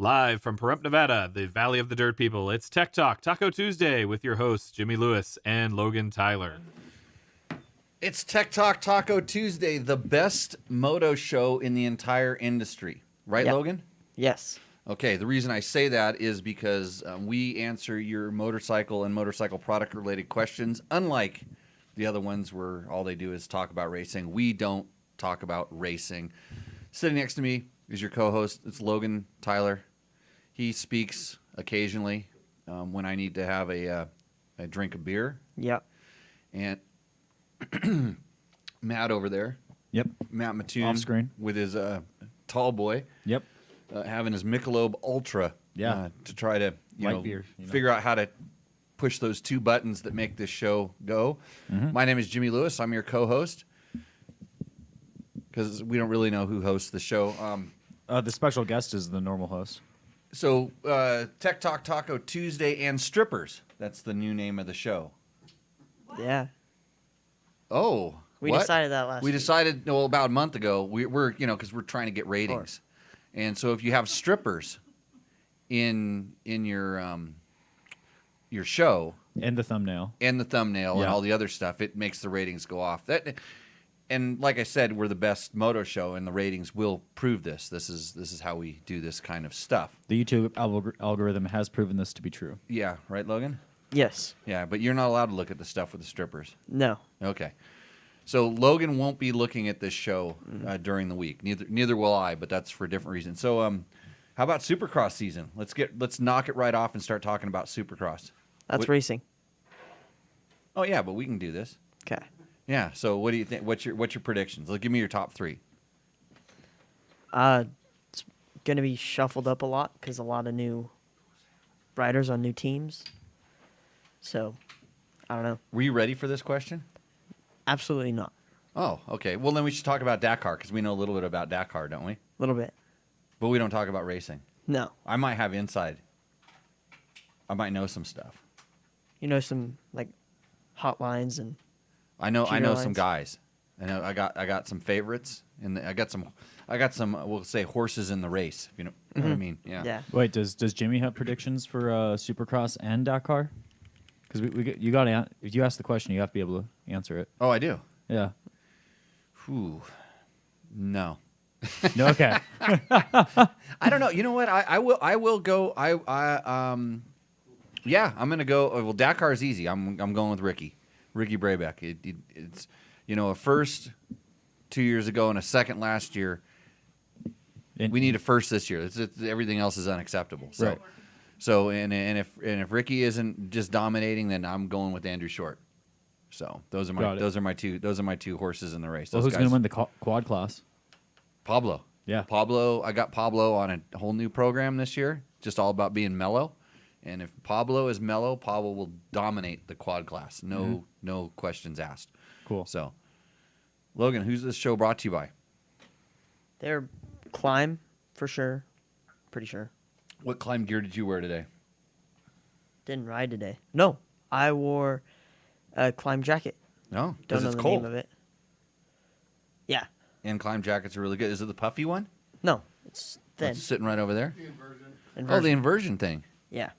Live from Pahrump, Nevada, the Valley of the Dirt People, it's Tech Talk Taco Tuesday with your hosts, Jimmy Lewis and Logan Tyler. It's Tech Talk Taco Tuesday, the best moto show in the entire industry. Right, Yep. Logan? Yes. Okay, the reason I say that is because we answer your motorcycle and motorcycle product-related questions, unlike the other ones where all they do is talk about racing. We don't talk about racing. Sitting next to me is your co-host. It's Logan Tyler. He speaks occasionally when I need to have a drink of beer. Yep. And Matt over there. Yep. Matt Mattoon. Off screen. With his tall boy. Yep. Having his Michelob Ultra. Yeah. To try to Light beer, figure out how to push those two buttons that make this show go. Mm-hmm. My name is Jimmy Lewis. I'm your co-host. Because we don't really know who hosts the show. The special guest is the normal host. So, Tech Talk Taco Tuesday and Strippers. That's the new name of the show. Yeah. Oh. We what? decided that last We week. decided, well, about a month ago. We're because we're trying to get ratings. And so if you have strippers in your show And the thumbnail. and the thumbnail and Yeah. all the other stuff, it makes the ratings go off. And like I said, we're the best moto show, and the ratings will prove this. This is how we do this kind of stuff. The YouTube algorithm has proven this to be true. Yeah, right, Logan? Yes. Yeah, but you're not allowed to look at the stuff with the strippers. No. Okay. So Logan won't be looking at this show during the week. Neither will I, but that's for different reasons. So how about Supercross season? Let's knock it right off and start talking about Supercross. That's racing. Oh yeah, but we can do this. Okay. Yeah. So what do you think? What's your predictions? Give me your top three. It's going to be shuffled up a lot because a lot of new riders on new teams. So, I don't know. Were you ready for this question? Absolutely not. Oh, okay. Well, then we should talk about Dakar because we know a little bit about Dakar, don't we? A little bit. But we don't talk about racing. No. I might have inside. I might know some stuff. You know some like hotlines and I know Cheater some lines. guys. I know I got some favorites and I got some we'll say horses in the race, if you know what I mean. Yeah. yeah. Wait, does Jimmy have predictions for Supercross and Dakar? Because you got to if you ask the question, you have to be able to answer it. Oh, I do. Yeah. Whew. No. No. Okay. I don't know. You know what? I will go yeah, I'm going to go well, Dakar is easy. I'm going with Ricky Brabeck. It's a first 2 years ago and a second last year. We need a first this year. Everything else is unacceptable. So, Right. So and if Ricky isn't just dominating, then I'm going with Andrew Short. So those are my two horses in the race. Well, Those who's going guys. to win the quad class? Pablo. Yeah. Pablo. I got Pablo on a whole new program this year. Just all about being mellow. And if Pablo is mellow, Pablo will dominate the quad class. No questions asked. Cool. So, Logan, who's this show brought to you by? They're Climb for sure. Pretty sure. What climb gear did you wear today? Didn't ride today. No. I wore a Climb jacket. No, Don't because know it's the cold. name of it. Yeah. And climb jackets are really good. Is it the puffy one? No. It's thin. It's sitting right over there. Inversion. Oh, the inversion thing. Yeah.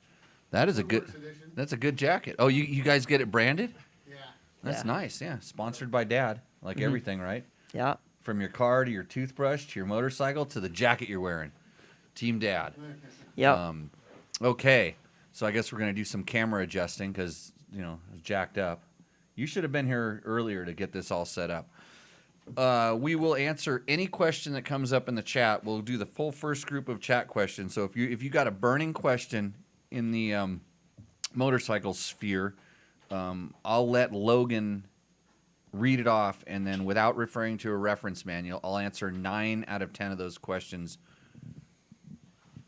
That is a good. That's a good jacket. Oh, you guys get it branded? Yeah. That's Yeah. nice. Yeah, sponsored by Dad, like everything, right? Yeah. From your car to your toothbrush to your motorcycle to the jacket you're wearing. Team Dad. Yep. Okay, so I guess we're going to do some camera adjusting because, it's jacked up. You should have been here earlier to get this all set up. We will answer any question that comes up in the chat. We'll do the full first group of chat questions. So if you got a burning question in the motorcycle sphere, I'll let Logan read it off, and then without referring to a reference manual, I'll answer 9 out of 10 of those questions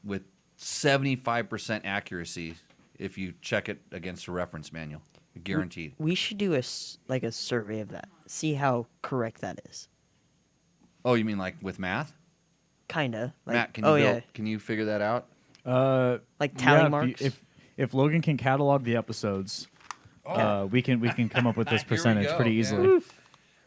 with 75% accuracy if you check it against a reference manual. Guaranteed. We should do a survey of that. See how correct that is. Oh, you mean like with math? Kinda. Like, Matt, can you figure that out? Like tally yeah, marks. If Logan can catalog the episodes, we can come up with this Here we percentage go, pretty yeah. easily.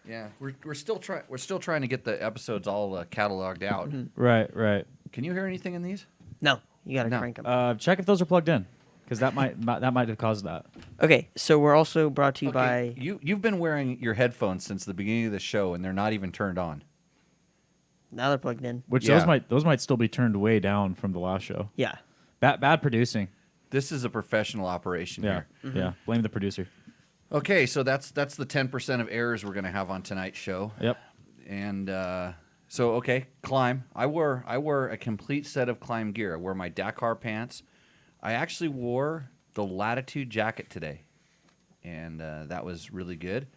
Yeah, we're still trying to get the episodes all cataloged out. Right. Can you hear anything in these? No. You got to No. crank them. Check if those are plugged in, because that might have caused that. Okay, so we're also brought to you Okay, by. you've been wearing your headphones since the beginning of the show, and they're not even turned on. Now they're plugged in. Which Yeah. those might still be turned way down from the last show. Yeah. Bad producing. This is a professional operation Yeah, here. yeah. Blame the producer. Okay, so that's the 10% of errors we're going to have on tonight's show. Yep. And so okay, climb. I wore a complete set of climb gear. I wore my Dakar pants. I actually wore the Latitude jacket today, and that was really good.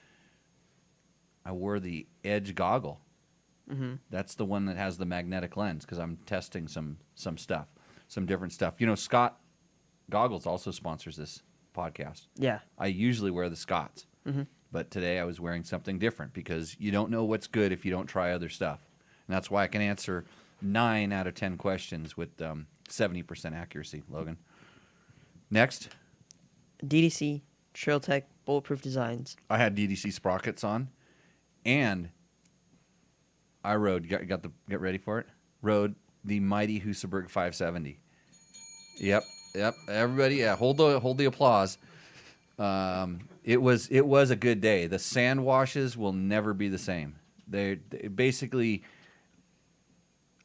I wore the Edge goggle. Mm-hmm. That's the one that has the magnetic lens because I'm testing some stuff, some different stuff. You know, Scott Goggles also sponsors this podcast. Yeah. I usually wear the Scotts, but today I was wearing something different because you don't know what's good if you don't try other stuff. And that's why I can answer 9 out of 10 questions with 70% accuracy, Logan. Next, DDC, Trail Tech, Bulletproof Designs. I had DDC sprockets on, and I rode. Get ready for it. Rode the mighty Husaberg 570. Yep. Everybody, yeah. Hold the applause. It was a good day. The sand washes will never be the same. They basically.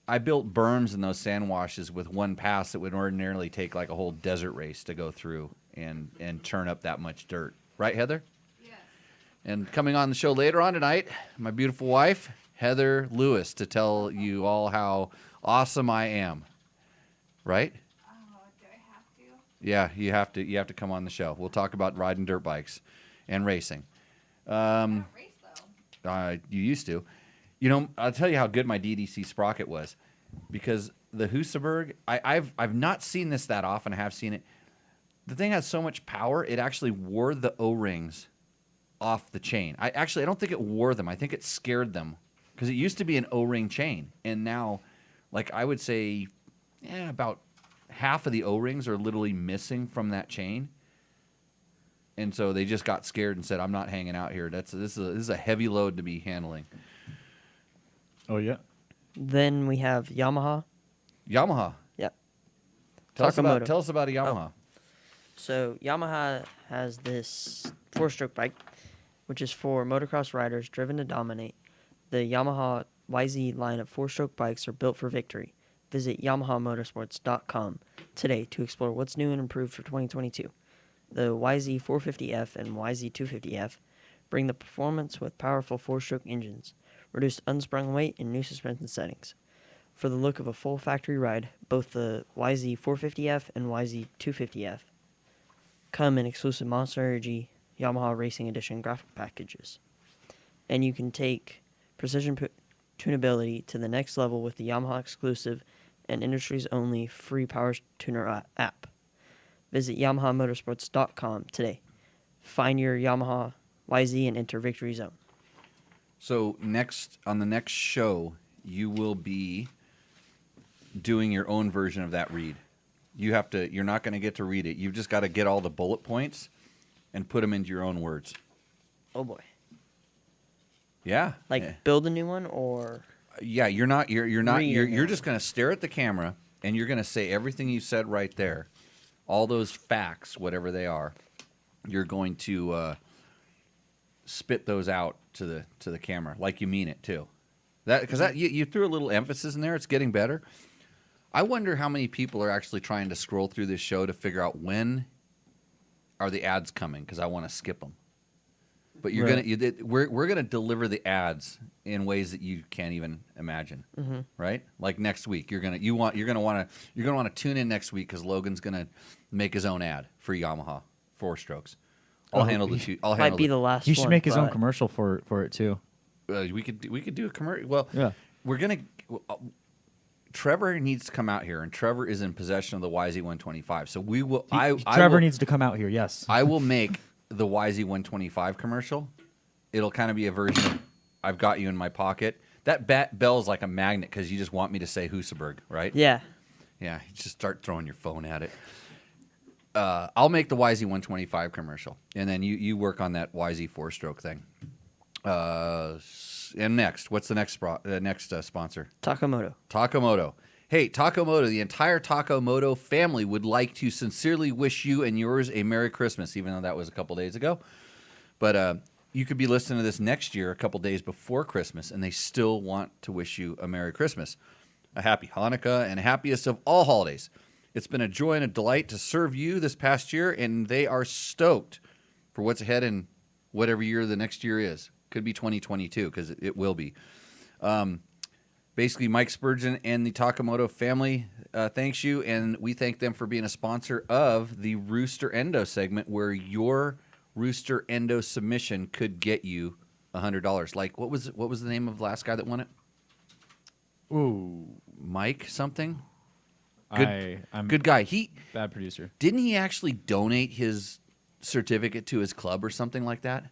I built berms in those sand washes with one pass that would ordinarily take like a whole desert race to go through and turn up that much dirt. Right, Heather? Yes. And coming on the show later on tonight, my beautiful wife, Heather Lewis, to tell you all how awesome I am. Right? Oh, do I have to? Yeah, you have to come on the show. We'll talk about riding dirt bikes and racing. I don't race though. You used to. You know, I'll tell you how good my DDC sprocket was, because the Husaberg, I've not seen this that often. I have seen it. The thing has so much power, it actually wore the O-rings off the chain. I don't think it wore them. I think it scared them, because it used to be an O-ring chain, and now, like I would say, about half of the O-rings are literally missing from that chain. And so they just got scared and said, "I'm not hanging out here. This is a heavy load to be handling." Oh yeah. Then we have Yamaha. Yamaha. Yep. Tell us Takamoto. about a Yamaha. So Yamaha has this 4-stroke bike, which is for motocross riders driven to dominate. The Yamaha YZ line of 4-stroke bikes are built for victory. Visit YamahaMotorsports.com today to explore what's new and improved for 2022. The YZ 450F and YZ 250F bring the performance with powerful 4-stroke engines, reduced unsprung weight, and new suspension settings. For the look of a full factory ride, both the YZ 450F and YZ 250F come in exclusive Monster Energy Yamaha Racing Edition graphic packages. And you can take precision tunability to the next level with the Yamaha exclusive and industry's only free Power Tuner app. Visit YamahaMotorsports.com today. Find your Yamaha YZ and enter Victory Zone. So on the next show, you will be doing your own version of that read. You're not going to get to read it. You've just got to get all the bullet points and put them into your own words. Oh boy. Yeah. Like build a new one or Yeah, you're Read it. just going to stare at the camera and you're going to say everything you said right there. All those facts, whatever they are, you're going to spit those out to the camera like you mean it too. Because you threw a little emphasis in there. It's getting better. I wonder how many people are actually trying to scroll through this show to figure out when are the ads coming, because I want to skip them. But we're gonna deliver the ads in ways that you can't even imagine, right? Like next week, you're gonna want to tune in next week because Logan's gonna make his own ad for Yamaha 4-strokes. I'll handle the two. I'll might handle be the the last He should one, make his own but- commercial for it too. we could do a commercial. Well, Yeah. we're gonna. Trevor needs to come out here, and Trevor is in possession of the YZ125. So we will. Trevor needs to come out here. Yes. I will make the YZ125 commercial. It'll kind of be a version of "I've got you in my pocket." That bell's like a magnet because you just want me to say Husaberg, right? Yeah. Yeah. You just start throwing your phone at it. I'll make the YZ125 commercial, and then you work on that YZ 4-stroke thing. And next, what's the next sponsor? Takamoto. Takamoto. Hey, Taco Moto, the entire Taco Moto family would like to sincerely wish you and yours a Merry Christmas, even though that was a couple days ago. But you could be listening to this next year, a couple days before Christmas, and they still want to wish you a Merry Christmas, a Happy Hanukkah, and happiest of all holidays. It's been a joy and a delight to serve you this past year, and they are stoked for what's ahead in whatever year the next year is. Could be 2022, because it will be. Basically, Mike Spurgeon and the Takamoto family thanks you, and we thank them for being a sponsor of the Rooster Endo segment, where your Rooster Endo submission could get you $100. Like, what was the name of the last guy that won it? Ooh, Mike something? I'm Good guy. bad producer. Didn't he actually donate his certificate to his club or something like that?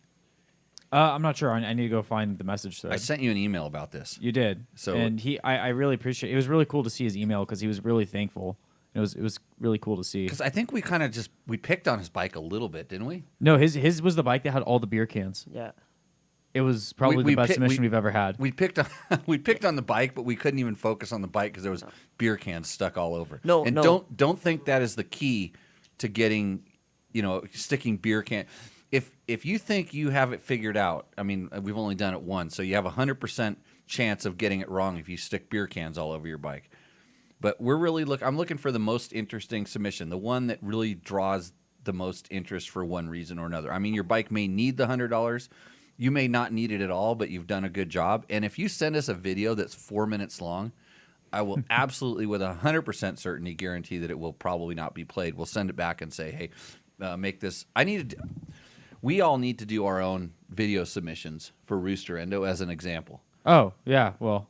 I'm not sure. I need to go find the message thread. I sent you an email about this. You did. So- and I really appreciate. It was really cool to see his email because he was really thankful. It was really cool to see. Because I think we kind of we picked on his bike a little bit, didn't we? No, his was the bike that had all the beer cans. Yeah. It was probably the best submission we've ever had. We picked on we picked on the bike, but we couldn't even focus on the bike because there was beer cans stuck all over. No, and no. don't think that is the key to getting, sticking beer can. If you think you have it figured out, I mean, we've only done it once, so you have 100% chance of getting it wrong if you stick beer cans all over your bike. But we're really I'm looking for the most interesting submission, the one that really draws the most interest for one reason or another. I mean, your bike may need the $100. You may not need it at all, but you've done a good job. And if you send us a video that's 4 minutes long, I will absolutely, with 100% certainty, guarantee that it will probably not be played. We'll send it back and say, hey, make this. We all need to do our own video submissions for Rooster Endo as an example. Oh yeah, well,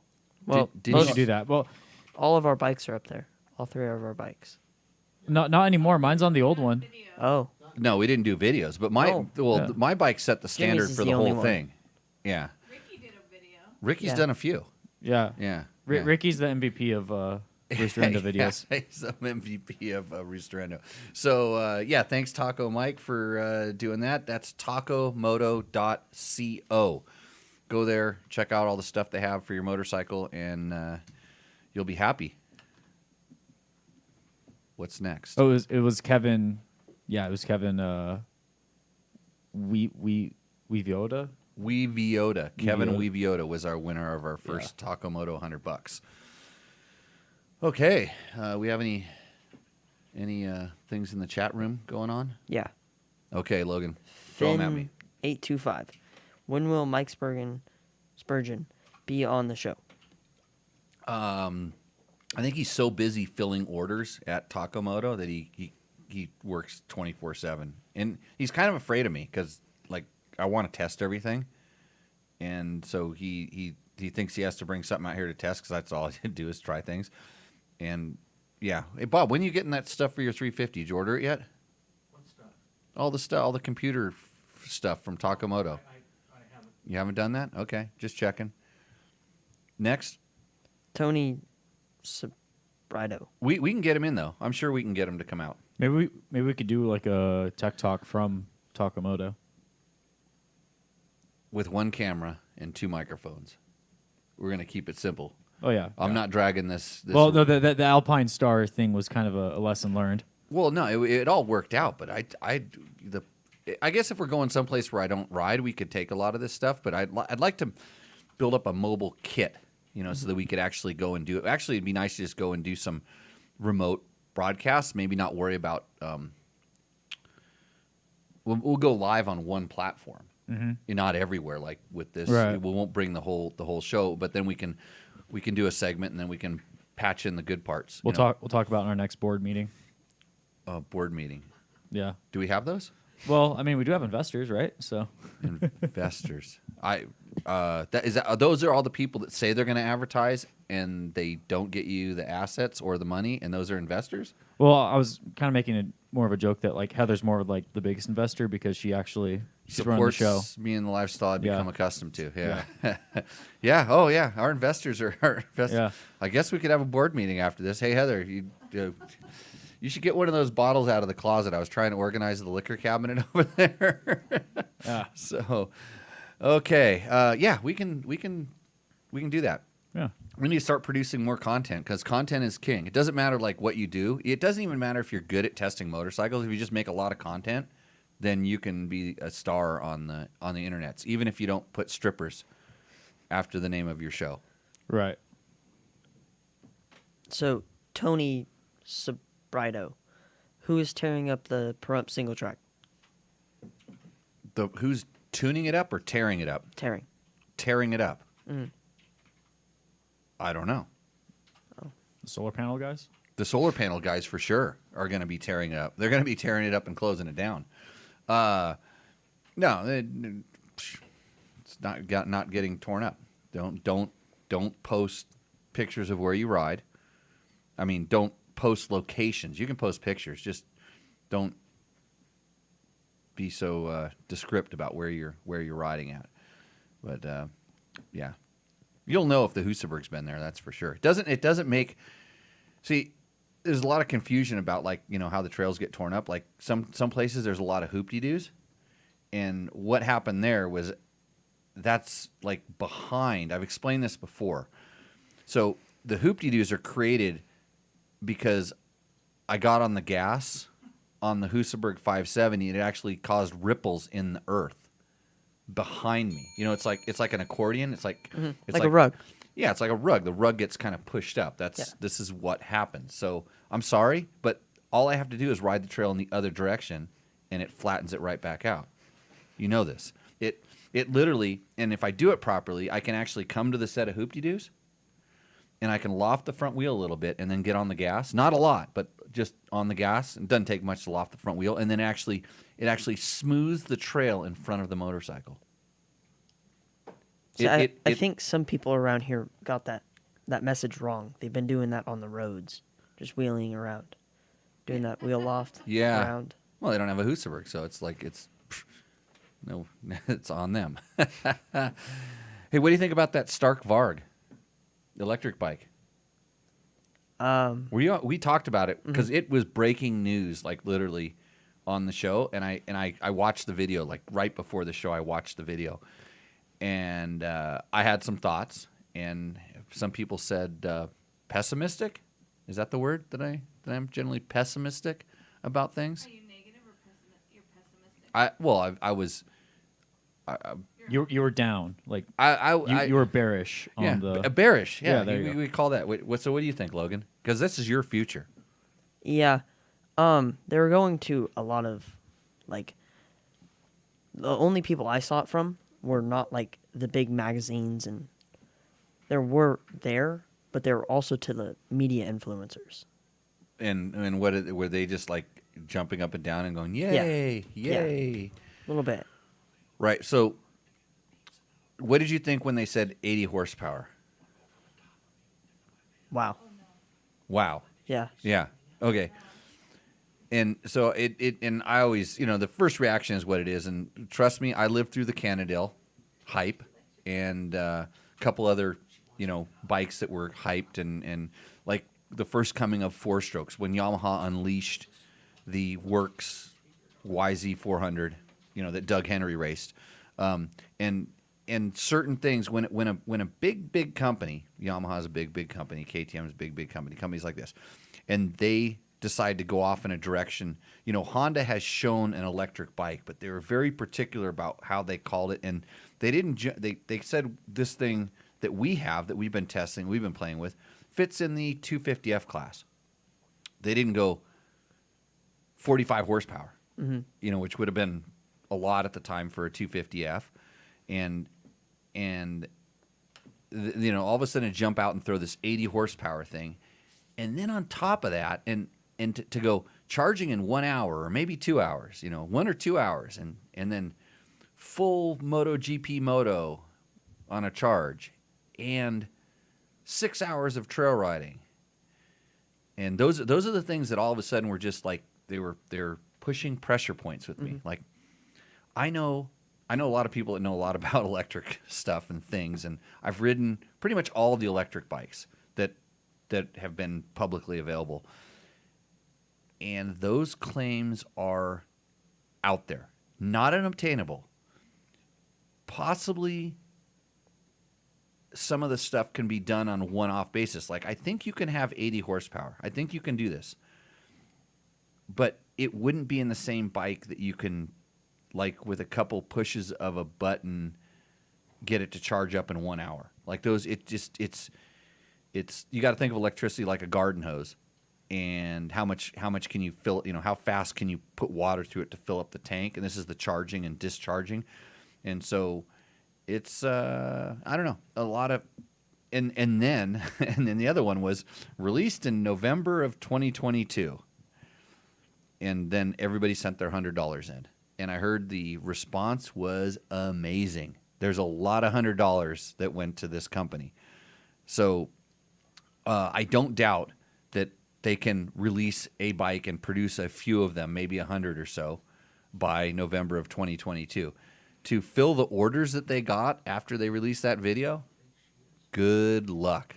Did we you should do that. Well, All of our bikes are up there. All 3 of our bikes. not anymore. Mine's on the old one. Oh. No, we didn't do videos, but Yeah. my bike set the standard Jimmy's is for the the only whole one. thing. Yeah, Ricky did a video. Ricky's Yeah. done a few. Yeah, Yeah, Ricky's the MVP of Rooster Endo videos. Yeah, he's the MVP of Rooster Endo. So, thanks, Taco Mike, for doing that. That's tacomoto.co. Go there, check out all the stuff they have for your motorcycle, and you'll be happy. What's next? Oh, it was Kevin. Yeah, it was Kevin. Weavioda. Weavioda. Kevin Weavioda. Weavioda was our winner of our first Takamoto $100. Okay, we have any things in the chat room going on? Yeah. Okay, Logan, throw them at me. Finn825. When will Mike Spurgeon be on the show? I think he's so busy filling orders at Takamoto that he works 24/7, and he's kind of afraid of me because I want to test everything, and so he thinks he has to bring something out here to test because that's all I do is try things. And yeah, hey Bob, when are you getting that stuff for your 350? Did you order it yet? What stuff? All the computer stuff from Takamoto. I haven't. You haven't done that? Okay, just checking. Next, Tony Sobrado. we can get him in though. I'm sure we can get him to come out. Maybe we could do like a tech talk from Takamoto. With one camera and 2 microphones. We're going to keep it simple. Oh yeah. I'm not dragging this. Well, no, the Alpine Star thing was kind of a lesson learned. Well, no, it all worked out, but I guess if we're going someplace where I don't ride, we could take a lot of this stuff, but I'd like to build up a mobile kit, so that we could actually go and do it. Actually, it'd be nice to just go and do some remote broadcasts, maybe not worry about we'll go live on one platform. Mm-hmm. Not everywhere like with this. Right. We won't bring the whole show, but then we can do a segment and then we can patch in the good parts. We'll talk about in our next board meeting. Board meeting. Yeah. Do we have those? Well, I mean, we do have investors, right? So Investors. Those are all the people that say they're going to advertise and they don't get you the assets or the money, and those are investors? well, I was kind of making more of a joke that like Heather's more like the biggest investor because she's running the show. Me and the lifestyle I've Yeah. become accustomed to. Yeah. Yeah. Oh, yeah. Our investors are our investors. Yeah. I guess we could have a board meeting after this. Hey, Heather, you should get one of those bottles out of the closet. I was trying to organize the liquor cabinet over there. Yeah. So, okay. Yeah, we can do that. Yeah. we need to start producing more content because content is king. It doesn't matter like what you do. It doesn't even matter if you're good at testing motorcycles. If you just make a lot of content, then you can be a star on the internets, even if you don't put strippers after the name of your show. Right. So Tony Sobrito, who is tearing up the Pahrump single track? Who's tuning it up or tearing it up? Tearing. Tearing it up. Mm. I don't know. The solar panel guys? The solar panel guys for sure are going to be tearing it up. They're going to be tearing it up and closing it down. No, it's not getting torn up. Don't post pictures of where you ride. I mean, don't post locations. You can post pictures, just don't be so descriptive about where you're riding at. But yeah, you'll know if the Husaberg's been there. That's for sure. It doesn't make. See, there's a lot of confusion about how the trails get torn up. Like some places there's a lot of hoop-de-doos, and what happened there was that's like behind. I've explained this before. So the hoop-de-doos are created because I got on the gas on the Husaberg 570, and it actually caused ripples in the earth behind me. It's like an accordion. It's like it's Like a rug. Yeah, it's like a rug. The rug gets kind of pushed up. This is what happens. So I'm sorry, but all I have to do is ride the trail in the other direction, and it flattens it right back out. You know this. It literally, and if I do it properly, I can actually come to the set of hoop-de-doos, and I can loft the front wheel a little bit and then get on the gas. Not a lot, but just on the gas. It doesn't take much to loft the front wheel, and then it actually smooths the trail in front of the motorcycle. So I think some people around here got that message wrong. They've been doing that on the roads, just wheeling around, doing that wheel loft around. Well, they don't have a Husaberg, so it's no, it's on them. Hey, what do you think about that Stark Varg electric bike? We talked about it because it was breaking news, like literally on the show, and I watched the video like right before the show. I watched the video. And I had some thoughts, and some people said pessimistic. Is that the word that I'm generally pessimistic about things? Are you negative or pessimistic? You're pessimistic. I was. You were down. Like you were bearish on yeah, bearish. Yeah, there you go. we call that. So what do you think, Logan? Because this is your future. Yeah. They were going to a lot of, like, the only people I saw it from were not like the big magazines, and but they were also to the media influencers. And were they just like jumping up and down and going, yay, yay? Yeah. A little bit. Right. So what did you think when they said 80 horsepower? Wow. Wow. Yeah. Yeah. Okay. And so and I always, the first reaction is what it is. And trust me, I lived through the Cannondale hype and a couple other, bikes that were hyped and like the first coming of four strokes when Yamaha unleashed the Works YZ400, that Doug Henry raced. And certain things when a big company, Yamaha is a big company, KTM is a big company, companies like this, and they decide to go off in a direction. Honda has shown an electric bike, but they were very particular about how they called it, and they didn't. They said this thing that we've been testing, we've been playing with, fits in the 250F class. They didn't go 45 horsepower, which would have been a lot at the time for a 250F, and all of a sudden jump out and throw this 80 horsepower thing, and then on top of that, and to go charging in 1 hour or maybe 2 hours, 1 or 2 hours, and then full MotoGP Moto on a charge, and 6 hours of trail riding, and those are the things that all of a sudden were just like they're pushing pressure points with me. Like I know a lot of people that know a lot about electric stuff and things, and I've ridden pretty much all the electric bikes that have been publicly available. And those claims are out there, not unobtainable, possibly some of the stuff can be done on a one-off basis. Like I think you can have 80 horsepower. I think you can do this. But it wouldn't be in the same bike that you can, like with a couple pushes of a button, get it to charge up in 1 hour. Like those, it's you got to think of electricity like a garden hose, and how much can you fill? How fast can you put water through it to fill up the tank? And this is the charging and discharging, and so it's I don't know, a lot of, and then the other one was released in November of 2022. And then everybody sent their $100 in. And I heard the response was amazing. There's a lot of $100 that went to this company. So I don't doubt that they can release a bike and produce a few of them, maybe 100 or so, by November of 2022. To fill the orders that they got after they released that video, good luck.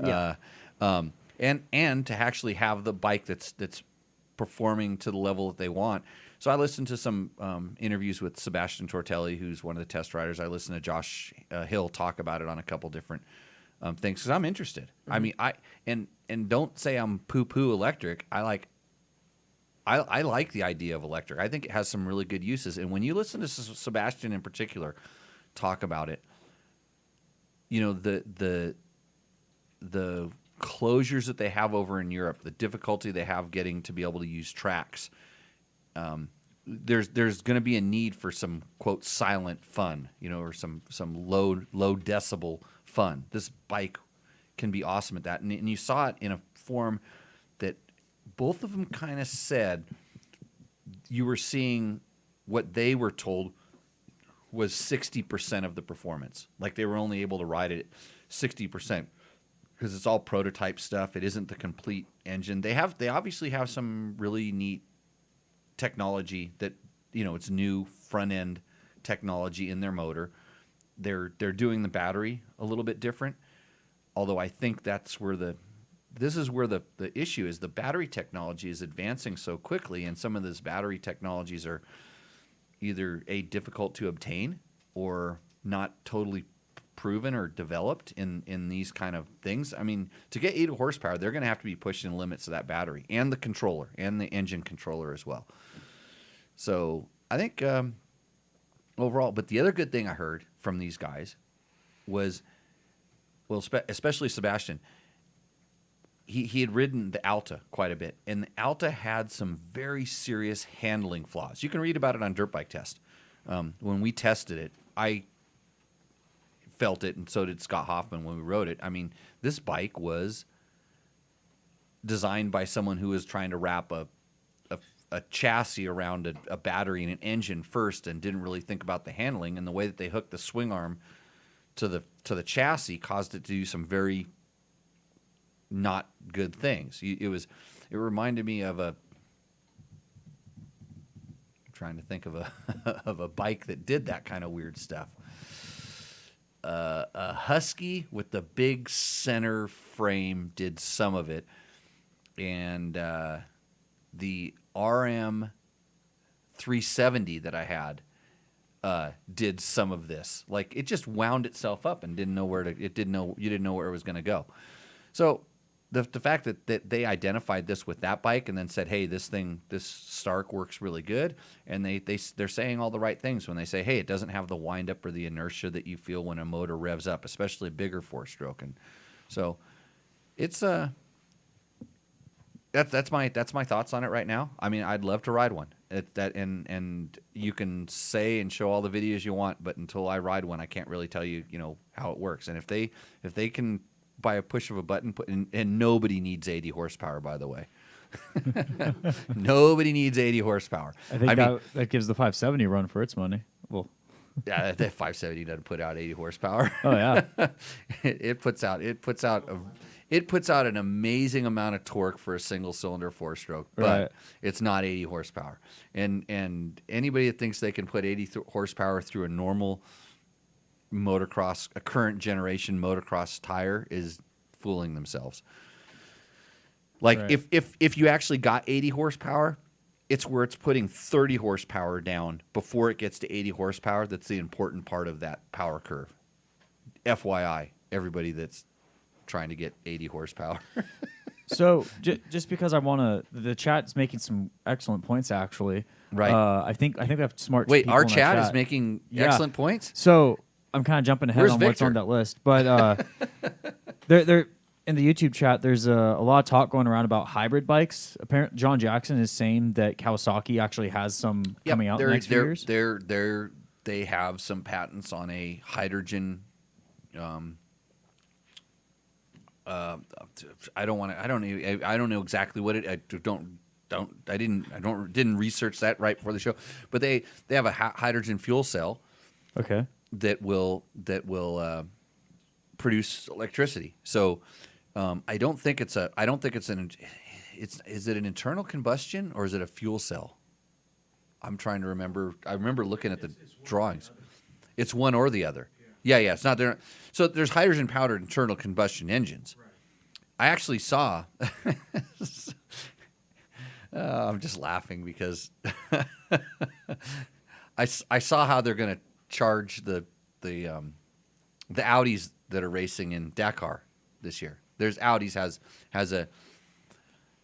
Yeah. And to actually have the bike that's performing to the level that they want. So I listened to some interviews with Sebastian Tortelli, who's one of the test riders. I listened to Josh Hill talk about it on a couple different things because I'm interested. Mm-hmm. I mean, and don't say I'm poo-poo electric. I like the idea of electric. I think it has some really good uses. And when you listen to Sebastian in particular talk about it, the closures that they have over in Europe, the difficulty they have getting to be able to use tracks, there's going to be a need for some quote silent fun, or some low decibel fun. This bike can be awesome at that, and you saw it in a form that both of them kind of said you were seeing what they were told was 60% of the performance. Like they were only able to ride it 60%. Because it's all prototype stuff. It isn't the complete engine. They obviously have some really neat technology that, it's new front end technology in their motor. They're doing the battery a little bit different. Although I think that's where the issue is. The battery technology is advancing so quickly, and some of those battery technologies are either difficult to obtain or not totally proven or developed in these kind of things. I mean, to get 80 horsepower, they're going to have to be pushing the limits of that battery and the controller and the engine controller as well. So I think overall, but the other good thing I heard from these guys was, well, especially Sebastian, he had ridden the Alta quite a bit, and the Alta had some very serious handling flaws. You can read about it on Dirt Bike Test. When we tested it, I felt it, and so did Scott Hoffman when we rode it. I mean, this bike was designed by someone who was trying to wrap a chassis around a battery and an engine first, and didn't really think about the handling. And the way that they hooked the swing arm to the chassis caused it to do some very not good things. It reminded me of I'm trying to think of of a bike that did that kind of weird stuff. A Husky with the big center frame did some of it, and the RM 370 that I had did some of this. Like it just wound itself up and you didn't know where it was going to go. So the fact that they identified this with that bike and then said, hey, this Stark works really good, and they're saying all the right things when they say, hey, it doesn't have the wind up or the inertia that you feel when a motor revs up, especially a bigger 4-stroke. And so it's that's my thoughts on it right now. I mean, I'd love to ride one. And you can say and show all the videos you want, but until I ride one, I can't really tell you how it works. And if they can by a push of a button, and nobody needs 80 horsepower, by the way. Nobody needs 80 horsepower. I think that gives the 570 run for its money. Well, yeah, that 570 doesn't put out 80 horsepower. Oh yeah, it puts out an amazing amount of torque for a single cylinder 4-stroke, but right. It's not 80 horsepower. And anybody that thinks they can put 80 horsepower through a normal motocross, a current generation motocross tire, is fooling themselves. Like right. if you actually got 80 horsepower, it's where it's putting 30 horsepower down before it gets to 80 horsepower. That's the important part of that power curve. FYI, everybody that's trying to get 80 horsepower. So just because I want to, the chat's making some excellent points actually. Right. I think we have smart. Wait, people our in chat is making Yeah. excellent points. So I'm kind of jumping ahead Where's on what's Victor? on that list, but there in the YouTube chat, there's a lot of talk going around about hybrid bikes. Apparently, John Jackson is saying that Kawasaki actually has some coming out in the next few years. They have some patents on a hydrogen. I don't know exactly what it. I didn't research that right before the show, but they have a hydrogen fuel cell Okay. that will produce electricity. So I don't think it's an. Is it an internal combustion or is it a fuel cell? I'm trying to remember. I remember looking at the drawings. It's one or the other. Yeah. It's not there. So there's hydrogen powered internal combustion engines. Right. I actually saw. I'm just laughing because I saw how they're going to charge the Audis that are racing in Dakar this year. There's Audi's has a,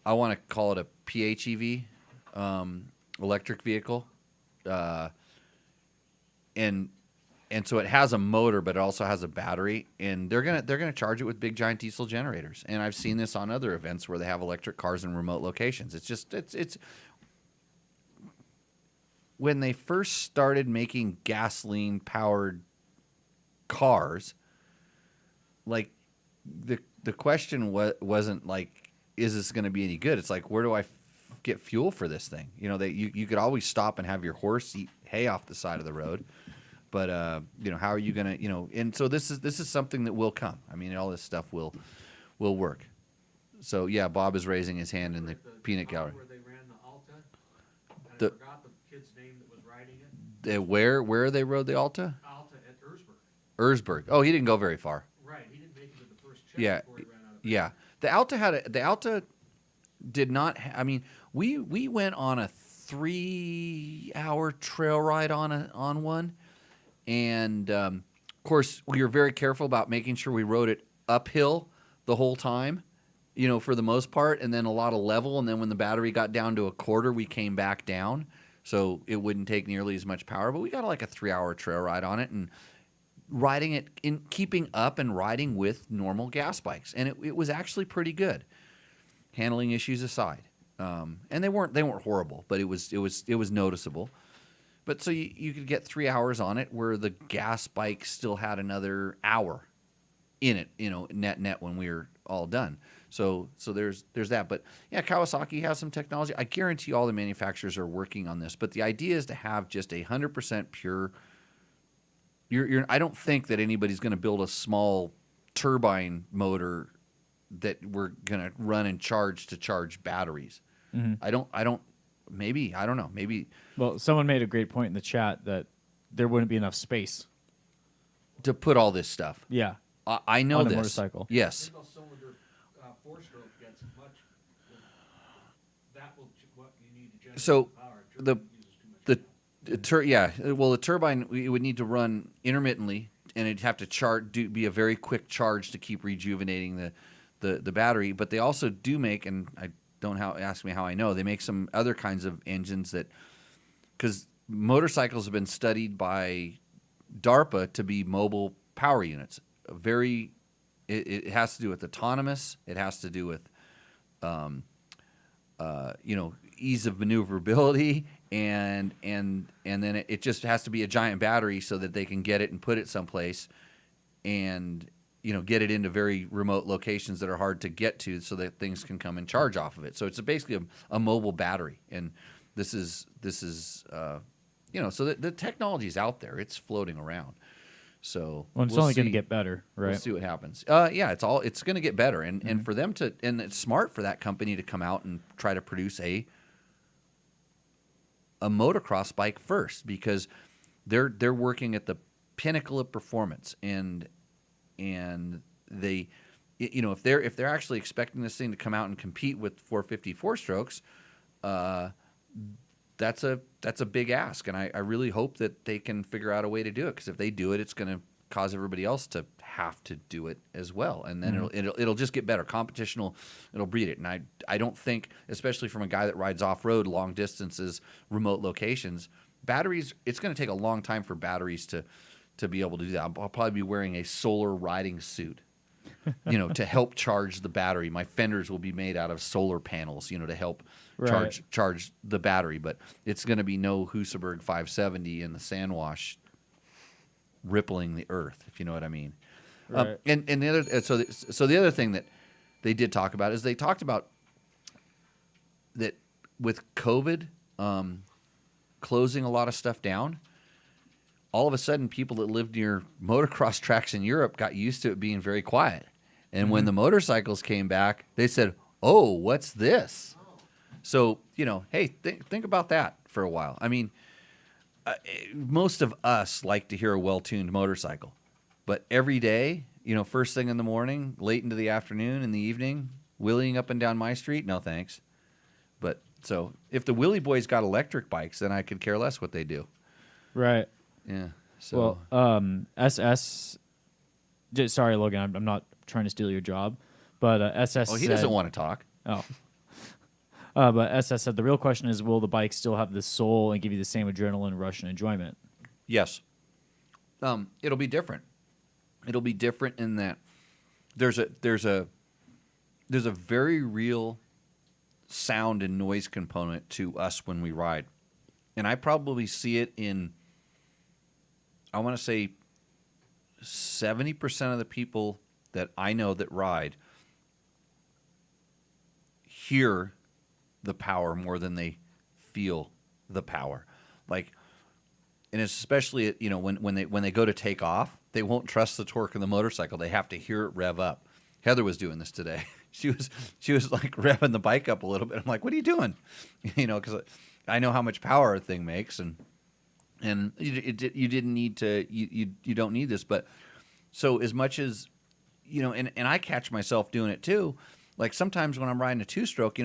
I want to call it a PHEV, electric vehicle, and so it has a motor, but it also has a battery, and they're gonna charge it with big giant diesel generators. And I've seen this on other events where they have electric cars in remote locations. It's when they first started making gasoline powered cars, like the question wasn't like, is this going to be any good? It's like, where do I get fuel for this thing? You know, you could always stop and have your horse eat hay off the side of the road. But how are you gonna, And so this is something that will come. I mean, all this stuff will work. So yeah, Bob is raising his hand in the peanut gallery. Where they ran the Alta, and The- I forgot the kid's name that was riding it. Where they rode the Alta? Alta at Erzberg. Erzberg. Oh, he didn't go very far. Right, he didn't make it to the first check Yeah, before he ran out of yeah. The Alta did not. I mean, we went on a 3-hour trail ride on one, and of course we were very careful about making sure we rode it uphill the whole time, for the most part, and then a lot of level. And then when the battery got down to a quarter, we came back down, so it wouldn't take nearly as much power. But we got like a 3-hour trail ride on it, and riding it in keeping up and riding with normal gas bikes, and it was actually pretty good, handling issues aside. And they weren't horrible, but it was noticeable. But so you could get 3 hours on it, where the gas bike still had another hour in it, net when we were all done. So there's that. But yeah, Kawasaki has some technology. I guarantee all the manufacturers are working on this. But the idea is to have just 100% pure. I don't think that anybody's going to build a small turbine motor that we're going to run and charge batteries. Mm-hmm. I don't. Maybe, I don't know. Maybe Well, someone made a great point in the chat that there wouldn't be enough space. to put all this stuff. Yeah. I know On a this. motorcycle. Yes. Single cylinder four-stroke gets much. That will what you need to generate So, power. the- Turbine uses too much. Well, the turbine it would need to run intermittently, and it'd have to be a very quick charge to keep rejuvenating the battery. But they also do make, and ask me how I know, they make some other kinds of engines that, because motorcycles have been studied by DARPA to be mobile power units. It has to do with autonomous. It has to do with, ease of maneuverability, and then it just has to be a giant battery so that they can get it and put it someplace, and get it into very remote locations that are hard to get to, so that things can come and charge off of it. So it's basically a mobile battery, and this is so the technology is out there. It's floating around. So Well, it's we'll only going to see. get better, right? We'll see what happens. It's going to get better, and for them to, and it's smart for that company to come out and try to produce a motocross bike first, because they're working at the pinnacle of performance, and they, if they're actually expecting this thing to come out and compete with 450 4-strokes, that's a big ask, and I really hope that they can figure out a way to do it, because if they do it, it's going to cause everybody else to have to do it as well, and then Mm-hmm. it'll just get better. Competition it'll breed it, and I don't think, especially from a guy that rides off road, long distances, remote locations, batteries. It's going to take a long time for batteries to be able to do that. I'll probably be wearing a solar riding suit, to help charge the battery. My fenders will be made out of solar panels, to help Right. charge the battery. But it's going to be no Husaberg 570 in the sand wash rippling the earth, if you know what I mean. Right. And the other so the other thing that they did talk about is they talked about that with COVID closing a lot of stuff down. All of a sudden, people that lived near motocross tracks in Europe got used to it being very quiet. And when the motorcycles came back, they said, "Oh, what's this?" So, hey, think about that for a while. I mean, most of us like to hear a well-tuned motorcycle. But every day, first thing in the morning, late into the afternoon, in the evening, wheeling up and down my street, no thanks. But so if the Willy Boys got electric bikes, then I could care less what they do. Right. Yeah. So Well, SS. Sorry, Logan. I'm not trying to steal your job, but SS. he said, doesn't want to talk. Oh. But SS said the real question is, will the bike still have the soul and give you the same adrenaline rush and enjoyment? Yes. It'll be different. It'll be different in that there's a very real sound and noise component to us when we ride. And I probably see it in, I want to say 70% of the people that I know that ride hear the power more than they feel the power. Like, and it's especially, when they go to take off, they won't trust the torque of the motorcycle. They have to hear it rev up. Heather was doing this today. She was like revving the bike up a little bit. I'm like, what are you doing? Because I know how much power a thing makes, and you didn't need to. You don't need this, but so as much as and I catch myself doing it too. Like sometimes when I'm riding a two-stroke,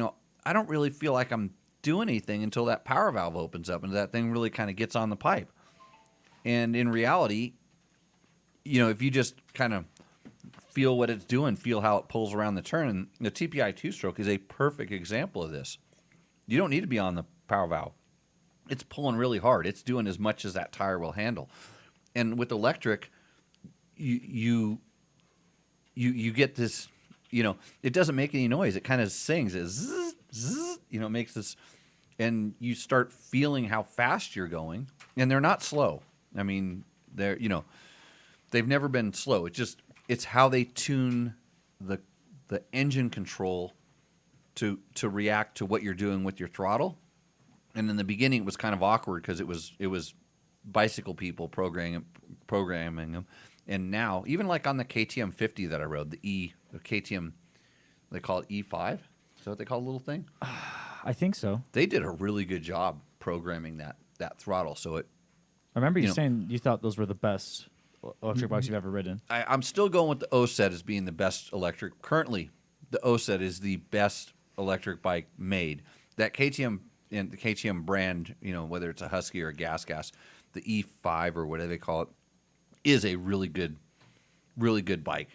I don't really feel like I'm doing anything until that power valve opens up and that thing really kind of gets on the pipe. And in reality, if you just kind of feel what it's doing, feel how it pulls around the turn, and the TPI two-stroke is a perfect example of this. You don't need to be on the power valve. It's pulling really hard. It's doing as much as that tire will handle. And with electric, you get this, it doesn't make any noise. It kind of sings. It zzz, zzz, it makes this, and you start feeling how fast you're going. And they're not slow. I mean, they're, they've never been slow. It's how they tune the engine control to react to what you're doing with your throttle. And in the beginning, it was kind of awkward because it was bicycle people programming them. And now, even like on the KTM 50 that I rode, the KTM, they call it E5. Is that what they call the little thing? I think so. They did a really good job programming that throttle. So I remember you saying you thought those were the best electric bikes you've ever ridden. I'm still going with the O-Set as being the best electric. Currently, the O-Set is the best electric bike made. That KTM and the KTM brand, whether it's a Husky or a Gas, the E5 or whatever they call it, is a really good bike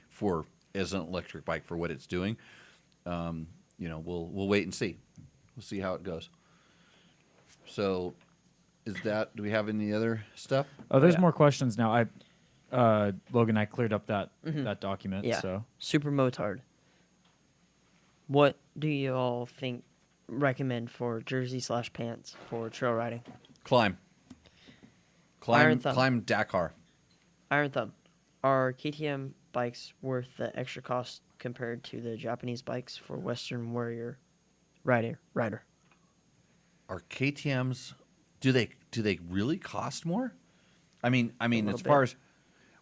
as an electric bike for what it's doing. We'll wait and see. We'll see how it goes. So, do we have any other stuff? Oh, there's more questions now. Logan, I cleared up that document. Yeah. So Super Motard. What do you all recommend for jersey/pants for trail riding? Climb Iron Thumb. climb Dakar. Iron Thumb. Are KTM bikes worth the extra cost compared to the Japanese bikes for Western Warrior rider? Are KTM's do they really cost more? I mean little as far bit. as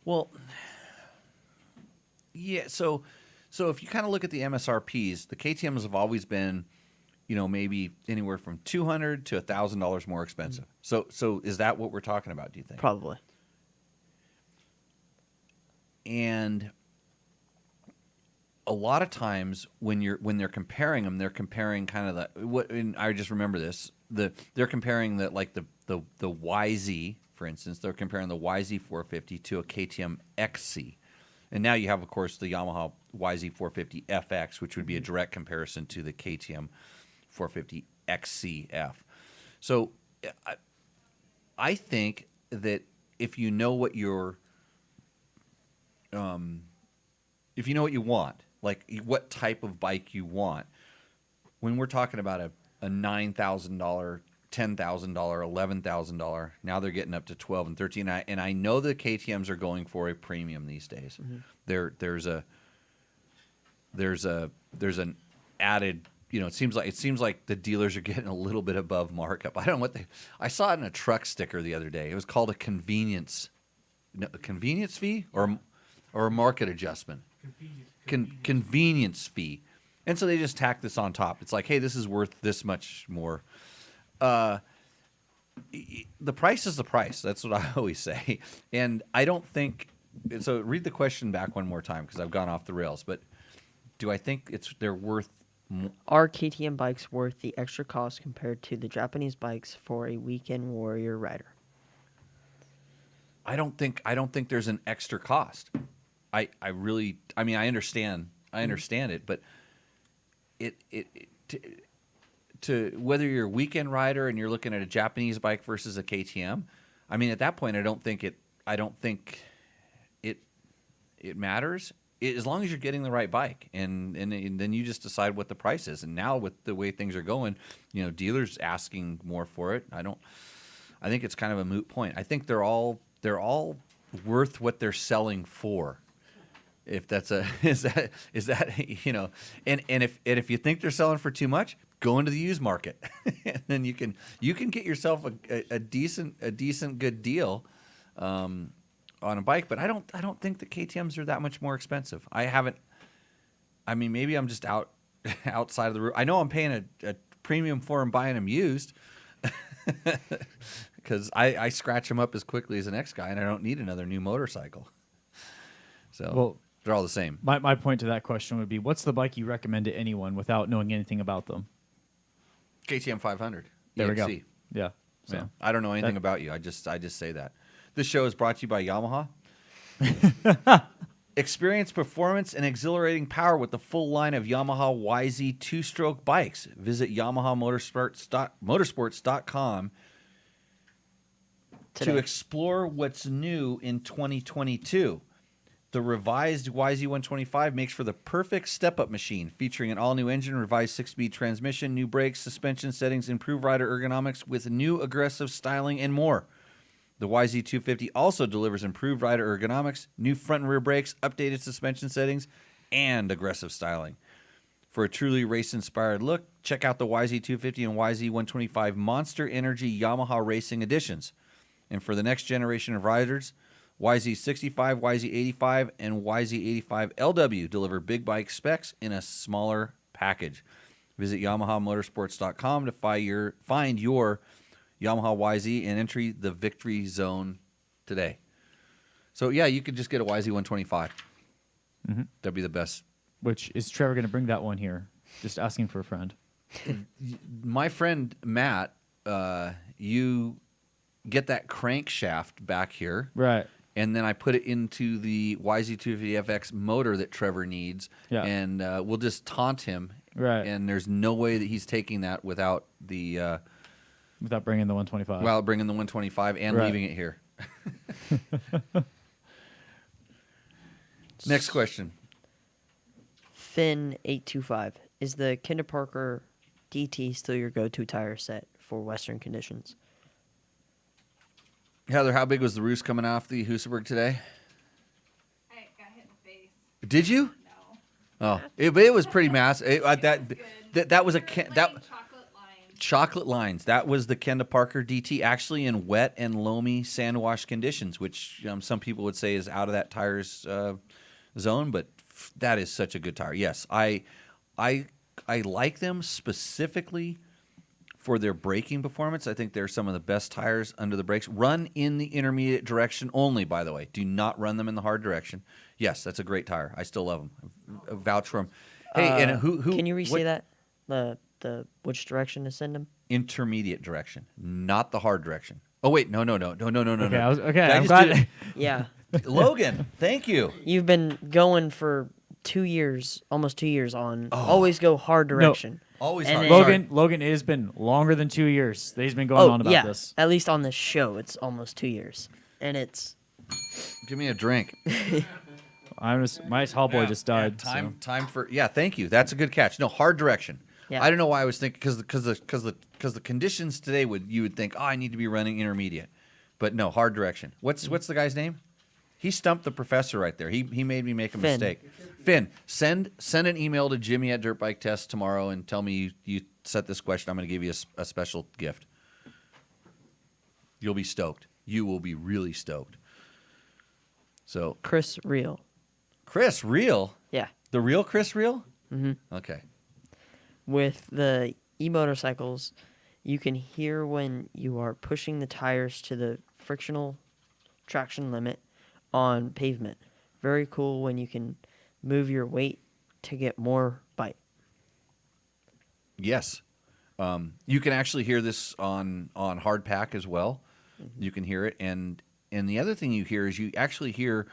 well, yeah, so if you kind of look at the MSRPs, the KTM's have always been, maybe anywhere from $200 to $1,000 more expensive. So is that what we're talking about, do you think? Probably. And a lot of times when they're comparing them, they're comparing kind of and I just remember this. They're comparing the YZ for instance, they're comparing the YZ450 to a KTM XC. And now you have, of course, the Yamaha YZ450 FX, which would be a direct comparison to the KTM 450 XCF. So I think that if you know what you're, if you know what you want, like what type of bike you want, when we're talking about a $9,000, $10,000, $11,000, now they're getting up to 12 and 13. And I know the KTMs are going for a premium these days. There's an added, it seems like the dealers are getting a little bit above markup. I don't know I saw it in a truck sticker the other day. It was called a convenience fee or a market adjustment. Convenience fee. And so they just tack this on top. It's like, hey, this is worth this much more. The price is the price. That's what I always say. And I don't think so. Read the question back one more time because I've gone off the rails. But do I think they're worth? Are KTM bikes worth the extra cost compared to the Japanese bikes for a weekend warrior rider? I don't think there's an extra cost. I understand it, but to whether you're a weekend rider and you're looking at a Japanese bike versus a KTM, I mean, at that point, I don't think it matters as long as you're getting the right bike, and then you just decide what the price is. And now with the way things are going, dealers asking more for it. I think it's kind of a moot point. I think they're all worth what they're selling for. If that's is that and if you think they're selling for too much, go into the used market, and then you can get yourself a decent good deal on a bike. But I don't think the KTMs are that much more expensive. Maybe I'm just outside of the room. I know I'm paying a premium for them, buying them used, because I scratch them up as quickly as the next guy, and I don't need another new motorcycle. So they're all the same. My point to that question would be, what's the bike you recommend to anyone without knowing anything about them? KTM 500. There EXC. we go. Yeah. So Yeah. I don't know anything about you. I just say that. This show is brought to you by Yamaha. Experience performance and exhilarating power with the full line of Yamaha YZ 2-stroke bikes. Visit YamahaMotorsports.com to explore what's new in 2022. The revised YZ125 makes for the perfect step-up machine, featuring an all-new engine, revised 6-speed transmission, new brakes, suspension settings, improved rider ergonomics with new aggressive styling, and more. The YZ250 also delivers improved rider ergonomics, new front and rear brakes, updated suspension settings, and aggressive styling. For a truly race-inspired look, check out the YZ250 and YZ125 Monster Energy Yamaha Racing Editions. And for the next generation of riders, YZ65, YZ85, and YZ85 LW deliver big bike specs in a smaller package. Visit YamahaMotorsports.com to find your Yamaha YZ and enter the victory zone today. So, yeah, you could just get a YZ125. Mm-hmm. That'd be the best. Which, is Trevor going to bring that one here? Just asking for a friend. My friend Matt, you get that crankshaft back here. Right. And then I put it into the YZ250FX motor that Trevor needs. Yeah. And we'll just taunt him. Right. And there's no way that he's taking that without the... without bringing the 125. Without bringing the 125 and leaving it here. Next question. Finn825. Is the Kinder Parker DT still your go-to tire set for Western conditions? Heather, how big was the roost coming off the Husaberg today? I got hit in the face. Did you? No. Oh, it was pretty massive. That was a Like that chocolate lines. chocolate lines. That was the Kenda Parker DT, actually in wet and loamy sand wash conditions, which some people would say is out of that tire's zone, but that is such a good tire. Yes, I like them specifically for their braking performance. I think they're some of the best tires under the brakes. Run in the intermediate direction only, by the way. Do not run them in the hard direction. Yes, that's a great tire. I still love them. I vouch for them. Hey, and who Can you re-say that? The which direction to send them? Intermediate direction, not the hard direction. Oh wait, no. Okay, Did I I'm just glad. do it? Yeah. Logan, thank you. You've been going for 2 years, almost 2 years on always go hard direction. Always And hard. then- Sorry. Logan, it has been longer than 2 years that he's been going on about yeah. this. At least on this show, it's almost 2 years. And it's Give me a drink. My tall boy just died. Time for thank you. That's a good catch. No, hard direction. Yeah. I don't know why I was thinking because the conditions today you would think, oh, I need to be running intermediate, but no, hard direction. What's the guy's name? He stumped the professor right there. He made me make a Finn. mistake. Finn, send an email to Jimmy at Dirt Bike Test tomorrow and tell me you set this question. I'm going to give you a special gift. You'll be stoked. You will be really stoked. So Chris Real. Chris Real, Yeah. the real Chris Real. Mm-hmm. Okay. With the e-motorcycles, you can hear when you are pushing the tires to the frictional traction limit on pavement. Very cool when you can move your weight to get more bite. Yes. You can actually hear this on hard pack as well. Mm-hmm. You can hear it, and the other thing you hear is you actually hear,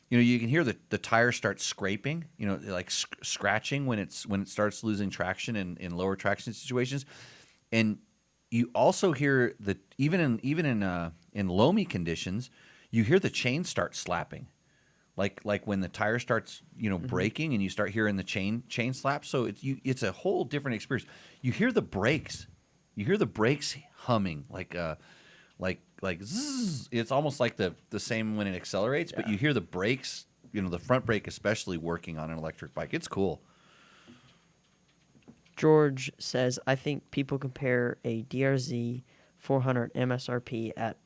you can hear the tire start scraping, like scratching when it starts losing traction in lower traction situations, and you also hear that even in loamy conditions, you hear the chain start slapping, like when the tire starts breaking and you start hearing the chain slap. So it's a whole different experience. You hear the brakes, humming like zzz. It's almost like the same when it accelerates, but you hear the brakes, the front brake especially working on an electric bike. It's cool. George says, I think people compare a DRZ 400 MSRP at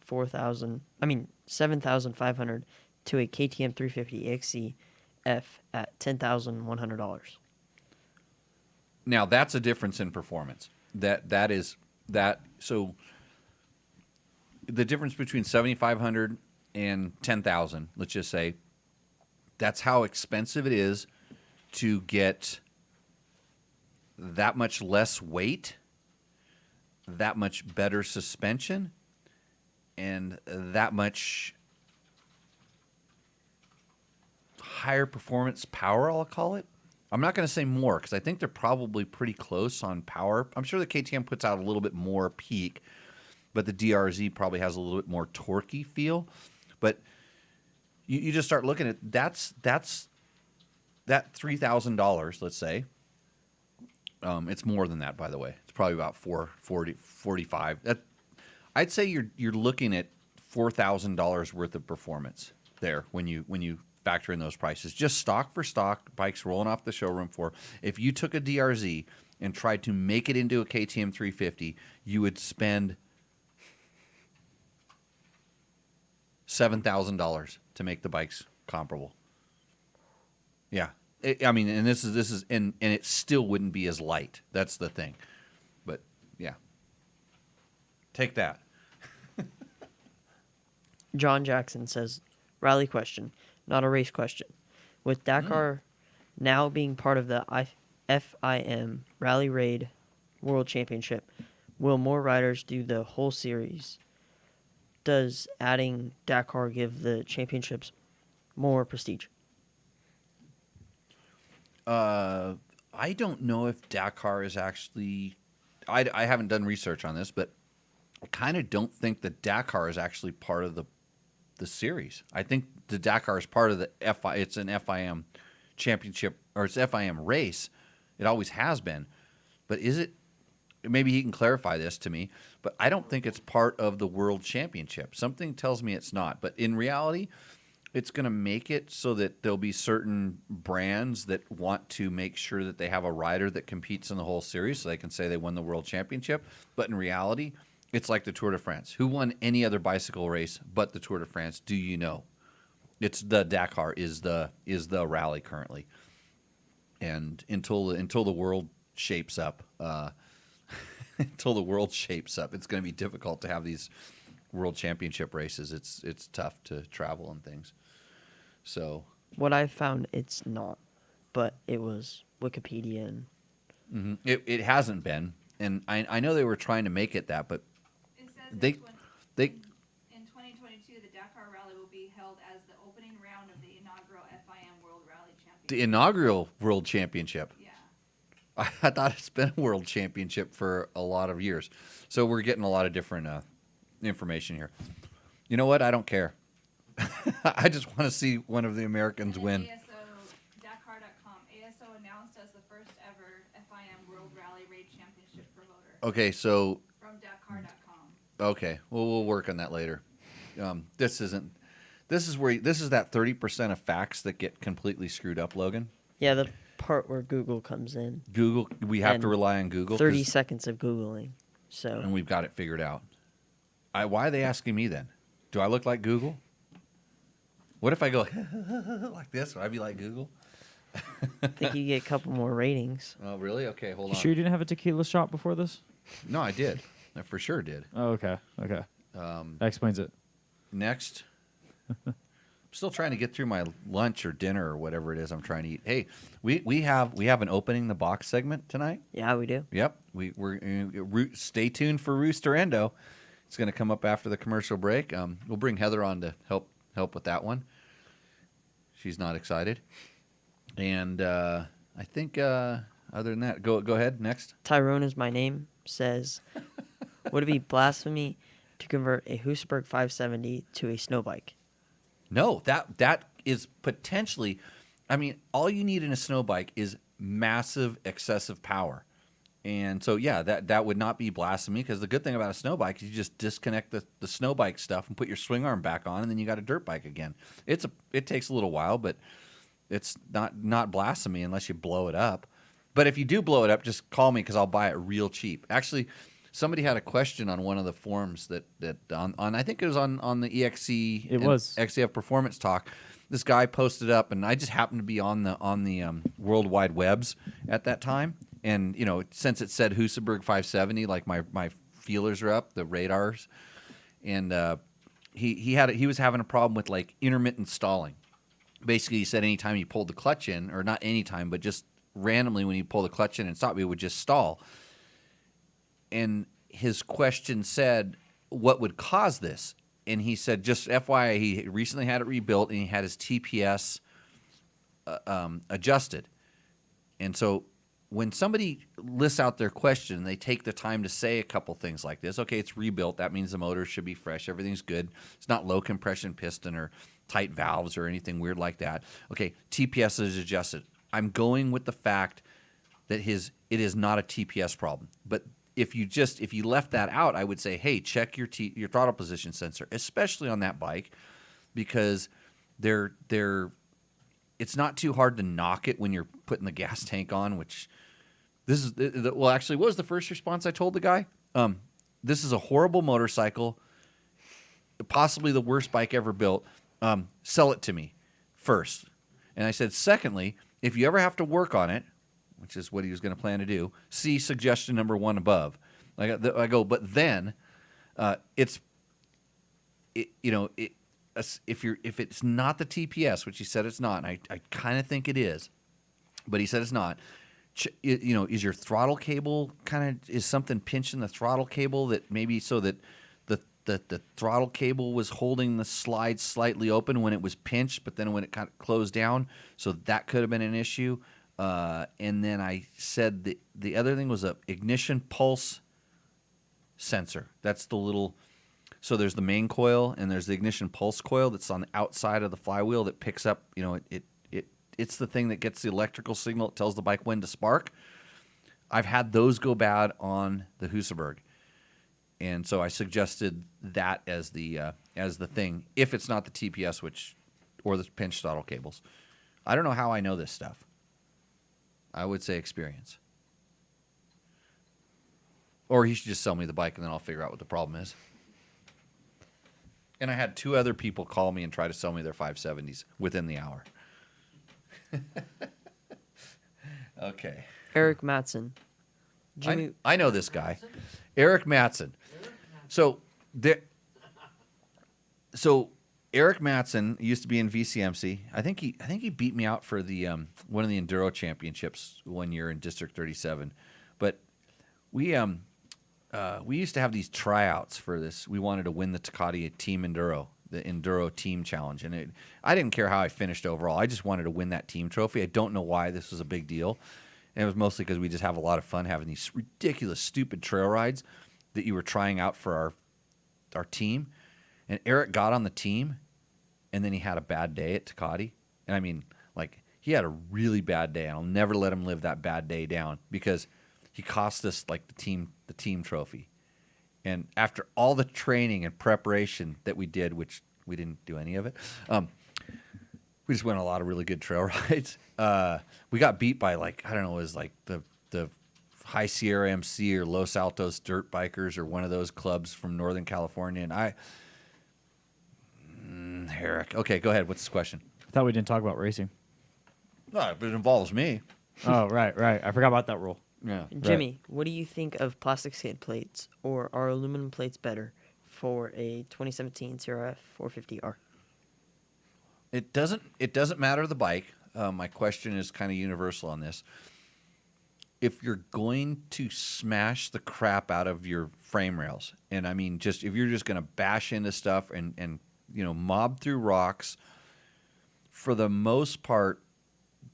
7,500 to a KTM 350 XCF at $10,100. Now that's a difference in performance. So the difference between 7,500 and 10,000, let's just say, that's how expensive it is to get that much less weight, that much better suspension, and that much higher performance power, I'll call it. I'm not going to say more because I think they're probably pretty close on power. I'm sure the KTM puts out a little bit more peak, but the DRZ probably has a little bit more torquey feel. But you just start looking at that $3,000, let's say. It's more than that, by the way. It's probably about $445. I'd say you're looking at $4,000 worth of performance there when you factor in those prices. Just stock for stock, bikes rolling off the showroom floor. If you took a DRZ and tried to make it into a KTM 350, you would spend $7,000 to make the bikes comparable. Yeah. And this is and it still wouldn't be as light. That's the thing. But yeah. Take that. John Jackson says, rally question, not a race question. With Dakar now being part of the FIM Rally Raid World Championship, will more riders do the whole series? Does adding Dakar give the championships more prestige? I don't know if Dakar is actually... I haven't done research on this, but I kind of don't think the Dakar is actually part of the series. I think the Dakar is part of the it's an FIM championship, or it's FIM race. It always has been. But is it? Maybe he can clarify this to me, but I don't think it's part of the World Championship. Something tells me it's not. But in reality, it's going to make it so that there'll be certain brands that want to make sure that they have a rider that competes in the whole series so they can say they won the World Championship. But in reality, it's like the Tour de France. Who won any other bicycle race but the Tour de France? Do you know? It's the Dakar is the rally currently, and until the world shapes up, it's going to be difficult to have these World Championship races. It's tough to travel and things. So What I found, it's not, but it was Wikipedia and it hasn't been, and I know they were trying to make it that, but It says they it's when- they The inaugural World Championship. Yeah. I thought it's been a World Championship for a lot of years. So we're getting a lot of different information here. You know what? I don't care. I just want to see one of the Americans And win. ASO, Dakar.com. ASO announced as the first ever FIM World Rally Raid Championship promoter Okay, so from Dakar.com. okay, well we'll work on that later. This is that 30% of facts that get completely screwed up, Logan. Yeah, the part where Google comes in. Google, we have to And rely on Google. 30 'cause- seconds of Googling. So and we've got it figured out. Why are they asking me then? Do I look like Google? What if I go like this? Would I be like Google? I think you get a couple more ratings. Oh, really? Okay, hold You on. sure you didn't have a tequila shot before this? No, I did. I for sure did. Oh, okay. Okay. That explains it. Next. I'm still trying to get through my lunch or dinner or whatever it is I'm trying to eat. Hey, we have an opening the box segment tonight. Yeah, we do. Yep. Stay tuned for Rooster Endo. It's going to come up after the commercial break. We'll bring Heather on to help with that one. She's not excited. And I think other than that, go ahead. Next. Tyrone is my name. Says, would it be blasphemy to convert a Husaberg 570 to a snow bike? No, that is potentially. I mean, all you need in a snow bike is massive excessive power. And so, yeah, that would not be blasphemy, because the good thing about a snow bike is you just disconnect the snow bike stuff and put your swing arm back on, and then you got a dirt bike again. It takes a little while, but it's not blasphemy unless you blow it up. But if you do blow it up, just call me, because I'll buy it real cheap. Actually, somebody had a question on one of the forums that on I think it was on the EXC. It was XCF Performance Talk. This guy posted up, and I just happened to be on the World Wide Webs at that time. And, you know, since it said Husaberg 570, like my feelers are up, the radars. And he was having a problem with, like, intermittent stalling. Basically, he said anytime he pulled the clutch in, or not anytime, but just randomly when he pulled the clutch in and stopped, it would just stall. And his question said, what would cause this? And he said, just FYI, he recently had it rebuilt, and he had his TPS adjusted. And so when somebody lists out their question, they take the time to say a couple things like this. Okay, it's rebuilt. That means the motor should be fresh. Everything's good. It's not low compression piston or tight valves or anything weird like that. Okay, TPS is adjusted. I'm going with the fact that it is not a TPS problem. But if you left that out, I would say, hey, check your throttle position sensor, especially on that bike, because it's not too hard to knock it when you're putting the gas tank on, which this is well, actually, what was the first response I told the guy? This is a horrible motorcycle, possibly the worst bike ever built. Sell it to me first. And I said, secondly, if you ever have to work on it, which is what he was going to plan to do, see suggestion number 1 above. I go, but then if it's not the TPS, which he said it's not, and I kind of think it is, but he said it's not. Is your throttle cable is something pinching the throttle cable that maybe so that the throttle cable was holding the slide slightly open when it was pinched, but then when it kind of closed down, so that could have been an issue. And then I said the other thing was a ignition pulse sensor. That's the little. So there's the main coil and there's the ignition pulse coil that's on the outside of the flywheel that picks up. It's the thing that gets the electrical signal. It tells the bike when to spark. I've had those go bad on the Husaberg, and so I suggested that as the thing if it's not the TPS, or the pinch throttle cables. I don't know how I know this stuff. I would say experience. Or he should just sell me the bike and then I'll figure out what the problem is. And I had 2 other people call me and try to sell me their 570s within the hour. Okay. Eric Matson. Jimmy, I know this guy. Eric Matson. So Eric Matson used to be in VCMC. I think he beat me out for the one of the enduro championships one year in District 37. But we used to have these tryouts for this. We wanted to win the Takati Team Enduro. Enduro Team Challenge, and I didn't care how I finished overall. I just wanted to win that team trophy. I don't know why this was a big deal, and it was mostly because we just have a lot of fun having these ridiculous, stupid trail rides that you were trying out for our team. And Eric got on the team, and then he had a bad day at Takati, and I mean, like, he had a really bad day, and I'll never let him live that bad day down because he cost us like the team trophy. And after all the training and preparation that we did, which we didn't do any of it, we just went on a lot of really good trail rides. We got beat by, like, I don't know, it was like the High Sierra MC or Los Altos Dirt Bikers or one of those clubs from Northern California. And Eric, okay, go ahead. What's the question? I thought we didn't talk about racing. No, but it involves me. Oh, right. I forgot about that rule. Yeah. Jimmy, what do you think of plastic skid plates, or are aluminum plates better for a 2017 CRF 450R? It doesn't matter the bike. My question is kind of universal on this. If you're going to smash the crap out of your frame rails, and I mean, just if you're just going to bash into stuff and mob through rocks, for the most part,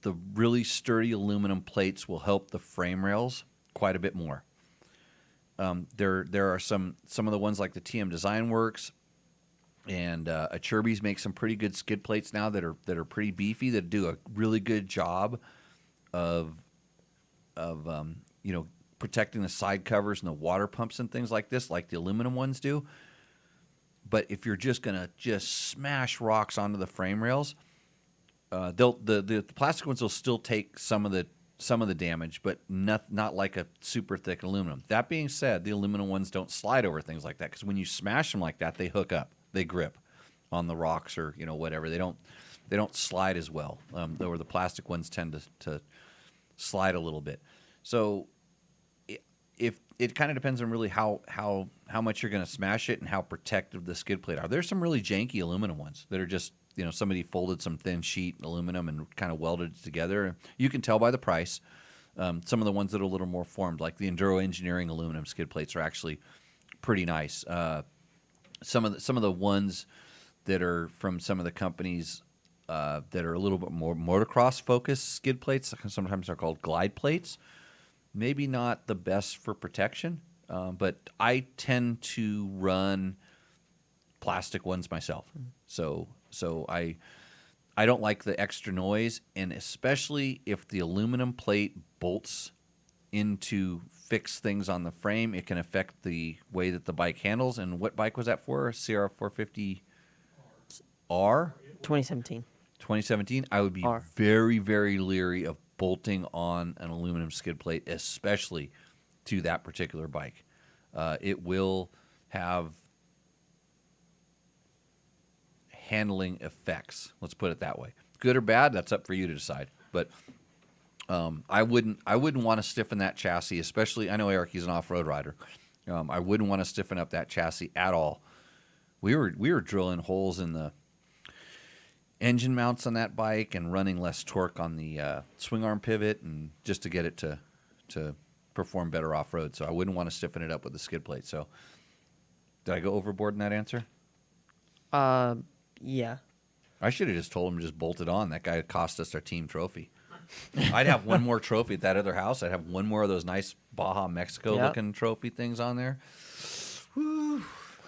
the really sturdy aluminum plates will help the frame rails quite a bit more. There are some of the ones like the TM Design Works and Achirby's make some pretty good skid plates now that are pretty beefy, that do a really good job of protecting the side covers and the water pumps and things like this, like the aluminum ones do. But if you're just gonna smash rocks onto the frame rails, the plastic ones will still take some of the damage, but not like a super thick aluminum. That being said, the aluminum ones don't slide over things like that, because when you smash them like that, they hook up, they grip on the rocks or whatever. They don't slide as well. Though the plastic ones tend to slide a little bit. So if it kind of depends on really how much you're going to smash it and how protective the skid plate are. There's some really janky aluminum ones that are just somebody folded some thin sheet aluminum and kind of welded it together. You can tell by the price. Some of the ones that are a little more formed, like the Enduro Engineering aluminum skid plates, are actually pretty nice. Some of the ones that are from some of the companies that are a little bit more motocross focused skid plates, sometimes they're called glide plates. Maybe not the best for protection, but I tend to run plastic ones myself. So I don't like the extra noise, and especially if the aluminum plate bolts into fix things on the frame, it can affect the way that the bike handles. And what bike was that for? CRF 450R? 2017. 2017? I would be R. very, very leery of bolting on an aluminum skid plate, especially to that particular bike. It will have handling effects. Let's put it that way. Good or bad, that's up for you to decide. But I wouldn't want to stiffen that chassis, especially. I know Eric, he's an off-road rider. I wouldn't want to stiffen up that chassis at all. We were drilling holes in the engine mounts on that bike and running less torque on the swing arm pivot, and just to get it to perform better off-road. So I wouldn't want to stiffen it up with the skid plate. So did I go overboard in that answer? Yeah. I should have just told him to just bolt it on. That guy cost us our team trophy. I'd have one more trophy at that other house. I'd have one more of those nice Baja Mexico-looking trophy things on there. Whew.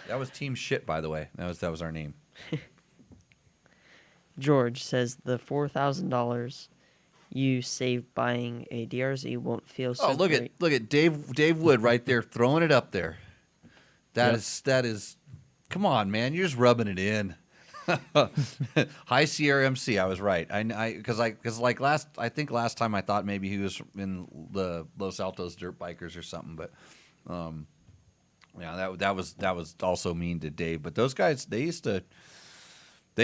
That was team shit, by the way. That was our name. George says the $4,000 you save buying a DRZ won't feel so Look great. at Dave Wood right there throwing it up there. That is come on, man, you're just rubbing it in. High Sierra MC, I was right. Because I think last time I thought maybe he was in the Los Altos Dirt Bikers or something, but that was also mean to Dave. But those guys, they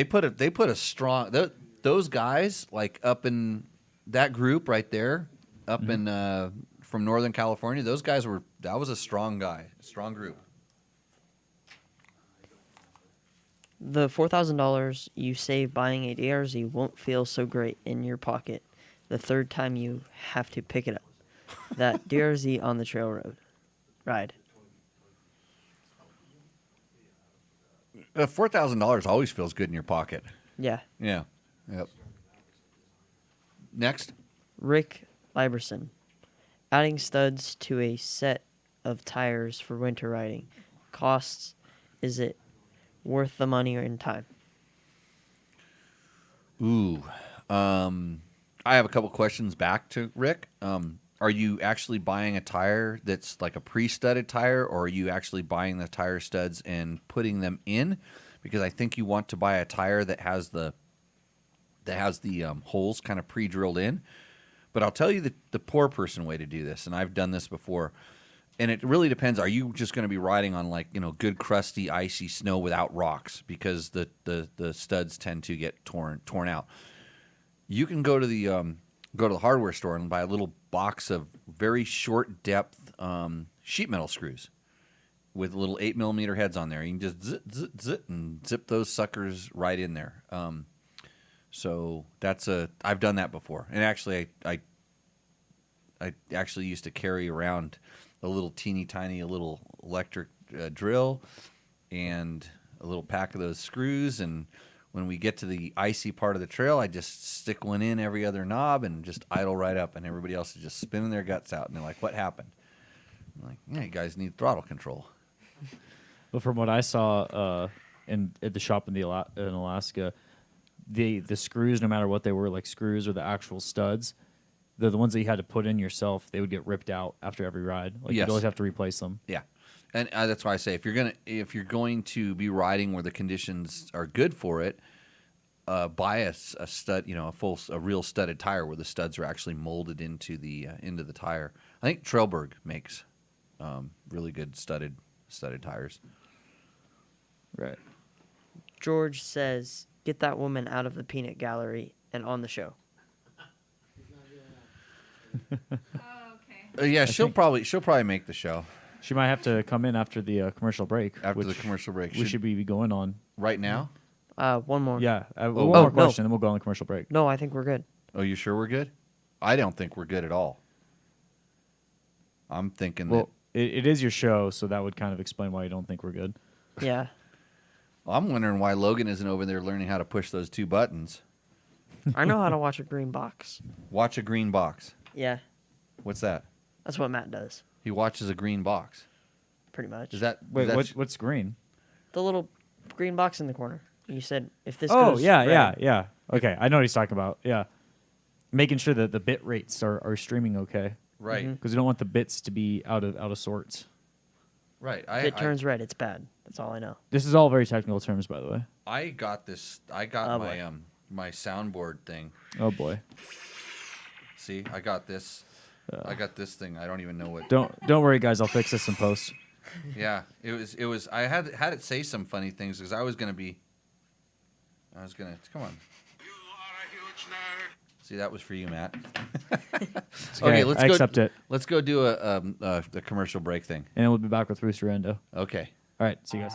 put a strong, those guys, like up in that group right there, up in from Northern California, those guys that was a strong group. The $4,000 you save buying a DRZ won't feel so great in your pocket the third time you have to pick it up. That DRZ on the trail road ride. $4,000 always feels good in your pocket. Yeah. Yeah. Yep. Next. Rick Liberson. Adding studs to a set of tires for winter riding. Costs, is it worth the money or in time? Ooh. I have a couple questions back to Rick. Are you actually buying a tire that's like a pre-studded tire, or are you actually buying the tire studs and putting them in? Because I think you want to buy a tire that has the holes kind of pre-drilled in. But I'll tell you the poor person way to do this, and I've done this before. And it really depends. Are you just going to be riding on good crusty, icy snow without rocks? Because the studs tend to get torn out. You can go to the hardware store and buy a little box of very short depth sheet metal screws with little 8mm heads on there. You can just zit and zip those suckers right in there. So I've done that before, and actually I actually used to carry around a little teeny tiny little electric drill and a little pack of those screws, and when we get to the icy part of the trail, I just stick one in every other knob and just idle right up, and everybody else is just spinning their guts out, and they're like, "What happened?" I'm like, "Yeah, you guys need throttle control." But from what I saw at the shop in Alaska, the screws, no matter what they were, like screws or the actual studs, the ones that you had to put in yourself, they would get ripped out after every ride. Like Yes. you'd always have to replace them. Yeah, and that's why I say if you're going to be riding where the conditions are good for it, buy a stud, a real studded tire where the studs are actually molded into the tire. I think Trailberg makes really good studded tires. Right. George says, get that woman out of the peanut gallery and on the show. Oh, okay. Yeah, she'll probably make the show She might have to come in after the commercial break. after the which commercial break. we should be going on. right now. One more. Yeah. One Oh, more no. question, then we'll go on the commercial break. No, I think we're good. Oh, you sure we're good? I don't think we're good at all. I'm thinking Well, it is your show, so that would kind of explain why you don't think we're good. Yeah. I'm wondering why Logan isn't over there learning how to push those two buttons. I know how to watch a green box. Watch a green box. Yeah. What's that? That's what Matt does, He watches a green box. pretty much. Is that Wait, that's- what's green? the little green box in the corner? You said if this Oh, goes yeah, red, yeah. Okay, I know what he's talking about. Yeah. Making sure that the bit rates are streaming okay. right? Mhm. Because we don't want the bits to be out of sorts. Right. If it turns red, it's bad. That's all I know. This is all very technical terms, by the way. I got this. I got Oh, my boy. my soundboard thing. Oh boy. See, I got this. I got this thing. I don't even know what. Don't worry, guys. I'll fix this in post. Yeah, it was. I had it say some funny things because I was gonna. Come on. See, that was for you, Matt. Okay, let's I go. accept it. Let's go do the commercial break thing. And then we'll be back with Rooster Endo. Okay. All right, see you guys.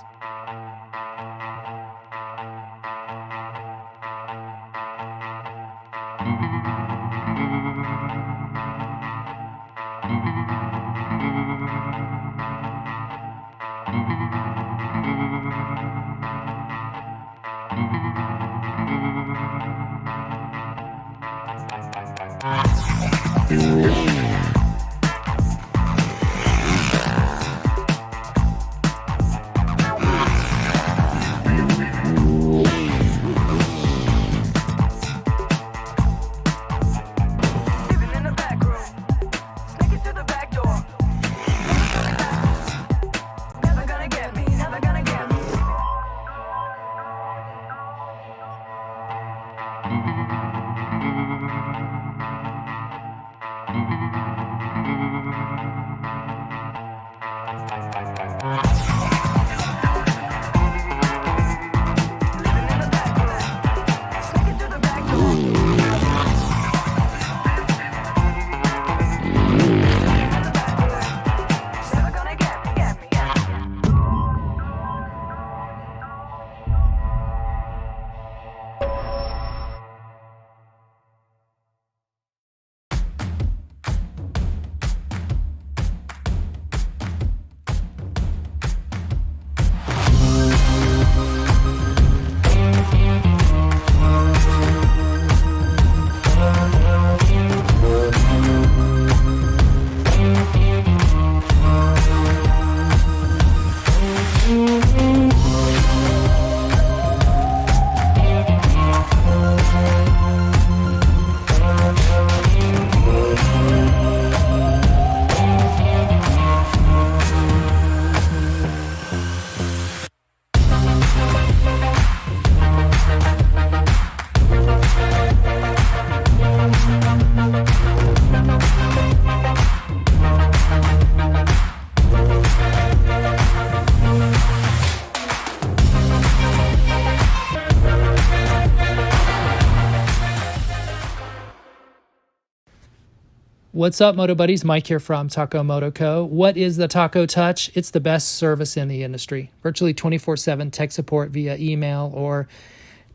What's up, Moto Buddies? Mike here from Taco Moto Co. What is the Taco Touch? It's the best service in the industry. Virtually 24/7 tech support via email or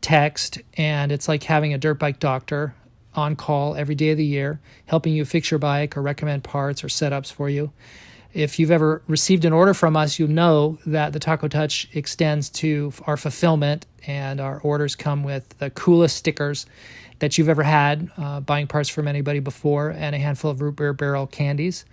text, and it's like having a dirt bike doctor on call every day of the year, helping you fix your bike or recommend parts or setups for you. If you've ever received an order from us, you'll know that the Taco Touch extends to our fulfillment, and our orders come with the coolest stickers that you've ever had, buying parts from anybody before, and a handful of root beer barrel candies.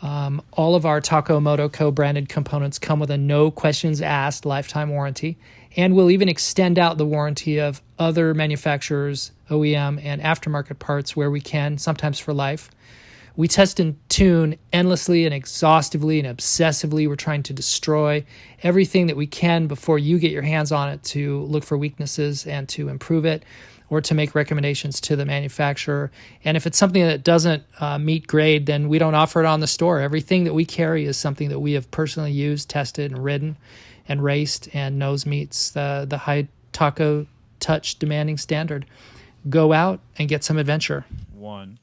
All of our Taco Moto Co. branded components come with a no questions asked lifetime warranty, and we'll even extend out the warranty of other manufacturers, OEM, and aftermarket parts where we can, sometimes for life. We test and tune endlessly and exhaustively and obsessively. We're trying to destroy everything that we can before you get your hands on it to look for weaknesses and to improve it, or to make recommendations to the manufacturer. And if it's something that doesn't meet grade, then we don't offer it on the store. Everything that we carry is something that we have personally used, tested, and ridden, and raced, and knows meets the high Taco Touch demanding standard. Go out and get some adventure. One.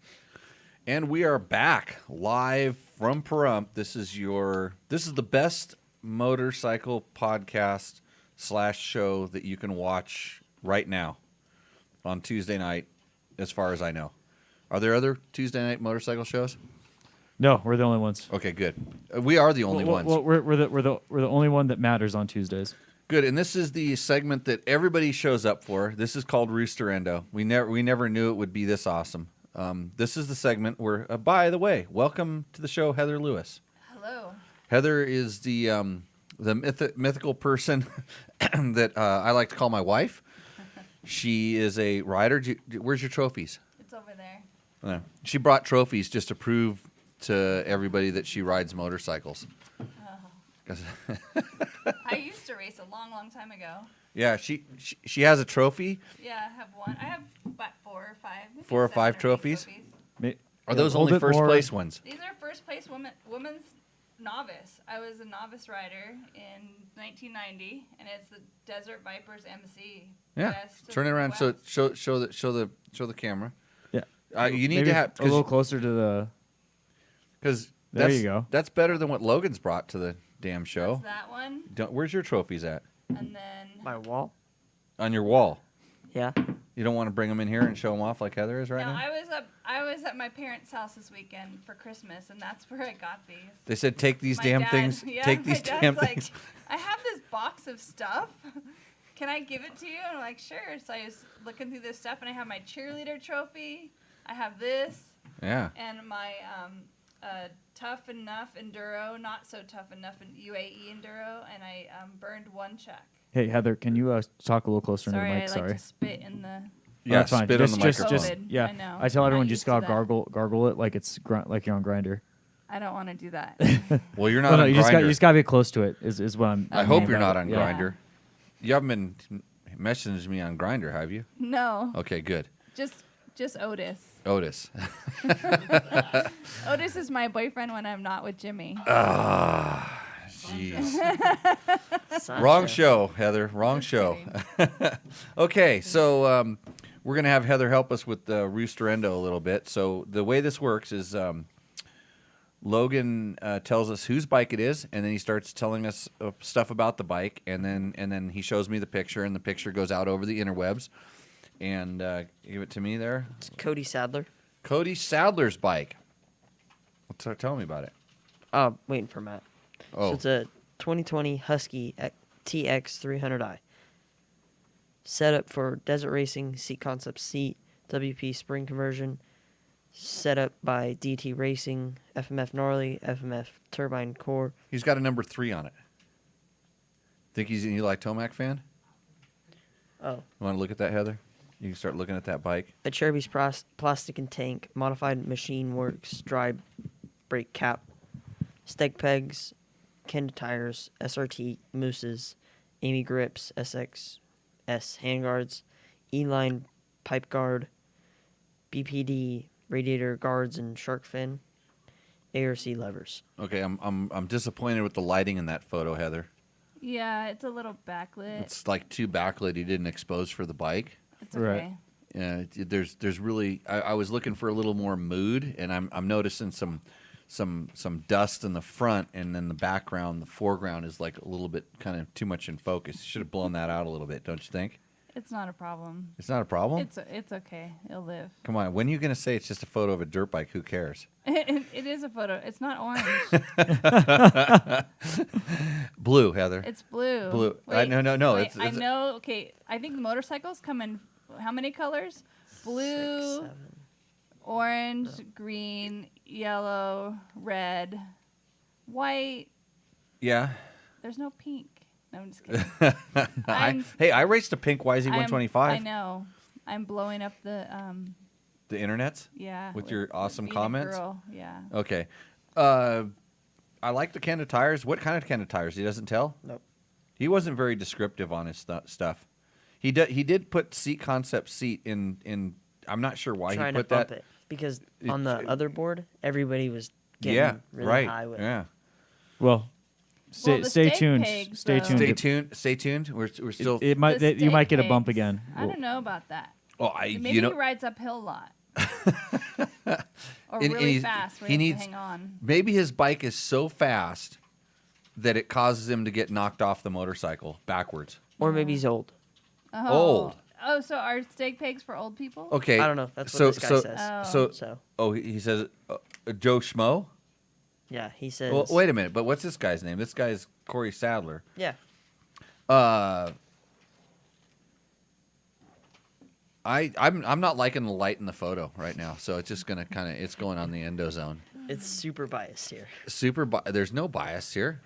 And we are back live from Pahrump. This is the best motorcycle podcast / show that you can watch right now on Tuesday night, as far as I know. Are there other Tuesday night motorcycle shows? No, we're the only ones. Okay, good. We are the only ones. Well, we're the only one that matters on Tuesdays. Good, and this is the segment that everybody shows up for. This is called Roosterendo. We never knew it would be this awesome. This is the segment where, by the way, welcome to the show, Heather Lewis. Hello. Heather is the mythical person that I like to call my wife. She is a rider. Where's your trophies? It's over there. She brought trophies just to prove to everybody that she rides motorcycles. I used to race a long, long time ago. Yeah, she has a trophy. Yeah, I have one. I have about 4 or 5. maybe 4 or 7 5 8 trophies? Are Yeah, those hold only it first more- place ones? These are first place women's novice. I was a novice rider in 1990, and it's the Desert Vipers MC. Yeah, West of turn it the around. So West. show the camera. Yeah. You need Maybe to have a little closer to the. because There you go. That's better than what Logan's brought to the damn show. That's that one, Where's your trophies at? and then My wall? On your wall. Yeah. You don't want to bring them in here and show them off like Heather is right no, now? I was at my parents' house this weekend for Christmas, and that's where I got these. They said take these My damn dad- things. Yeah, Take my these dad's damn like, things. I have this box of stuff. Can I give it to you? And I'm like, sure. So I was looking through this stuff, and I have my cheerleader trophy. I have this, Yeah. and my tough enough enduro, not so tough enough UAE enduro, and I burned one check. Hey Heather, can you talk a little closer Sorry, into the I mic? like Sorry. to spit in the. Yeah, That's fine. spit on the microphone. COVID. Yeah. I know. I tell I'm everyone not just used to gotta that. gargle it like it's like you're on Grinder. I don't want to do that. Well, you're not No, on you Grindr. just gotta be close to it. Is what I'm. I I hope mean you're by not it. on Yeah. Grinder. You haven't been messaging me on Grinder, have you? No, Okay, good. just Otis. Otis. Otis is my boyfriend when I'm not with Jimmy. Jeez. Wrong show, Heather. Wrong Just show. kidding. Okay, so we're going to have Heather help us with the Roosterendo a little bit. So the way this works is Logan tells us whose bike it is, and then he starts telling us stuff about the bike, and then he shows me the picture, and the picture goes out over the interwebs. And give it to me there. It's Cody Sadler. Cody Sadler's bike. Tell me about it. Waiting for Matt. Oh, So it's a 2020 Husky TX 300i. Set up for desert racing, seat concept seat, WP spring conversion. Set up by DT Racing, FMF Gnarly, FMF Turbine Core. he's got a number 3 on it. Think he's an Eli Tomac fan? Oh. You want to look at that, Heather? You can start looking at that bike. A Cherubies plastic and tank, modified machine works, dry brake cap, steg pegs, Kenda tires, SRT mooses, Amy grips, SXS handguards, E-line pipe guard, BPD radiator guards and shark fin, ARC levers. Okay, I'm disappointed with the lighting in that photo, Heather. Yeah, it's a little backlit. It's like too backlit. He didn't expose for the bike. It's Right. okay. There's really I was looking for a little more mood, and I'm noticing some dust in the front, and then the background, the foreground is like a little bit kind of too much in focus. You should have blown that out a little bit, don't you think? It's not a problem. It's not a problem? It's okay. It'll live. Come on, when are you going to say it's just a photo of a dirt bike? Who cares? It is a photo. It's not orange. Blue, Heather. It's blue. Blue. Wait, No. wait, It's I know. Okay, I think motorcycles come in how many colors? Blue, 6, 7. orange, green, yellow, red, white. Yeah. There's no pink. No, I'm just kidding. I raced a pink YZ125. I know. I'm blowing up the The internets? yeah. With your awesome being a comments? girl, yeah. Okay. I like the Kenda tires. What kind of Kenda tires? He doesn't tell? Nope. He wasn't very descriptive on his stuff. He did put seat concept seat in I'm not sure why Trying he put to bump that. it because on the other board, everybody was getting Yeah, really right. high with it. Yeah. Well, the stay stake tuned. pegs, Stay though. tuned. Stay tuned. Stay tuned. We're still It might The you might stake get a bump pegs. again. I don't know about that. Oh, Maybe you know he rides uphill a lot. Or And really he's- fast where he he needs- needs to hang on. maybe his bike is so fast that it causes him to get knocked off the motorcycle backwards. Or maybe he's old. Oh. Old. Oh, so are stake pegs for old people? Okay. I don't know. That's what so this guy so says. so he says Joe Schmo. Yeah, he says. Well, wait a minute, but what's this guy's name? This guy's Corey Sadler. Yeah. I'm not liking the light in the photo right now, so it's just gonna it's going on the endo zone. It's super biased here. There's no bias here.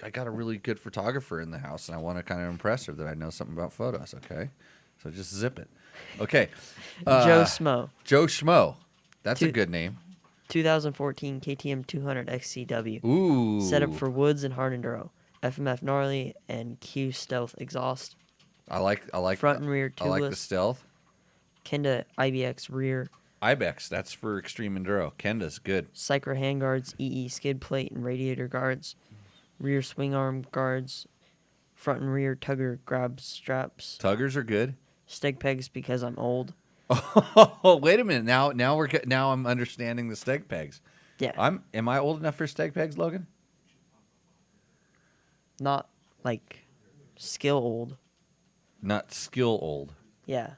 I got a really good photographer in the house, and I want to kind of impress her that I know something about photos. Okay, so just zip it. Okay, Joe Smo, Joe Schmo. That's a Two- good name. 2014 KTM 200 XCW. Ooh. Set up for woods and hard enduro. FMF gnarly and Q stealth exhaust. I like Front and rear I like the tubeless. stealth. Kenda IBX rear. Ibex. That's for extreme enduro. Kenda's good. Cycra handguards, EE skid plate and radiator guards. Rear swing arm guards. Front and rear tugger grab straps. Tuggers are good. Steg pegs because I'm old. Oh, wait a minute. Now I'm understanding the steg pegs. Yeah. Am I old enough for steg pegs, Logan? Not like skill old. Not skill old. Yeah.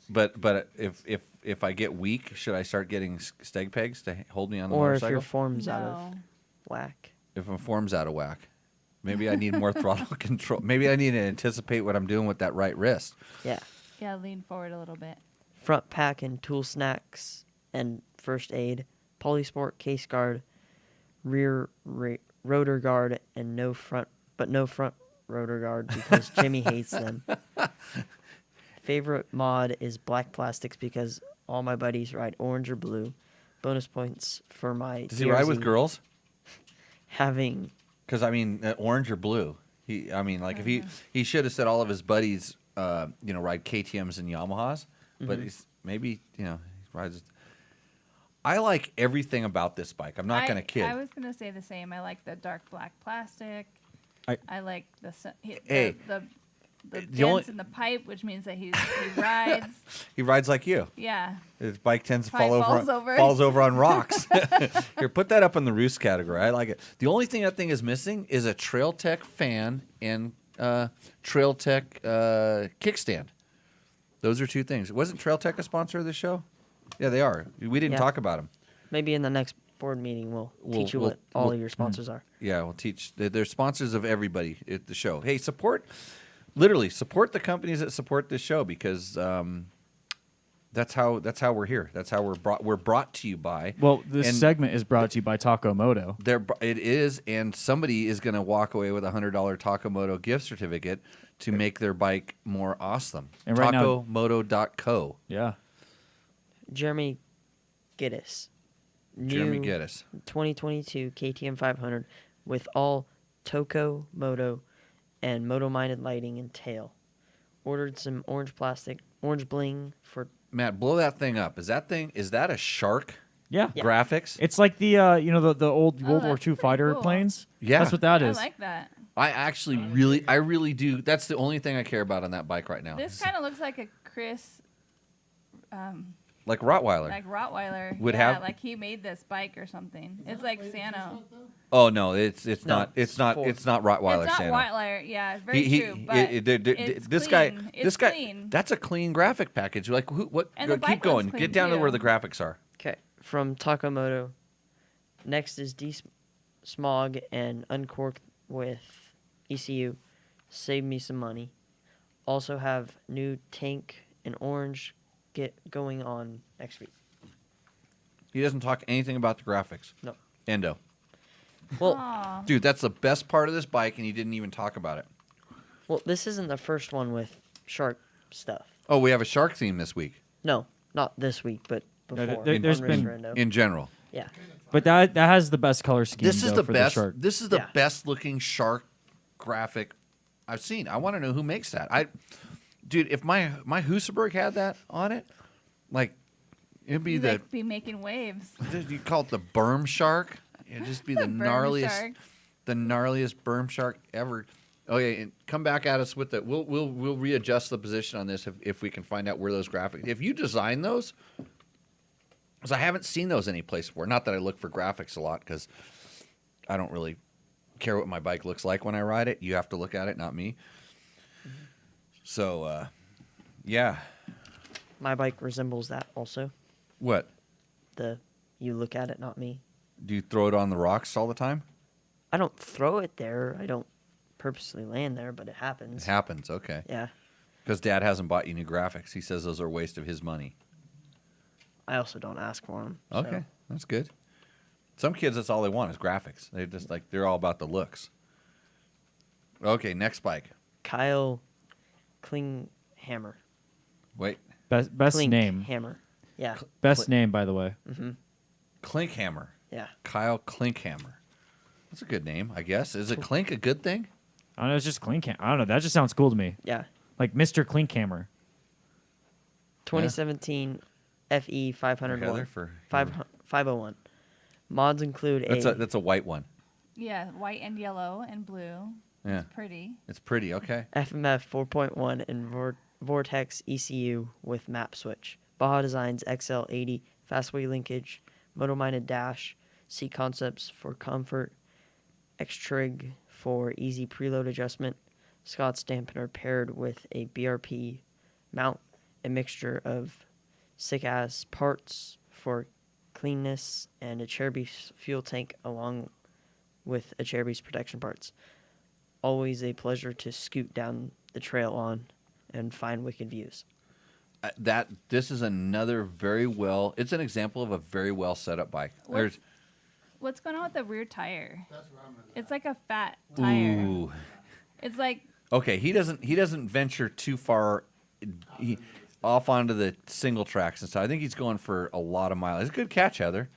But if I get weak, should I start getting steg pegs to hold me on the Or if motorcycle? your form's out of No. whack. If my form's out of whack, maybe I need more throttle control. Maybe I need to anticipate what I'm doing with that right wrist. Yeah. Yeah, lean forward a little bit. Front pack and tool snacks and first aid. Polysport case guard. Rear rotor guard and no front rotor guard because Jimmy hates them. Favorite mod is black plastics because all my buddies ride orange or blue. Bonus points for my Does he ride with TRZ girls? having Because orange or blue. If he should have said all of his buddies, ride KTM's and Yamahas, but he's maybe he rides. I like everything about this bike. I'm not gonna kid. I was gonna say the same. I like the dark black plastic. I like the Hey, the the dents only- in the pipe, which means that he rides. He rides like you. Yeah. His bike tends to Probably falls over on rocks. Here, put that up in the roost category. I like it. The only thing that thing is missing is a Trail Tech fan and Trail Tech kickstand. Those are two things. Wasn't Trail Tech a sponsor of the show? Yeah, they are. We didn't Yeah. talk about them. maybe in the next board meeting we'll teach you what all of your sponsors are. Yeah, we'll teach. They're sponsors of everybody at the show. Hey, support the companies that support this show because that's how we're here. That's how we're brought to you by. Well, this And segment is brought to you by Taco Moto. it is, and somebody is going to walk away with a $100 Takamoto gift certificate to make their bike more awesome. And right now- Tacomoto.co. Yeah. Jeremy Giddis. Jeremy New Geddes. 2022 KTM 500 with all Toco Moto and Moto-minded lighting and tail. Ordered some orange bling for Matt, blow that thing up. Is that a shark Yeah. graphics? It's like the the old World War that's II pretty fighter cool. planes. Yeah. That's what that I is. like that. I really do. That's the only thing I care about on that bike right now. This kind of looks like a Chris, like Rottweiler. like Rottweiler. Would yeah, have- like he made this bike or something. It's like Sano. Oh no, it's No, not. It's not. Ford. It's not Rottweiler. It's not Santa. Rottweiler. Yeah, very true. But it's this clean. guy. It's This guy. clean. That's a clean graphic package. Like who? What? And the Keep bike going. looks Get clean, down to too. where the graphics are. Okay, from Takamoto. Next is Smog and Uncork with ECU. Save me some money. Also have new tank and orange get going on next week. He doesn't talk anything about the graphics. No. Endo. Well, Aw. Dude, that's the best part of this bike, and he didn't even talk about it. well, this isn't the first one with shark stuff. Oh, we have a shark theme this week No, not this week, but No, before. there's on been- Rendo. in general. Yeah. But that has the best color scheme. This is though, the for best. The shark. This is the Yeah. best looking shark graphic I've seen. I want to know who makes that. Dude, if my Husaberg had that on it, like it'd be You'd the like be making waves. you call it the berm shark. It'd just be the Berm gnarliest, shark. the gnarliest berm shark ever. Oh yeah, and come back at us with it. We'll readjust the position on this if we can find out where those graphics. If you design those, because I haven't seen those anyplace before. Not that I look for graphics a lot, because I don't really care what my bike looks like when I ride it. You have to look at it, not me. So, yeah. My bike resembles that also. What? You look at it, not me. Do you throw it on the rocks all the time? I don't throw it there. I don't purposely land there, but it happens. It happens, okay. Yeah. Because Dad hasn't bought you new graphics. He says those are a waste of his money. I also don't ask for them. Okay, that's good. Some kids, that's all they want is graphics. They just they're all about the looks. Okay, next bike. Kyle Klinghammer. Wait, Best name. Hammer. Yeah. Best name, by the way. Klinkhammer. Yeah. Kyle Klinkhammer. That's a good name, I guess. Is it Klink a good thing? I don't know. It's just Klinkhammer. I don't know. That just sounds cool to me. Yeah. Like Mr. Klinkhammer. 2017 FE 501. Heather, for 501. Mods include that's a white one. Yeah, white and yellow and blue. Yeah, Pretty. it's pretty. Okay. FMF 4.1 and Vortex ECU with map switch. Baja Designs XL80 fastway linkage. Moto-minded dash. C concepts for comfort. X-Trig for easy preload adjustment. Scott's dampener paired with a BRP mount. A mixture of sick-ass parts for cleanness and a Cherubi's fuel tank along with a Cherubi's protection parts. Always a pleasure to scoot down the trail on and find wicked views. This is another it's an example of a very well set up bike. What's going on with the rear tire? It's like a fat tire. Ooh. It's like Okay, he doesn't venture too far off onto the single tracks and stuff. I think he's going for a lot of miles. It's a good catch, Heather.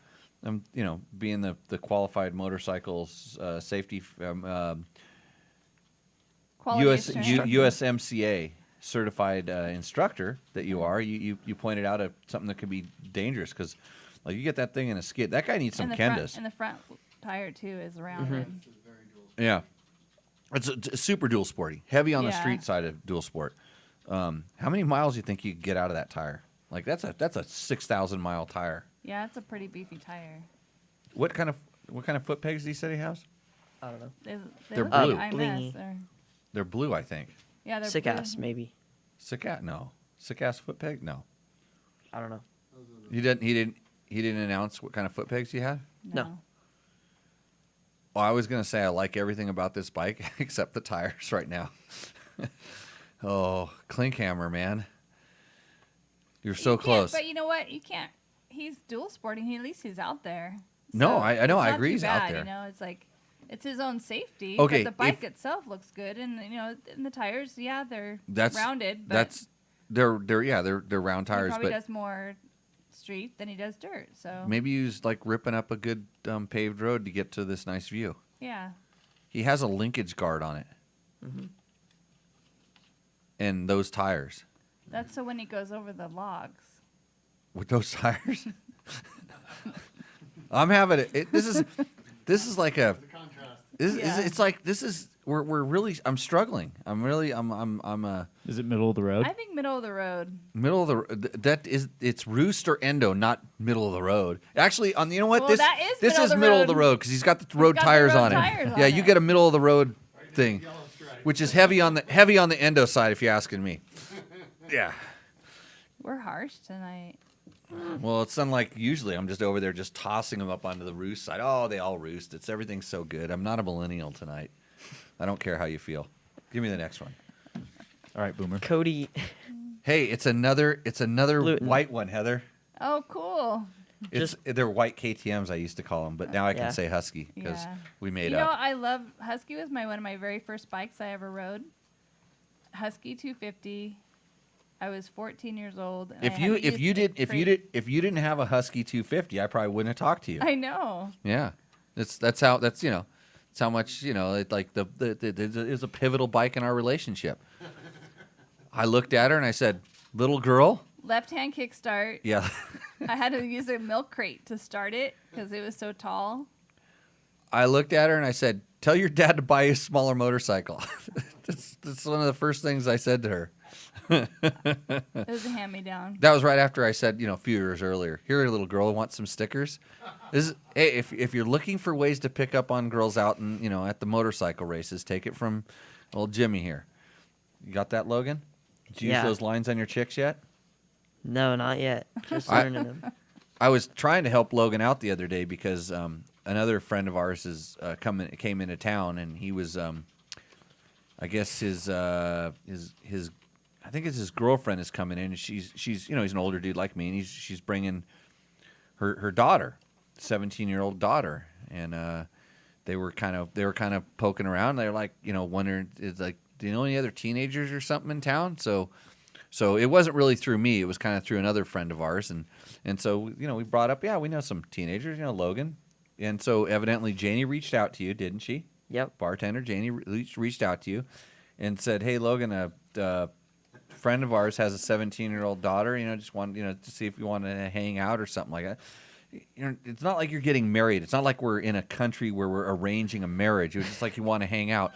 Being the qualified motorcycles safety quality assurance. USMCA certified instructor that you are, you pointed out something that could be dangerous because, like, you get that thing in a skid. That guy needs some kendas. And the front tire too is rounded. Yeah, it's super dual sporty, heavy on the Yeah. street side of dual sport. How many miles do you think you could get out of that tire? Like that's a 6,000 mile tire. Yeah, it's a pretty beefy tire. What kind of foot pegs do you say he has? I don't know. They're look blue. Like Blingy. IMS or, They're blue, I think. yeah, they're Sick blue. ass, maybe. Sick ass foot peg? No. I don't know. He didn't announce what kind of foot pegs he had? No. Well, I was gonna say I like everything about this bike except the tires right now. Oh, Klinkhammer, man. You're so You can't- close. But you know what? You can't. He's dual sporting. At least he's out there. No, I know, it's I not agree too he's out bad, there. You know, it's like it's his own safety. Okay, But the bike if- itself looks good, and and the tires, yeah, they're That's rounded. But That's they're round he tires, probably but does more street than he does dirt. So maybe he's like ripping up a good paved road to get to this nice view. yeah, He has a linkage guard on it, and those tires. that's so when he goes over the logs. With those tires, I'm having it. This is like a. It's like this is we're really. I'm struggling. I'm Is it middle of the road? I think middle of the road. middle of the. It's roost or endo, not middle of the road. Actually, you know what? Well, this that is this middle is of the middle of road. the road because he's got the road got the tires road on it. tires on Yeah, you it. get a middle of the road thing, which is heavy on the endo side, if you're asking me. Yeah. We're harsh tonight. Well, it's unlike usually. I'm just over there just tossing them up onto the roost side. Oh, they all roost. Everything's so good. I'm not a millennial tonight. I don't care how you feel. Give me the next one. All right, Boomer. Cody, Hey, it's another Luton. white one, Heather. Oh, cool. They're white KTM's, I used to call them, but now I can Yeah. say Husky because Yeah. we made You know, up. I love Husky. Was one of my very first bikes I ever rode. Husky 250. I was 14 years old. And I had to use the crate. If you didn't have a Husky 250, I probably wouldn't have talked to you. I know. Yeah, that's how much it was a pivotal bike in our relationship. I looked at her and I said, "Little girl." Left-hand kickstart. Yeah. I had to use a milk crate to start it because it was so tall. I looked at her and I said, "Tell your dad to buy you a smaller motorcycle." That's one of the first things I said to her. It was a hand-me-down. That was right after I said, a few years earlier, "Here, little girl, want some stickers?" Hey, if you're looking for ways to pick up on girls out and at the motorcycle races, take it from old Jimmy here. You got that, Logan? Did you use Yeah. those lines on your chicks yet? no, not yet. Just I- learning them. I was trying to help Logan out the other day because another friend of ours came into town and he was, I guess his I think it's his girlfriend is coming in and she's he's an older dude like me and she's bringing her daughter, 17-year-old daughter, and they were kind of poking around. They're like wondering, it's like, do you know any other teenagers or something in town? So it wasn't really through me. It was kind of through another friend of ours, and so we brought up, yeah, we know some teenagers, Logan, and so evidently Janie reached out to you, didn't she? Yep. Bartender Janie reached out to you and said, "Hey, Logan, a friend of ours has a 17-year-old daughter. Just want to see if you want to hang out or something like that." It's not like you're getting married. It's not like we're in a country where we're arranging a marriage. It was just like you want to hang out,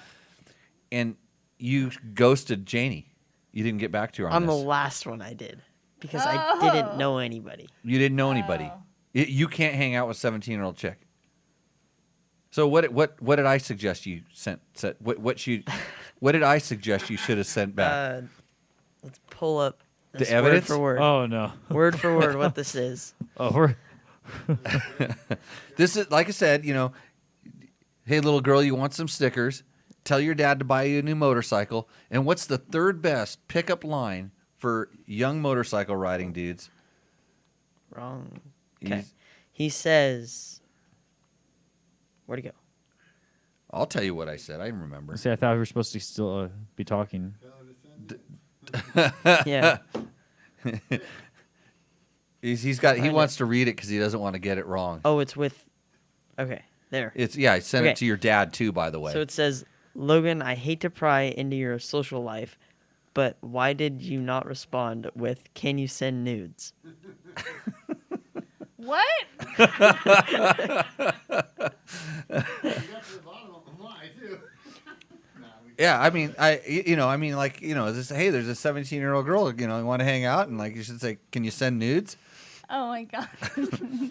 and you ghosted Janie. You didn't get back to her on I'm this. the last one I did because I didn't know anybody. You didn't know anybody. Oh. You can't hang out with a 17-year-old chick. So what did I suggest you sent? What did I suggest you should have sent back? Let's pull up The this evidence? word for word. Oh no. Word for word what this is. Oh, we're This is, like I said, hey, little girl, you want some stickers? Tell your dad to buy you a new motorcycle. And what's the third best pickup line for young motorcycle riding dudes? Wrong. Okay. He's- He says, where'd he go? I'll tell you what I said. I remember. see. I thought we were supposed to still be talking. Yeah. He wants to read it because he doesn't want to get it wrong. Oh, it's with. Okay, there. I sent Okay. it to your dad too, by the way. So it says, Logan, I hate to pry into your social life, but why did you not respond with, can you send nudes? What? Yeah, I mean, hey, there's a 17-year-old girl, want to hang out, and you should say, can you send nudes? Oh my god.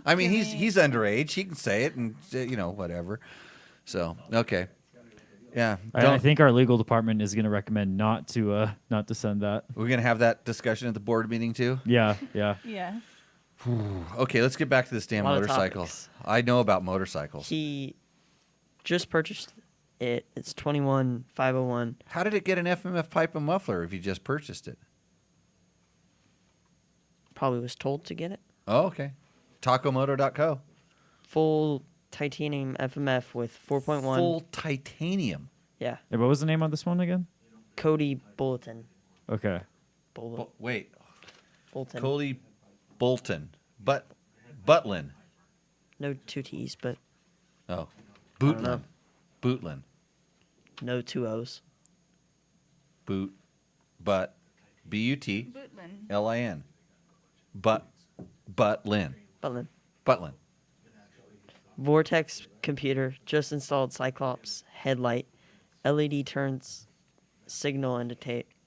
I mean, Jimmy. he's underage, he can say it, and whatever. So okay, yeah, I think our legal department is going to recommend not to send that. we're gonna have that discussion at the board meeting too. Yeah. Yes. Okay, let's get back to this damn A lot of motorcycle. topics. I know about motorcycles. He just purchased it. It's 21501. How did it get an FMF pipe and muffler if you just purchased it? Probably was told to get it. Oh, okay. Tacomoto.co. Full titanium FMF with 4.1. Full titanium. Yeah. What was the name on this one again? Cody Bulletin. Okay. Wait, Bulletin. Cody Bolton. Butlin. No two T's, but Oh. don't know. Bootlin. no two O's. Boot. Butt. Bootlin. Butlin. Butlin. Butland. Butlin. Vortex computer just installed Cyclops headlight, LED turns signal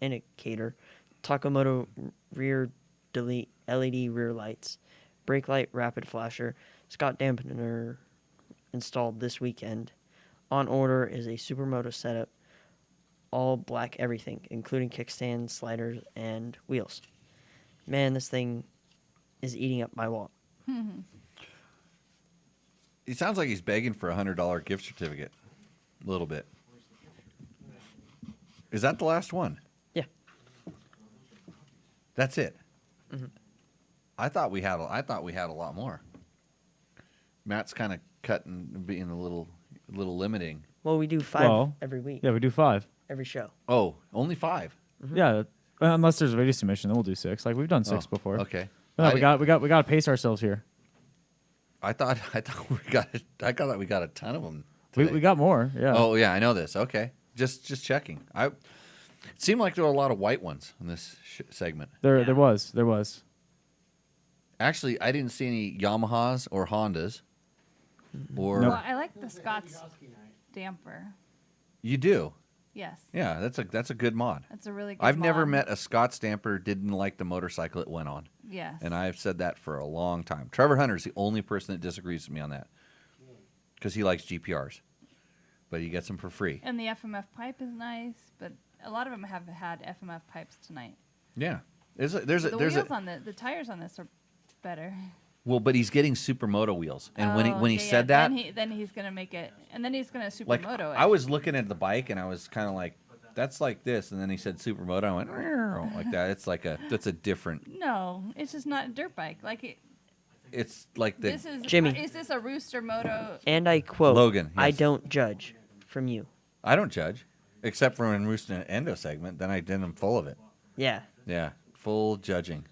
indicator, Takamoto rear delete LED rear lights, brake light rapid flasher, Scott dampener installed this weekend. On order is a Supermoto setup, all black everything, including kickstand, sliders, and wheels. Man, this thing is eating up my wallet. He sounds like he's begging for a $100 gift certificate. A little bit. Is that the last one? Yeah. That's it. I thought we had a lot more. Matt's kind of cutting, being a little limiting. Well, we do 5 Well, every week, Yeah, we do 5. every show. Oh, only 5. Yeah, unless there's a video submission, then we'll do 6. Like we've done 6 Oh, before. Okay. No, we got to pace ourselves here. I thought we got a ton of them. We got more. Yeah. Oh yeah, I know this. Okay, just checking. It seemed like there were a lot of white ones in this segment. There was. Actually, I didn't see any Yamahas or Hondas. Or Well, I like the Scott's damper. you do? Yes. Yeah, that's a good mod. That's a really good I've never mod. met a Scott stamper didn't like the motorcycle it went on, Yes. and I've said that for a long time. Trevor Hunter's the only person that disagrees with me on that because he likes GPRs, but he gets them for free. And the FMF pipe is nice, but a lot of them have had FMF pipes tonight. Yeah, The wheels on the tires on this are better. well, but he's getting Supermoto wheels, and when he Okay, said that, then he's gonna make it, and then he's gonna like Supermoto it. I was looking at the bike and I was kind of like, that's like this, and then he said Supermoto. I went "Meow," like that. It's like that's a different. No, it's just not a dirt bike. Like it. It's like the This is Jimmy. Is this a Rooster Moto? And I quote, Logan, I yes. don't judge from you. I don't judge, except for in Rooster Endo segment. Then I'm full of it. Yeah. Yeah, full judging.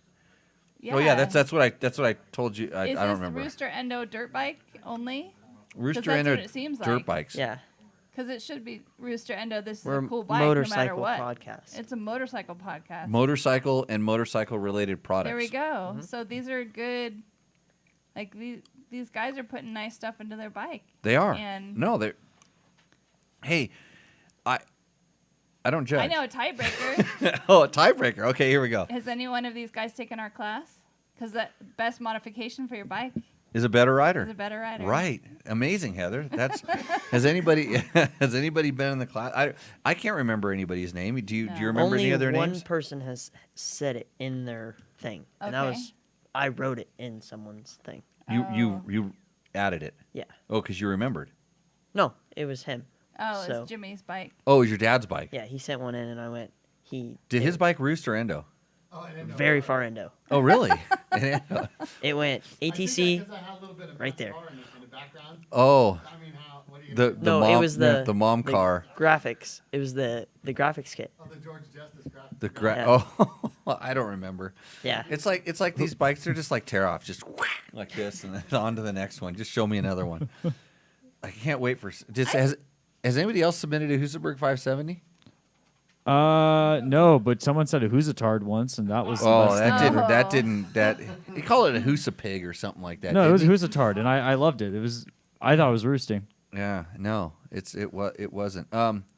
Yeah. Oh yeah, that's what I told you. I Is don't this remember. Rooster Endo dirt bike only? Rooster that's Endo what it seems dirt like. bikes. Yeah. Because it should be Rooster Endo. This We're is a a cool bike, no matter motorcycle what. podcast. It's a motorcycle podcast. Motorcycle and motorcycle related products. There we go. So these are good. Like these guys are putting nice stuff into their bike. They are. And No, they're. Hey, I don't judge. I know a tiebreaker. Oh, a tiebreaker. Okay, here we go. Has any one of these guys taken our class? Because that best modification for your bike Is a better rider. is a better rider. Right. Amazing, Heather. That's has anybody been in the class? I can't remember anybody's name. Do you remember Only any other one names? person has said it in their thing, and that Okay. was I wrote it in someone's thing. You added it. Yeah. Oh, because you remembered. No, it was him. Oh, So- it's Jimmy's bike. Oh, it was your dad's bike. Yeah, he sent one in, and I went. Did his bike roost or endo? very far endo? Oh, really? It went ATC right there. Oh, the No, mom, it was the mom car. graphics. It was the graphics kit. Oh, I don't remember. Yeah. It's like these bikes are just like tear off, just like this, and then on to the next one. Just show me another one. I can't wait for. Has anybody else submitted a Husaberg 570? No, but someone said a Husatard once, and that was the Oh, best thing. that you call it a Husapig or something like that. No, it was a didn't you? Husatard, and I loved it. I thought it was roosting. Yeah, no, it wasn't.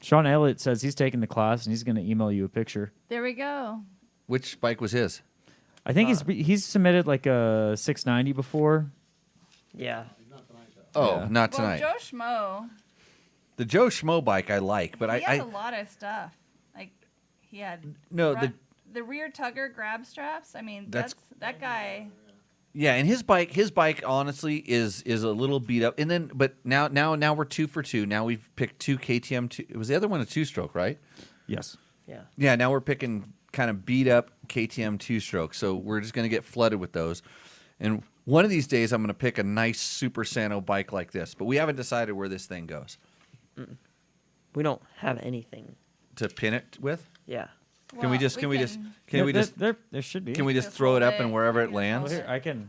Sean Elliott says he's taking the class, and he's going to email you a picture. There we go. Which bike was his? I think he's submitted like a 690 before. Yeah. Oh, Yeah. not Well, tonight. Joe Schmo, The Joe Schmo bike I like, but he has I a lot of stuff. Like he had no gra- the the rear tugger grab straps. I mean, That's- that guy. yeah, and his bike honestly is a little beat up. And then but now we're 2 for 2. Now we've picked 2 KTM. It was the other one a 2-stroke, right? Yes. Yeah. Yeah, now we're picking kind of beat up KTM 2-stroke. So we're just going to get flooded with those. And one of these days I'm going to pick a nice Super Sano bike like this, but we haven't decided where this thing goes We don't have anything. to pin it with. Yeah. Can we just can we just there should be. can we just Just throw it hold up and it. wherever it Well, Well, lands? here, I can.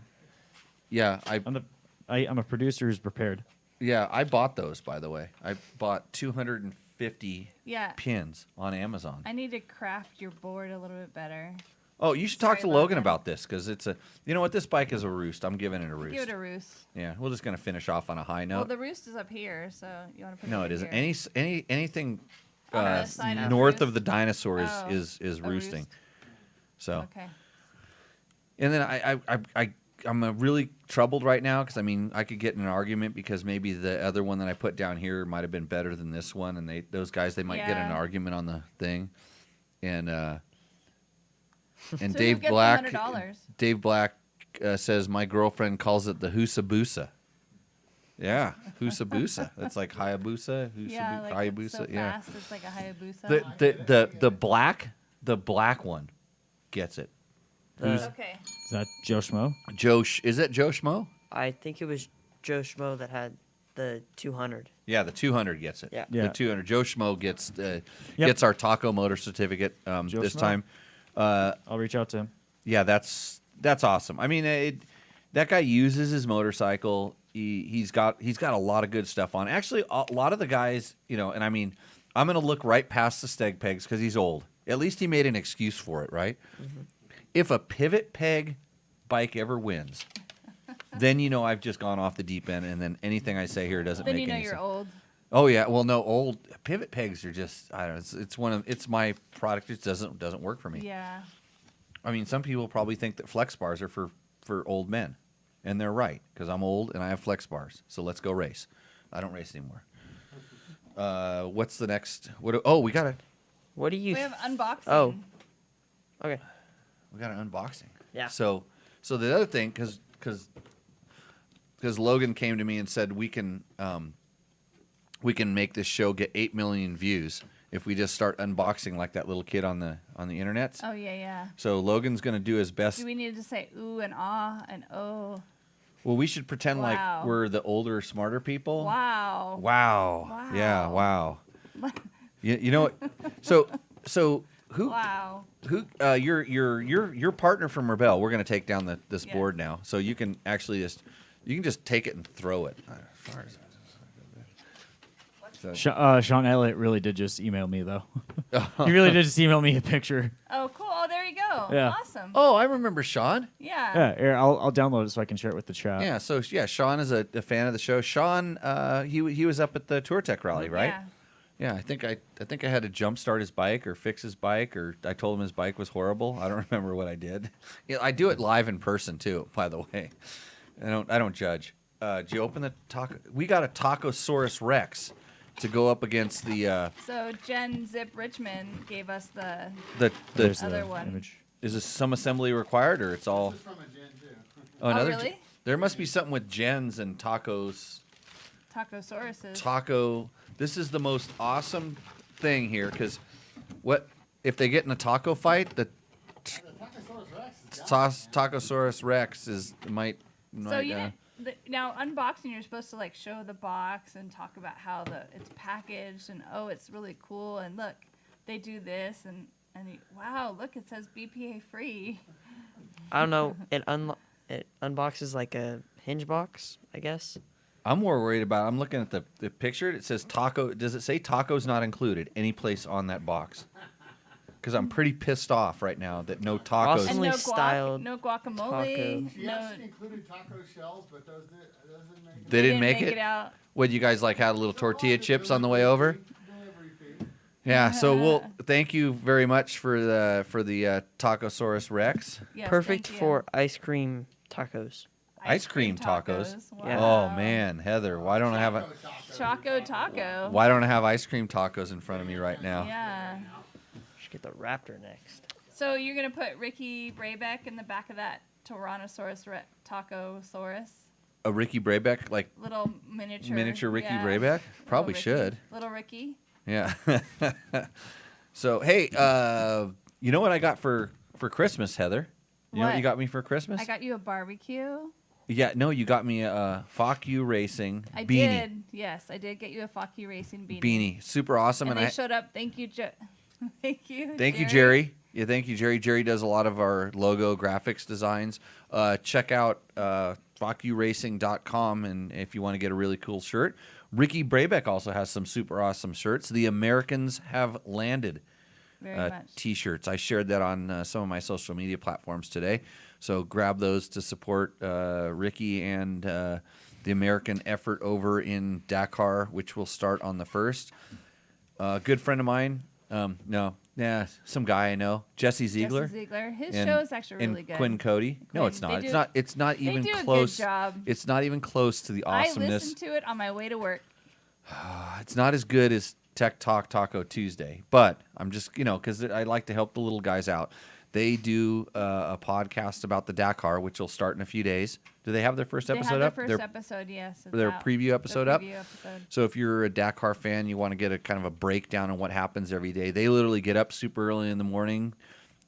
Yeah, I'm a producer who's prepared. I bought those, by the way. I bought 250 Yeah. pins on Amazon. I need to craft your board a little bit better. Oh, you should talk to Sorry, Logan Logan. about this because it's a. You know what? This bike is a roost. I'm giving it a roost. Give it a roost. Yeah, we're just gonna finish off on a high Well, note. the roost is up here, so you want to put No, it it isn't. here. Anything On the side of north roost? of the dinosaur Oh, is a roosting. roost. So, Okay. and then I'm really troubled right now because I mean I could get in an argument because maybe the other one that I put down here might have been better than this one, and those guys might get in an Yeah. argument on the thing, and So who Dave gets Black $100? Dave Black says my girlfriend calls it the Husabusa. Yeah, Husabusa. That's like Hayabusa. Yeah, like Hayabusa. it's so yeah. fast. It's like a Hayabusa. The black one gets it. Who's Okay. Is that Joe Schmo? Is it Joe Schmo? I think it was Joe Schmo that had the 200. Yeah, the 200 gets it. Yeah. Yeah. The 200. Joe Schmo gets Yep. gets our taco motor certificate Joe this Schmo. time. I'll reach out to him. Yeah, that's awesome. I mean, that guy uses his motorcycle. He's got a lot of good stuff on. Actually, a lot of the guys, and I mean, I'm gonna look right past the steg pegs because he's old. At least he made an excuse for it, right? Mm-hmm. If a pivot peg bike ever wins, then I've just gone off the deep end, and then anything I say here doesn't Then make any you're sense. old. Oh yeah, well no, old pivot pegs are just I don't know. It's my product. It doesn't work for me. Yeah. I mean, some people probably think that flex bars are for old men, and they're right because I'm old and I have flex bars. So let's go race. I don't race anymore. What's the next? We got it. What do you? We have unboxing. Oh. Okay. We got an unboxing. Yeah. So the other thing, because Logan came to me and said we can make this show get 8 million views if we just start unboxing like that little kid on the internet. Oh yeah, yeah. So Logan's gonna do his best. Do we need to say ooh and ah and oh? Well, we should pretend like Wow. we're the older, smarter people. Wow. Wow. Yeah. Wow. Wow. you know what? So who? Wow. Who? Your partner from Rebel. We're gonna take down this Yes. board now, so you can actually just take it and throw it. Sean Elliott really did just email me though. He really did just email me a picture. Oh, cool. Oh, there you go. Yeah. Awesome. Oh, I remember Sean. Yeah. Yeah, here, I'll download it so I can share it with the chat. Yeah. So yeah, Sean is a fan of the show. Sean, he was up at the Tour Tech rally, right? Yeah. Yeah, I think I had to jumpstart his bike or fix his bike, or I told him his bike was horrible. I don't remember what I did. Yeah, I do it live in person too, by the way. I don't judge. Did you open the taco? We got a Tacosaurus Rex to go up against the So Jen Zip Richmond gave us the There's other the one. image. Is this some assembly required, or it's all? This is from a Gen 2. Oh, another. really? There must be something with gens and tacos. Tacosauruses. Taco. This is the most awesome thing here because what if they get in a taco fight? The The Tacosaurus Rex is gone. Tacosaurus Rex might. So you didn't, now unboxing, you're supposed to like show the box and talk about how it's packaged and oh, it's really cool and look, they do this and wow, look, it says BPA free. I don't know. It unboxes like a hinge box, I guess. I'm more worried about. I'm looking at the picture. It says taco. Does it say tacos not included any place on that box? Because I'm pretty pissed off right now that no tacos. Awesome. And no Family styled no guacamole. taco. She No, actually included taco shells, but those didn't make it. They didn't make it it. out. What, you guys like had a little tortilla chips on the way over? Delivery fee. Yeah. So thank you very much for the Tacosaurus Rex. Yes, Perfect thank you. for ice cream tacos. Ice cream tacos. Yeah. Oh Wow. man, Heather, why don't I have Choco taco. why don't I have ice cream tacos in front of me right now? Yeah. Should get the Raptor next. So you're gonna put Ricky Brabeck in the back of that Tyrannosaurus Tacosaurus, A Ricky Brabeck, like little miniature Ricky yeah. Brabeck? Little Probably Ricky. should. Little Ricky. Yeah. So hey, you know what I got for Christmas, Heather? You know what What? you got me for Christmas? I got you a barbecue. Yeah, no, you got me a Fuck You Racing I beanie. did. Yes, I did get you a Fuck You Racing beanie. Beanie, super awesome, And and they I showed up. Thank you, Thank you. thank you, Jerry. Yeah, thank you, Jerry. Jerry does a lot of our logo graphics designs. Check out fuckyouracing.com, and if you want to get a really cool shirt. Ricky Brabeck also has some super awesome shirts. The Americans Have Landed Very much. T-shirts. I shared that on some of my social media platforms today. So grab those to support Ricky and the American effort over in Dakar, which will start on the 1st. A good friend of mine. Some guy I know, Jesse Ziegler. Jesse Ziegler. His and- show is actually really and good. Quinn Cody. No, it's Quinn, not. they It's do- not. It's not They even do close. a good job. It's not even close to the I awesomeness. listen to it on my way to work. It's not as good as Tech Talk Taco Tuesday, but I'm just, because I like to help the little guys out. They do a podcast about the Dakar, which will start in a few days. Do they have their first episode they have up? their first episode, yes. it's their out. preview episode Their up? preview episode. So if you're a Dakar fan, you want to get a kind of a breakdown on what happens every day. They literally get up super early in the morning.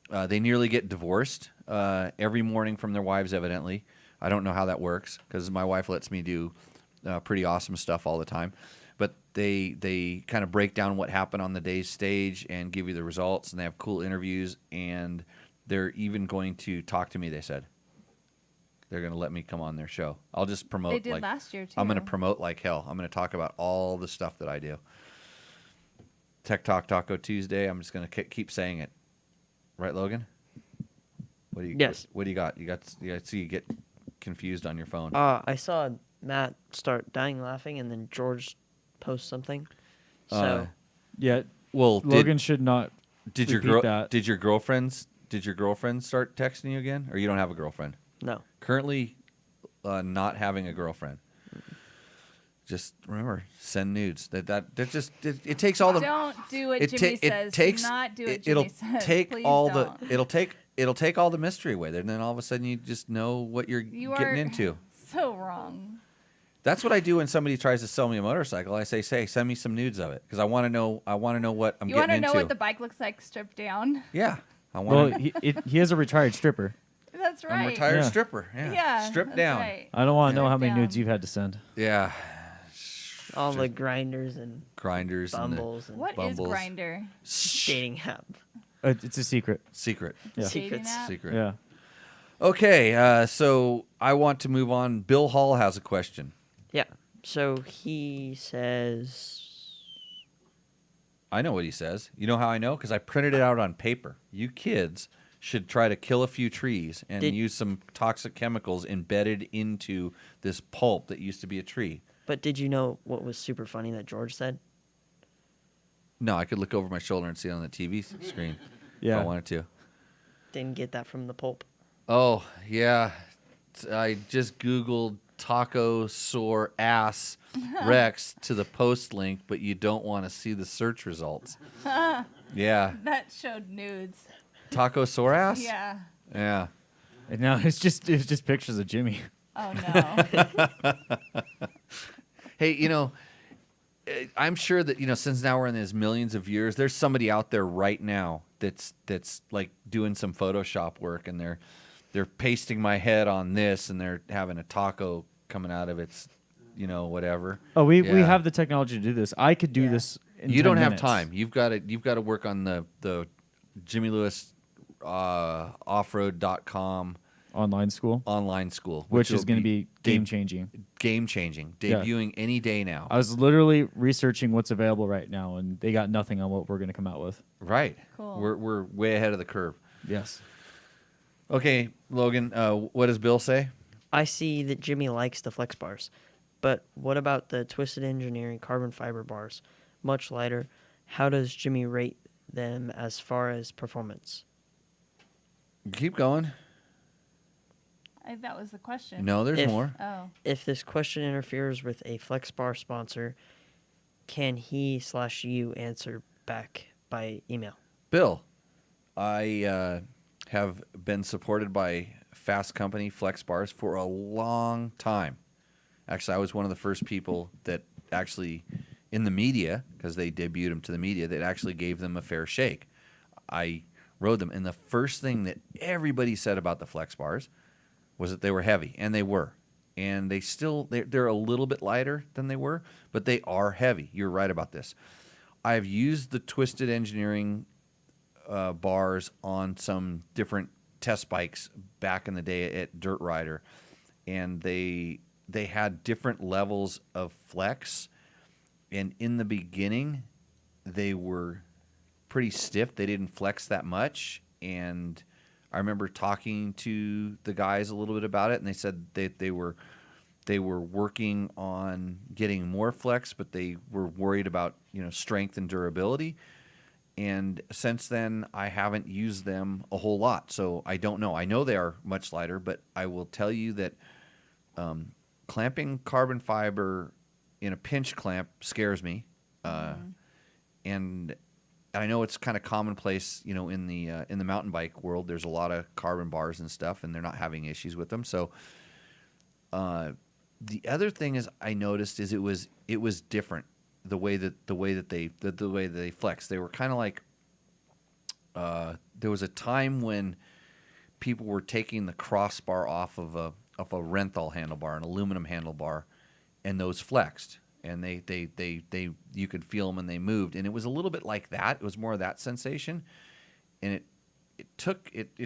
They nearly get divorced every morning from their wives, evidently. I don't know how that works because my wife lets me do pretty awesome stuff all the time. But they kind of break down what happened on the day's stage and give you the results, and they have cool interviews, and they're even going to talk to me, they said. They're going to let me come on their show. I'll just promote. They did last year, too. I'm going to promote like hell. I'm going to talk about all the stuff that I do. Tech Talk Taco Tuesday. I'm just going to keep saying it. Right, Logan? What do you? Yes. What do you got? I see you get confused on your phone. I saw Matt start dying laughing, and then George post something. So Yeah, well, Logan should not. did your repeat that. did your girlfriends start texting you again, or you don't have a girlfriend? no. Currently, not having a girlfriend. Just remember, send nudes. That just it takes all the. Don't do what it Jimmy ta- says. It takes. Do not do what it, Jimmy it'll says. take Please all don't. the. It'll take all the mystery away. Then all of a sudden you just know what you're You getting are into. so wrong. That's what I do when somebody tries to sell me a motorcycle. I say, send me some nudes of it because I want to know. I want to know what I'm You want getting to into. know what the bike looks like stripped down? Yeah, I Well, want. he has a retired stripper. That's right. I'm a retired Yeah. stripper. Yeah, Yeah, stripped that's down. right. I don't want to know how Strip many down. nudes you've had to send. Yeah, All the grinders and grinders and the bumbles and What is Bumbles. Grinder? dating app. It's a secret. secret. Yeah. Secrets. Secret. Yeah. Okay, so I want to move on. Bill Hall has a question. Yeah. So he says, I know what he says. You know how I know? Because I printed it out on paper. You kids should try to kill a few trees and Did- use some toxic chemicals embedded into this pulp that used to be a tree. but did you know what was super funny that George said? No, I could look over my shoulder and see it on the TV screen if Yeah. I wanted to. Didn't get that from the pulp. Oh, yeah. I just Googled taco sore ass Rex to the post link, but you don't want to see the search results. Yeah. That showed nudes. Taco sore ass? Yeah. Yeah. And now it's just pictures of Jimmy. Oh no. Hey, I'm sure that, since now we're in these millions of years, there's somebody out there right now that's like doing some Photoshop work, and they're pasting my head on this, and they're having a taco coming out of its, whatever. Oh, we Yeah. have the technology to do this. I could do Yeah. this. In You 10 don't have minutes. time. You've got to work on the Jimmy Lewis offroad.com Online school, online school, which will is going to be game changing. game changing, Yeah. debuting any day now. I was literally researching what's available right now, and they got nothing on what we're going to come out with. Right. Cool. We're way ahead of the curve. Yes. Okay, Logan, what does Bill say? I see that Jimmy likes the flex bars, but what about the Twisted Engineering carbon fiber bars? Much lighter. How does Jimmy rate them as far as performance? Keep going. That was the question. No, there's If- more. Oh. If this question interferes with a flex bar sponsor, can he/you answer back by email? Bill, I have been supported by Fast Company Flex Bars for a long time. Actually, I was one of the first people that actually, in the media, because they debuted them to the media, that actually gave them a fair shake. I rode them, and the first thing that everybody said about the Flex Bars was that they were heavy, and they were. And they're a little bit lighter than they were, but they are heavy. You're right about this. I've used the Twisted Engineering bars on some different test bikes back in the day at Dirt Rider, and they had different levels of flex. And in the beginning, they were pretty stiff. They didn't flex that much, and I remember talking to the guys a little bit about it, and they said that they were They were working on getting more flex, but they were worried about strength and durability. And since then, I haven't used them a whole lot, so I don't know. I know they are much lighter, but I will tell you that clamping carbon fiber in a pinch clamp scares me. And I know it's kind of commonplace, in the mountain bike world. There's a lot of carbon bars and stuff, and they're not having issues with them. So the other thing is I noticed is it was different the way that they flex. They were kind of like there was a time when people were taking the crossbar off of a Renthal handlebar, an aluminum handlebar, and those flexed. And they you could feel them and they moved, and it was a little bit like that. It was more of that sensation, and it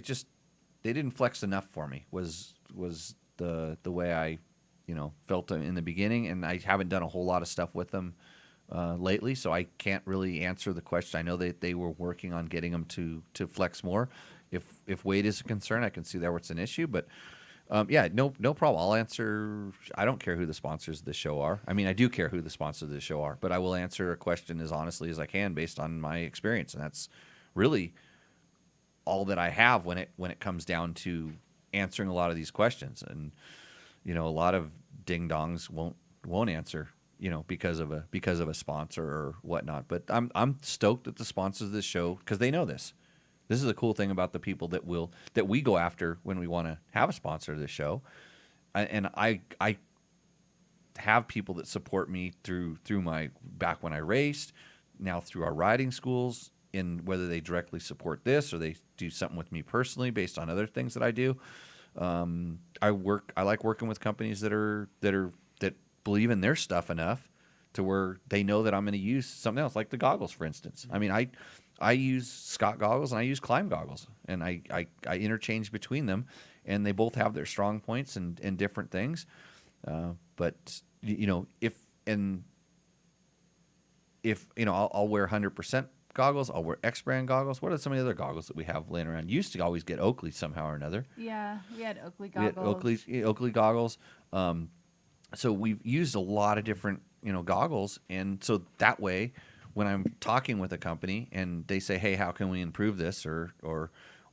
just they didn't flex enough for me. Was the way I felt in the beginning, and I haven't done a whole lot of stuff with them lately, so I can't really answer the question. I know that they were working on getting them to flex more. If weight is a concern, I can see that where it's an issue, but. No problem. I'll answer. I don't care who the sponsors of the show are. I mean, I do care who the sponsors of the show are, but I will answer a question as honestly as I can based on my experience, and that's really all that I have when it comes down to answering a lot of these questions. And a lot of ding dongs won't answer, because of a sponsor or whatnot. But I'm stoked that the sponsors of this show, because they know this. This is the cool thing about the people that we go after when we want to have a sponsor of the show, and I have people that support me through my back when I raced, now through our riding schools, in whether they directly support this or they do something with me personally based on other things that I do. I like working with companies that believe in their stuff enough to where they know that I'm going to use something else, like the goggles, for instance. I mean, I use Scott goggles and I use Climb goggles, and I interchange between them, and they both have their strong points and different things. But if I'll wear 100% goggles, I'll wear X brand goggles. What are some of the other goggles that we have laying around? You used to always get Oakley somehow or another. Yeah, we had Oakley goggles. We had Oakley goggles. So we've used a lot of different goggles, and so that way, when I'm talking with a company and they say, "Hey, how can we improve this?" or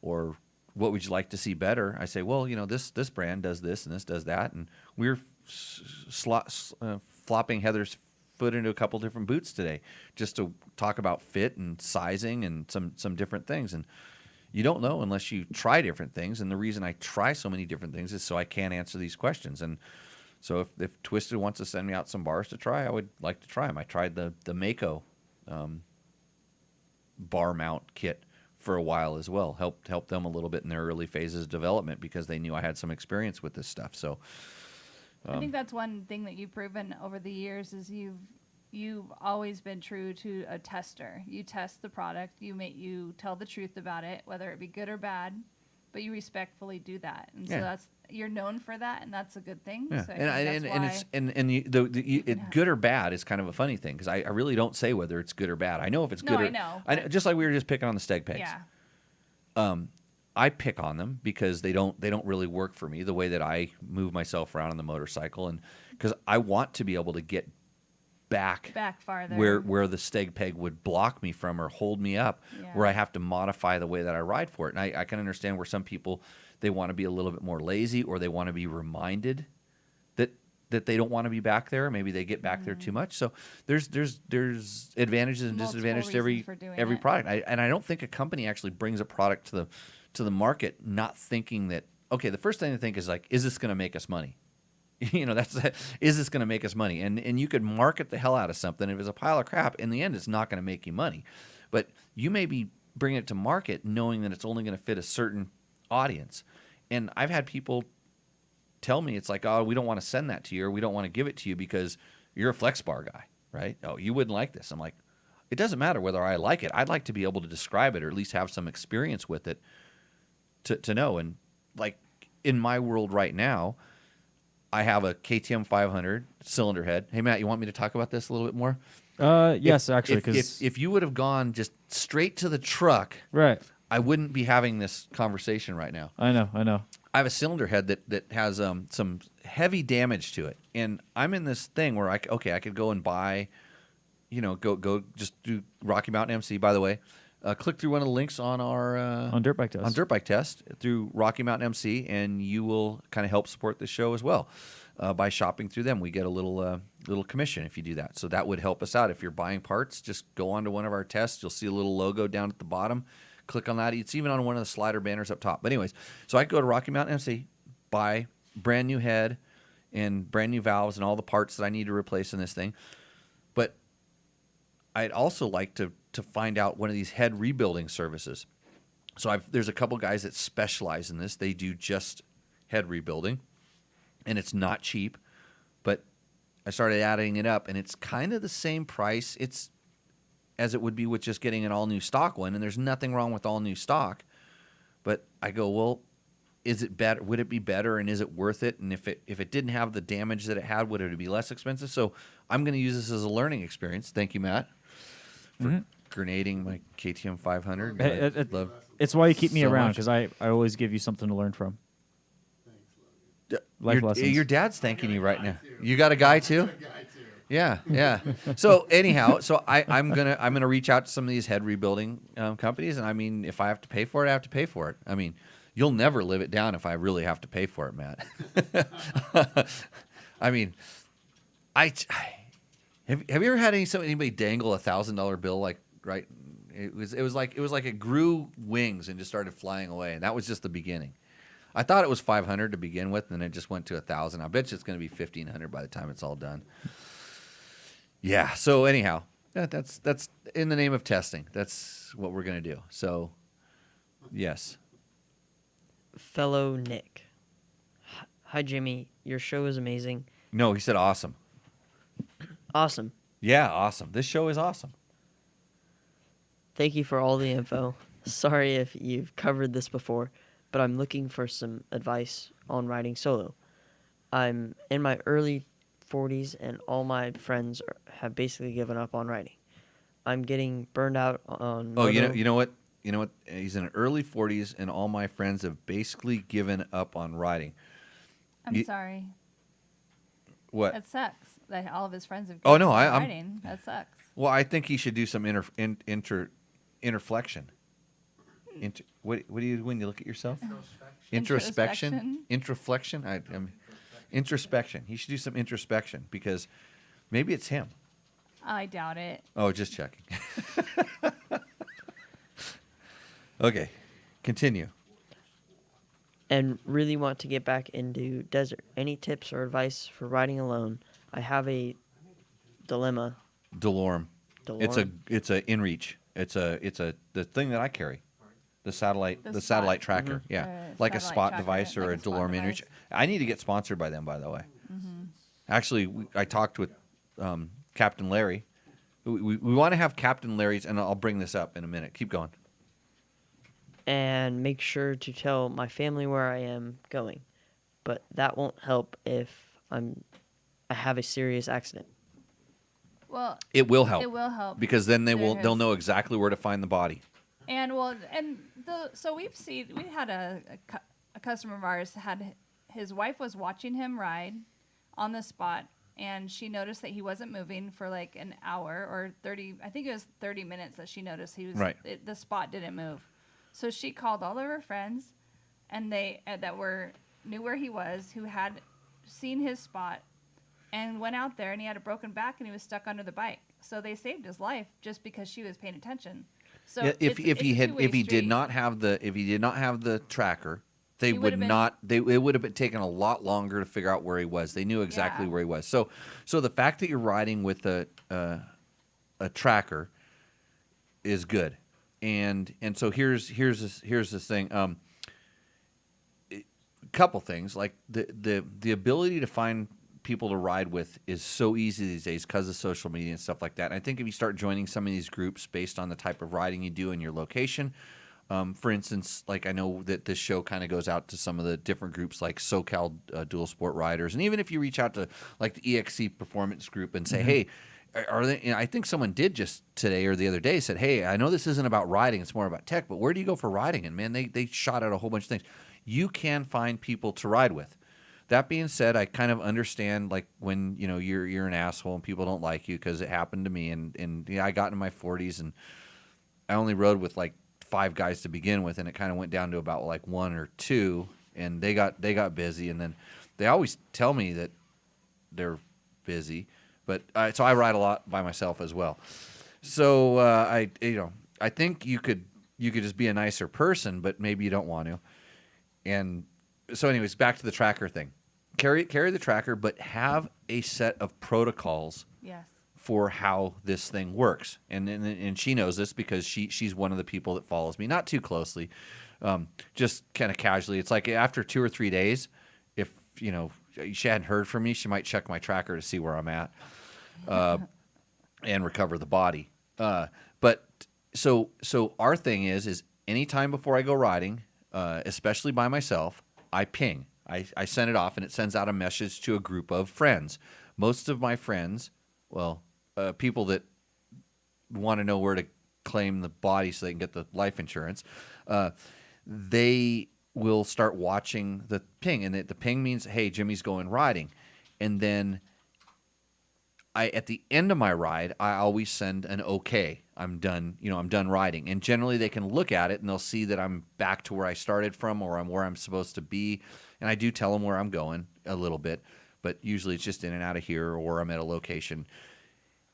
"What would you like to see better?" I say, "Well, this brand does this and this does that," and we're flopping Heather's foot into a couple different boots today just to talk about fit and sizing and some different things. And you don't know unless you try different things. And the reason I try so many different things is so I can answer these questions. And so if Twisted wants to send me out some bars to try, I would like to try them. I tried the Moto bar mount kit for a while as well. Helped them a little bit in their early phases of development because they knew I had some experience with this stuff. So I think that's one thing that you've proven over the years is you've always been true to a tester. You test the product, you tell the truth about it, whether it be good or bad, but you respectfully do that. And so you're known for that, and that's a good thing. Yeah. So and good or bad is kind of a funny thing because I really don't say whether it's good or bad. I know if it's good. I know. Just like we were just picking on the steg pegs. Yeah. I pick on them because they don't really work for me the way that I move myself around on the motorcycle, and because I want to be able to get back farther where the steg peg would block me from or hold me up, where I have to modify the way that I ride for it. And I can understand where some people, they want to be a little bit more lazy, or they want to be reminded that they don't want to be back there. Maybe they get back there too much. So there's advantages and disadvantages to every product. I don't think a company actually brings a product to the market not thinking that, okay, the first thing to think is like, is this going to make us money? Is this going to make us money? And you could market the hell out of something. If it's a pile of crap, in the end, it's not going to make you money. But you may be bringing it to market knowing that it's only going to fit a certain audience. And I've had people tell me, it's like, oh, we don't want to send that to you, or we don't want to give it to you because you're a flex bar guy, right? Oh, you wouldn't like this. I'm like, it doesn't matter whether I like it. I'd like to be able to describe it or at least have some experience with it to know. And like in my world right now, I have a KTM 500 cylinder head. Hey, Matt, you want me to talk about this a little bit more? Yes, actually. If you would have gone just straight to the truck, right, I wouldn't be having this conversation right now. I know. I have a cylinder head that has some heavy damage to it. And I'm in this thing where I could go and buy, go just do Rocky Mountain MC. By the way, click through one of the links on our On Dirt Bike Test. on Dirt Bike Test through Rocky Mountain MC, and you will kind of help support the show as well by shopping through them. We get a little commission if you do that. So that would help us out. If you're buying parts, just go onto one of our tests. You'll see a little logo down at the bottom. Click on that. It's even on one of the slider banners up top. But anyways, so I go to Rocky Mountain MC, buy brand new head and brand new valves and all the parts that I need to replace in this thing. But I'd also like to find out one of these head rebuilding services. So there's a couple guys that specialize in this. They do just head rebuilding, and it's not cheap. But I started adding it up, and it's kind of the same price as it would be with just getting an all-new stock one, and there's nothing wrong with all-new stock. But I go, well, is it better? Would it be better, and is it worth it? And if it didn't have the damage that it had, would it be less expensive? So I'm going to use this as a learning experience. Thank you, Matt, for grenading my KTM 500. It's why you keep me so around, much. because I always give you something to learn from. Life lessons. Your dad's thanking you right now. You got a guy too? Yeah. So anyhow, I'm gonna reach out to some of these head rebuilding companies, and I mean, if I have to pay for it, I have to pay for it. I mean, you'll never live it down if I really have to pay for it, Matt. I mean, have you ever had anybody dangle $1,000 bill like right? It was like it grew wings and just started flying away, and that was just the beginning. I thought it was $500 to begin with, and then it just went to $1,000. I bet you it's going to be $1,500 by the time it's all done. Yeah. So anyhow, that's in the name of testing. That's what we're going to do. So, yes. Fellow Nick. Hi, Jimmy. Your show is amazing. No, he said awesome. Awesome. Yeah, awesome. This show is awesome. Thank you for all the info. Sorry if you've covered this before, but I'm looking for some advice on riding solo. I'm in my early 40s, and all my friends have basically given up on riding. I'm getting burned out on. Oh, Moto. you know what? He's in early 40s, and all my friends have basically given up on riding. I'm You- sorry. What? That sucks. That all of his friends have. Oh, no, given up I'm- riding. That sucks. Well, I think he should do some interflection. What do you do when you look at yourself? Introspection. Introflection. Introspection. He should do some introspection because maybe it's him. I doubt it. Oh, just checking. Okay, continue. And really want to get back into desert. Any tips or advice for riding alone? I have a dilemma. DeLorme. It's a DeLorme. InReach. It's the thing that I carry. The satellite The satellite spot. tracker. Mm-hmm. Yeah. Like a satellite spot tracker, device or like a a spot DeLorme device. InReach. I need to get sponsored by them, by the way. Mm-hmm. Actually, I talked with Captain Larry. We want to have Captain Larry's, and I'll bring this up in a minute. Keep going. And make sure to tell my family where I am going. But that won't help if I have a serious accident. Well, It will help. it will help Because then they'll has- know exactly where to find the body. So we had a customer of ours his wife was watching him ride on the spot, and she noticed that he wasn't moving for like an hour or 30. I think it was 30 minutes that she noticed he was Right. The spot didn't move. So she called all of her friends, and they knew where he was, who had seen his spot, and went out there, and he had a broken back, and he was stuck under the bike. So they saved his life just because she was paying attention. So Yeah, if it's a two-way if he did street. not have the tracker, they He would would've been- not. It would have been taken a lot longer to figure out where he was. They knew exactly Yeah. where he was. So the fact that you're riding with a tracker is good. And so here's this thing. Couple things like the ability to find people to ride with is so easy these days because of social media and stuff like that. And I think if you start joining some of these groups based on the type of riding you do in your location, for instance, like I know that this show kind of goes out to some of the different groups like SoCal Dual Sport Riders, and even if you reach out to like the EXC Performance Group and say, hey. Are they? I think someone did just today or the other day said, "Hey, I know this isn't about riding; it's more about tech. But where do you go for riding?" And man, they shot out a whole bunch of things. You can find people to ride with. That being said, I kind of understand like when you're an asshole and people don't like you, because it happened to me, and I got into my 40s and I only rode with like 5 guys to begin with, and it kind of went down to about like 1 or 2, and they got busy, and then they always tell me that they're busy, but so I ride a lot by myself as well. So I think you could just be a nicer person, but maybe you don't want to. And so anyways, back to the tracker thing. Carry the tracker, but have a set of protocols Yes. for how this thing works. And she knows this because she's one of the people that follows me, not too closely, just kind of casually. It's like after 2 or 3 days, if she hadn't heard from me, she might check my tracker to see where I'm at, and recover the body. But so our thing is anytime before I go riding, especially by myself, I ping. I send it off, and it sends out a message to a group of friends. Most of my friends, people that want to know where to claim the body so they can get the life insurance, they will start watching the ping. And the ping means, hey, Jimmy's going riding. And then at the end of my ride, I always send an okay. I'm done. I'm done riding. And generally they can look at it and they'll see that I'm back to where I started from, or I'm where I'm supposed to be. And I do tell them where I'm going a little bit, but usually it's just in and out of here, or I'm at a location.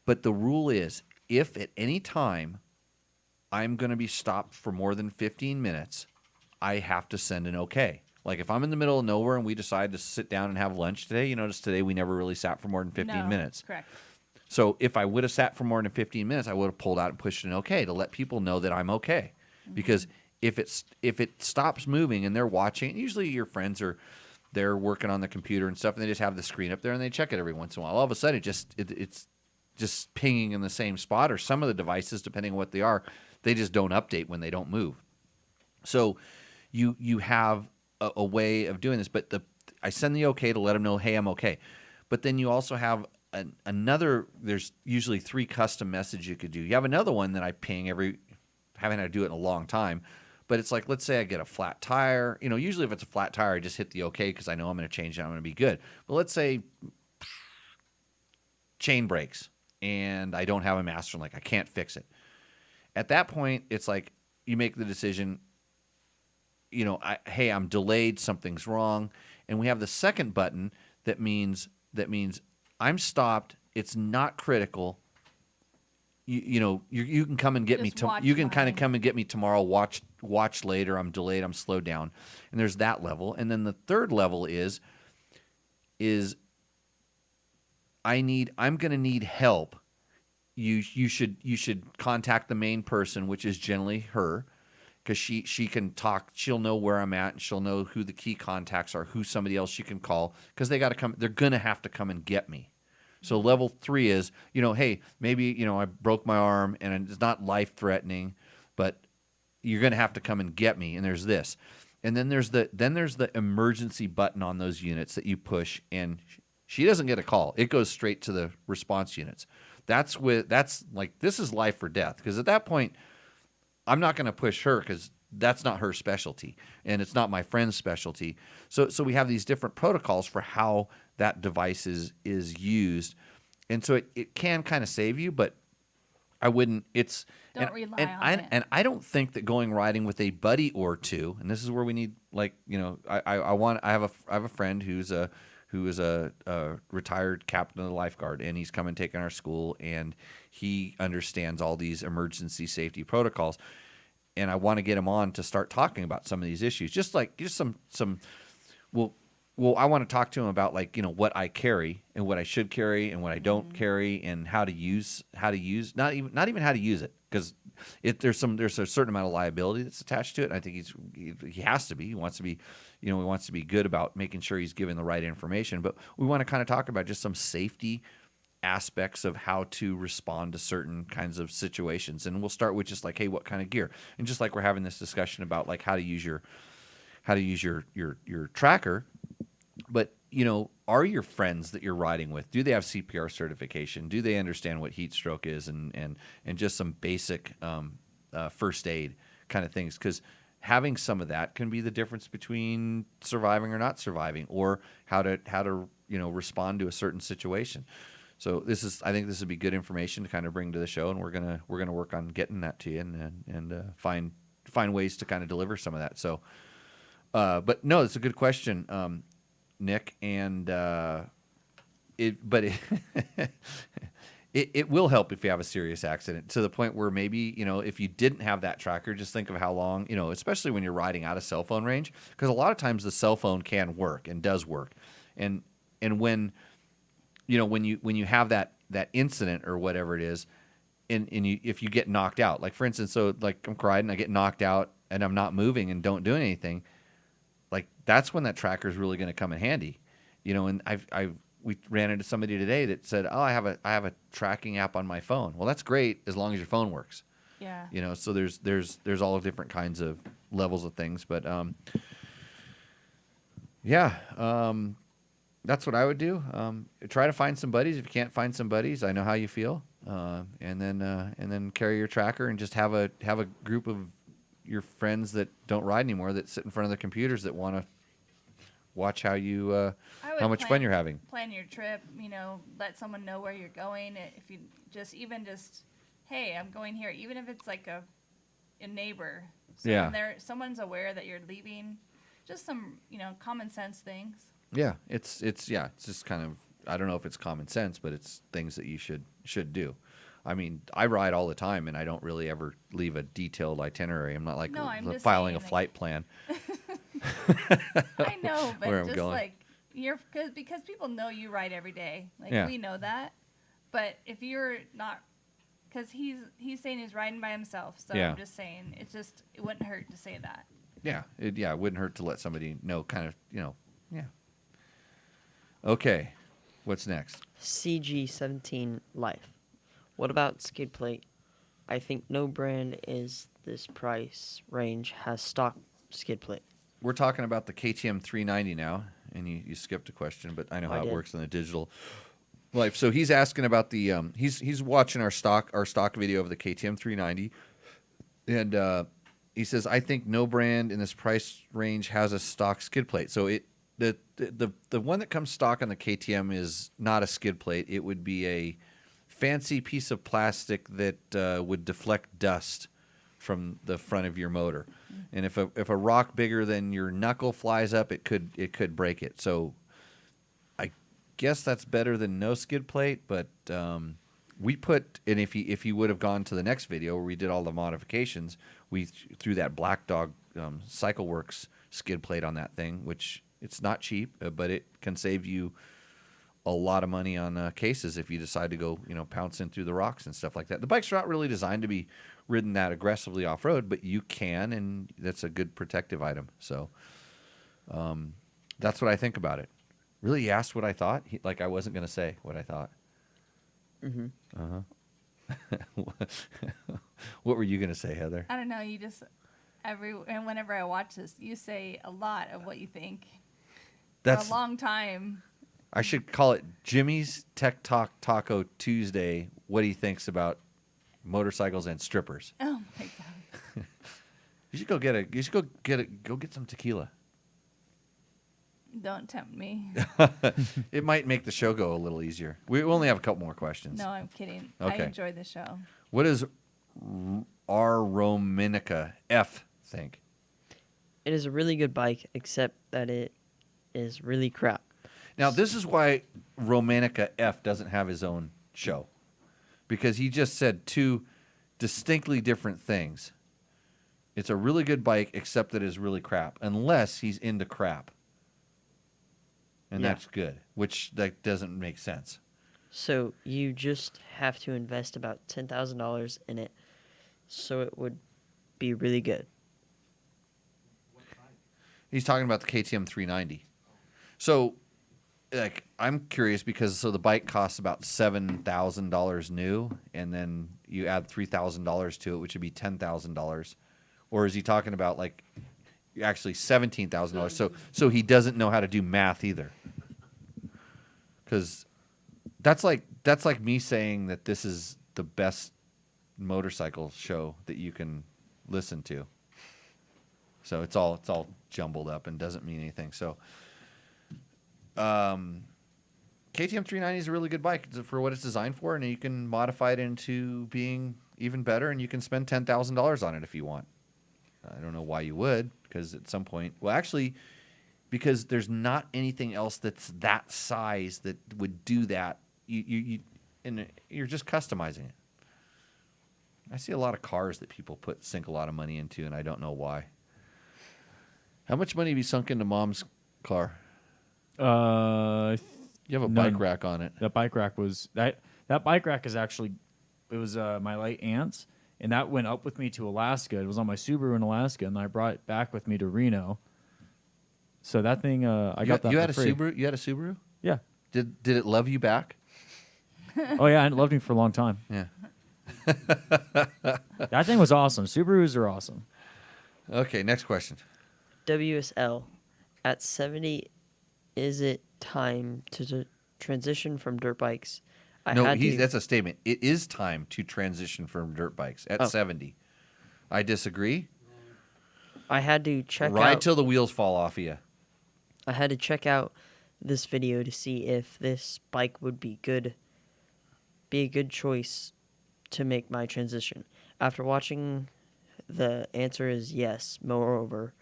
But the rule is, if at any time I'm going to be stopped for more than 15 minutes, I have to send an okay. Like if I'm in the middle of nowhere and we decide to sit down and have lunch today, you notice today we never really sat for more than 15 minutes. Correct. So if I would have sat for more than 15 minutes, I would have pulled out and pushed an okay to let people know that I'm okay. Mm-hmm. Because if it stops moving and they're watching, usually your friends they're working on the computer and stuff, and they just have the screen up there and they check it every once in a while. All of a sudden it's just pinging in the same spot, or some of the devices, depending on what they are, they just don't update when they don't move. So you have a way of doing this, but I send the okay to let them know, hey, I'm okay. But then you also have another. There's usually 3 custom messages you could do. You have another one that I ping haven't had to do it in a long time, but it's like, let's say I get a flat tire. Usually if it's a flat tire, I just hit the okay because I know I'm going to change it. I'm going to be good. But let's say chain breaks and I don't have a master, and like I can't fix it. At that point, it's like you make the decision. Hey, I'm delayed, something's wrong. And we have the second button that means I'm stopped. It's not critical. You can come and get me. You can kind of come and get me tomorrow. Watch later. I'm delayed. I'm slowed down. And there's that level. And then the third level is I'm going to need help. You should contact the main person, which is generally her. Because she can talk, she'll know where I'm at, and she'll know who the key contacts are, who somebody else she can call, because they got to come. They're gonna have to come and get me. So level 3 is, hey, maybe I broke my arm and it's not life threatening, but you're gonna have to come and get me. And there's this, and then there's the emergency button on those units that you push, and she doesn't get a call. It goes straight to the response units. That's like, this is life or death, because at that point, I'm not going to push her because that's not her specialty, and it's not my friend's specialty. So we have these different protocols for how that device is used, and so it can kind of save you, but I wouldn't. Don't rely on it. And I don't think that going riding with a buddy or two, and this is where we need, like, I have a friend who is a retired captain of the lifeguard, and he's come and taken our school, and he understands all these emergency safety protocols, and I want to get him on to start talking about some of these issues, just some. Well, I want to talk to him about, like, what I carry and what I should carry and what I don't carry, and how to use not even how to use it, because there's a certain amount of liability that's attached to it. And I think he has to be. He wants to be. He wants to be good about making sure he's giving the right information. But we want to kind of talk about just some safety aspects of how to respond to certain kinds of situations. And we'll start with just like, hey, what kind of gear? And just like we're having this discussion about, like, how to use your tracker. But, are your friends that you're riding with, do they have CPR certification? Do they understand what heat stroke is, and just some basic first aid kind of things? Because having some of that can be the difference between surviving or not surviving, or how to respond to a certain situation. So I think this would be good information to kind of bring to the show, and we're gonna work on getting that to you and find ways to kind of deliver some of that. So, but no, it's a good question, Nick, and it will help if you have a serious accident, to the point where maybe, if you didn't have that tracker, just think of how long, especially when you're riding out of cell phone range, because a lot of times the cell phone can work and does work. And when you have that incident or whatever it is, if you get knocked out, like for instance, so like I'm riding, I get knocked out and I'm not moving and don't do anything, like that's when that tracker is really going to come in handy, and we ran into somebody today that said, "Oh, I have a tracking app on my phone." Well, that's great as long as your phone works. Yeah. So there's all of different kinds of levels of things, but that's what I would do. Try to find some buddies. If you can't find some buddies, I know how you feel. And then carry your tracker and just have a group of your friends that don't ride anymore that sit in front of their computers that want to watch how much fun you're having. Plan your trip, let someone know where you're going. If you just, hey, I'm going here, even if it's like a neighbor. So someone's aware that you're leaving. Just some, common sense things. Yeah, it's just kind of, I don't know if it's common sense, but it's things that you should do. I mean, I ride all the time, and I don't really ever leave a detailed itinerary. I'm not like filing a flight plan. I know, but where I'm just going. like because people know you ride every day. Like we know that. But if you're not, because he's saying he's riding by himself, so I'm just saying it wouldn't hurt to say that. Yeah, it wouldn't hurt to let somebody know, kind of, yeah. Okay, what's next? CG17 Life. What about skid plate? I think no brand is this price range has stock skid plate. We're talking about the KTM 390 now, and you skipped a question, but I know how it works in the digital life. So he's asking about the he's watching our stock video of the KTM 390, and he says, I think no brand in this price range has a stock skid plate. So the one that comes stock on the KTM is not a skid plate. It would be a fancy piece of plastic that would deflect dust from the front of your motor. And if a rock bigger than your knuckle flies up, it could break it. So I guess that's better than no skid plate, but we put, and if you would have gone to the next video where we did all the modifications, we threw that Black Dog CycleWorks skid plate on that thing, which it's not cheap, but it can save you a lot of money on cases if you decide to go, pounce in through the rocks and stuff like that. The bikes are not really designed to be ridden that aggressively off-road, but you can, and that's a good protective item. So that's what I think about it. Really, he asked what I thought? Like I wasn't going to say what I thought. Mm-hmm. Uh-huh. What were you going to say, Heather? I don't know. You just and whenever I watch this, you say a lot of what you think for a long time. I should call it Jimmy's Tech Talk Taco Tuesday. What he thinks about motorcycles and strippers. Oh my god! You should go get some tequila. Don't tempt me. It might make the show go a little easier. We only have a couple more questions. No, I'm kidding. Okay. I enjoy the show. What does R. Romanica F think? It is a really good bike, except that it is really crap. Now, this is why Romanica F doesn't have his own show. Because he just said two distinctly different things. It's a really good bike, except that it's really crap. Unless he's into crap. And that's good. Which that doesn't make sense. So you just have to invest about $10,000 in it. So it would be really good. He's talking about the KTM 390. So, like, I'm curious because the bike costs about $7,000 new, and then you add $3,000 to it, which would be $10,000. Or is he talking about like actually $17,000? So he doesn't know how to do math either. Because that's like me saying that this is the best motorcycle show that you can listen to. So it's all jumbled up and doesn't mean anything. So KTM 390 is a really good bike for what it's designed for, and you can modify it into being even better, and you can spend $10,000 on it if you want. I don't know why you would, because at some point, well, actually, because there's not anything else that's that size that would do that. You're just customizing it. I see a lot of cars that people sink a lot of money into, and I don't know why. How much money have you sunk into Mom's car? You have a bike rack on it. That bike rack was that bike rack is actually, it was my late aunt's, and that went up with me to Alaska. It was on my Subaru in Alaska, and I brought it back with me to Reno. So that thing, I got that. You for had a free. Subaru. You had a Subaru. Yeah. Did it love you back? Oh yeah, it loved me for a long time. Yeah. That thing was awesome. Subarus are awesome. Okay, next question. WSL, at 70, is it time to transition from dirt bikes? That's a statement. It is time to transition from dirt bikes at 70. I disagree. I had to check Ride out. till the wheels fall off of you. I had to check out this video to see if this bike would be a good choice to make my transition. After watching, the answer is yes. Moreover,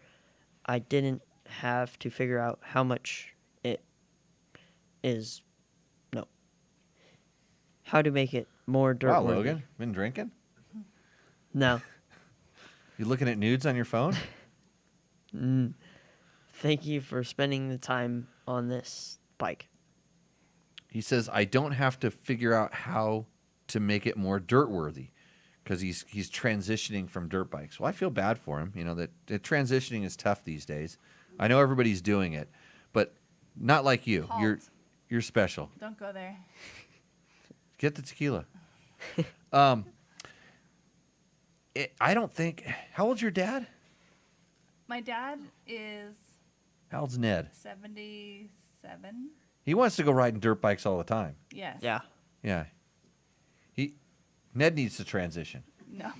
I didn't have to figure out how much it is. No. How to make it more dirt Wow, worthy. Logan, been drinking? No. You looking at nudes on your phone? Thank you for spending the time on this bike. He says, I don't have to figure out how to make it more dirt worthy because he's transitioning from dirt bikes. Well, I feel bad for him. You know, that transitioning is tough these days. I know everybody's doing it, but not like you. Halt. You're special. Don't go there. Get the tequila. I don't think. How old's your dad? My dad is How old's Ned? 77. He wants to go riding dirt bikes all the time. Yes. Yeah. Yeah. Ned needs to transition. No.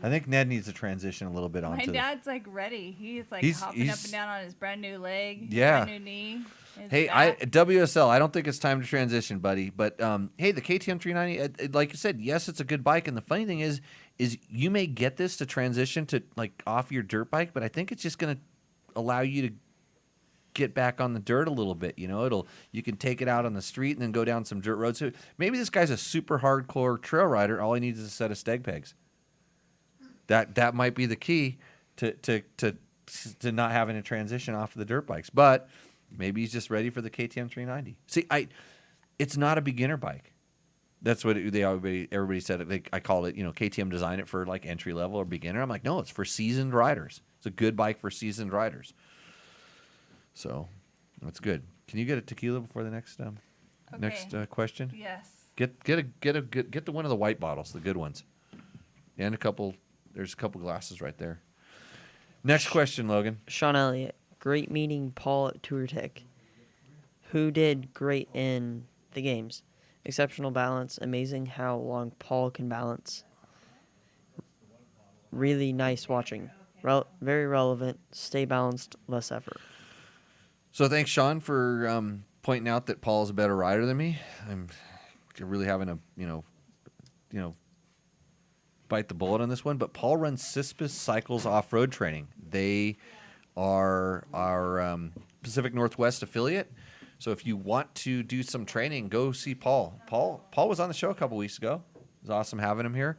I think Ned needs to transition a little bit My onto. dad's like ready. He's like He's- hopping up he's- and down on his brand new leg. Yeah. Brand new knee. his Hey, back. WSL. I don't think it's time to transition, buddy. But hey, the KTM 390, like you said, yes, it's a good bike. And the funny thing is you may get this to transition to like off your dirt bike, but I think it's just going to allow you to get back on the dirt a little bit. You know, you can take it out on the street and then go down some dirt roads. So maybe this guy's a super hardcore trail rider. All he needs is a set of steg pegs. That might be the key to not having to transition off of the dirt bikes. But maybe he's just ready for the KTM 390. See, it's not a beginner bike. That's what everybody said. I call it, KTM designed it for like entry level or beginner. I'm like, no, it's for seasoned riders. It's a good bike for seasoned riders. So that's good. Can you get a tequila before the next question? Yes. Get the one of the white bottles, the good ones, and there's a couple glasses right there. Next question, Logan. Sean Elliott, great meeting Paul at TourTech, who did great in the games. Exceptional balance, amazing how long Paul can balance. Really nice watching. Very relevant, stay balanced, less effort. So thanks, Sean, for pointing out that Paul is a better rider than me. I'm really having to, bite the bullet on this one. But Paul runs Cispus Cycles off-road training. They are our Pacific Northwest affiliate. So if you want to do some training, go see Paul. Paul was on the show a couple weeks ago. It was awesome having him here.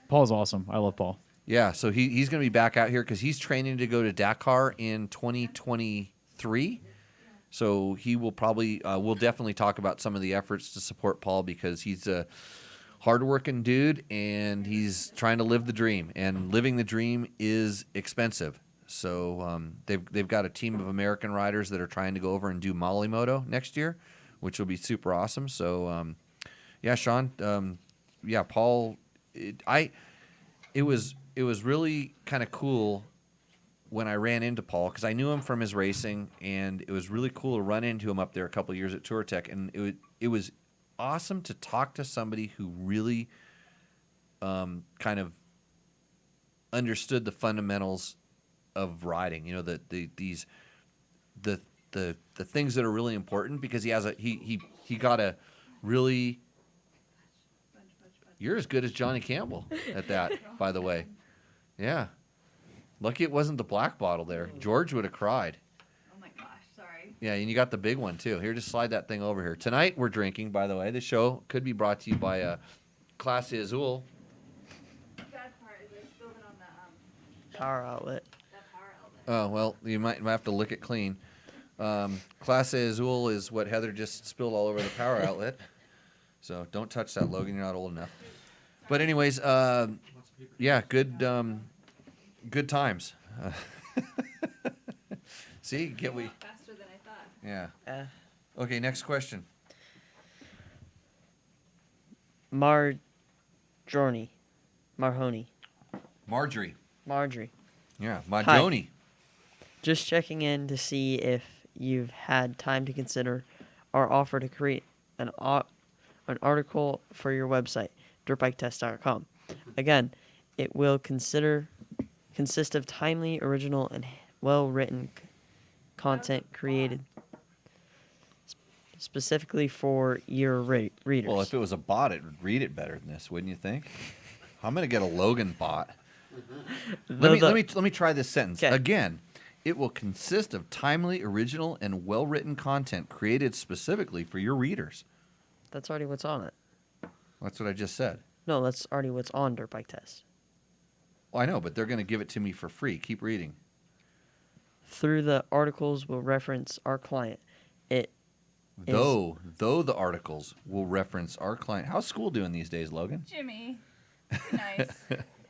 Paul's awesome. I love Paul. Yeah, so he's going to be back out here because he's training to go to Dakar in 2023. So he will probably, we'll definitely talk about some of the efforts to support Paul because he's a hardworking dude and he's trying to live the dream. And living the dream is expensive. So they've got a team of American riders that are trying to go over and do Moto next year, which will be super awesome. So, yeah, Sean, Paul, it was really kind of cool when I ran into Paul because I knew him from his racing, and it was really cool to run into him up there a couple of years at TourTech, and it was awesome to talk to somebody who really kind of understood the fundamentals of riding. You know, the things that are really important, because he got a really. You're as good as Johnny Campbell at that, by the way. Yeah. Lucky it wasn't the black bottle there. George would have cried. Oh my gosh, sorry. Yeah, and you got the big one too. Here, just slide that thing over here. Tonight we're drinking, by the way. The show could be brought to you by Clase Azul. Bad part is I spilled it on the Power outlet. that power outlet. Oh, well, you might have to lick it clean. Clase Azul is what Heather just spilled all over the power outlet. So don't touch that, Logan. You're not old enough. But anyways, yeah, good times. See, get we. Faster than I thought. Yeah. Uh, Okay, next question. Marjorie. Marjorie. Marjorie. Yeah, Majoni. Just checking in to see if you've had time to consider our offer to create an article for your website, dirtbiketest.com. Again, it will consist of timely, original, and well-written content created specifically for your readers. Well, if it was a bot, it would read it better than this, wouldn't you think? I'm gonna get a Logan bot. Let me try this sentence 'Kay. again. It will consist of timely, original, and well-written content created specifically for your readers. That's already what's on it. That's what I just said. No, that's already what's on Dirt Bike Test. Well, I know, but they're going to give it to me for free. Keep reading. Through the articles will reference our client. It Though the articles will reference our client. How's school doing these days, Logan? Jimmy, be nice.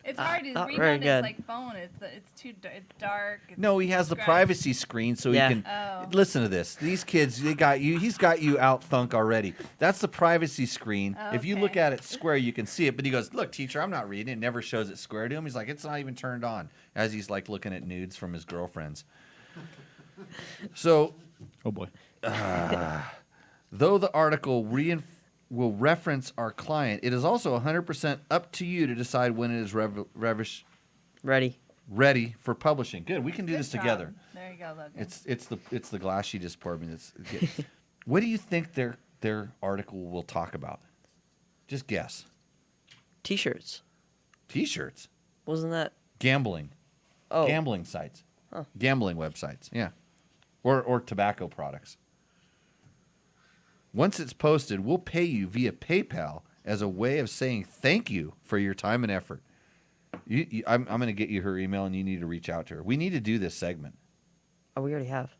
It's hard to not read very on good. his like phone. It's too it's dark. It's No, he has the scratched. privacy screen, so Yeah. he can Oh. listen to this. These kids, they got you. He's got you out thunk already. That's the privacy screen. If you look Okay. at it square, you can see it. But he goes, "Look, teacher, I'm not reading." It never shows it square to him. He's like, "It's not even turned on." As he's like looking at nudes from his girlfriends. So, Oh boy. though the article will reference our client, it is also 100% up to you to decide when it is ready. ready for publishing. Good, we can do Good this job. together. There you go, Logan. It's the glass she just poured me. What do you think their article will talk about? Just guess. T-shirts. T-shirts, Wasn't that? gambling, Oh, gambling sites, Huh. gambling websites, yeah, or tobacco products. Once it's posted, we'll pay you via PayPal as a way of saying thank you for your time and effort. I'm going to get you her email, and you need to reach out to her. We need to do this segment. oh, we already have.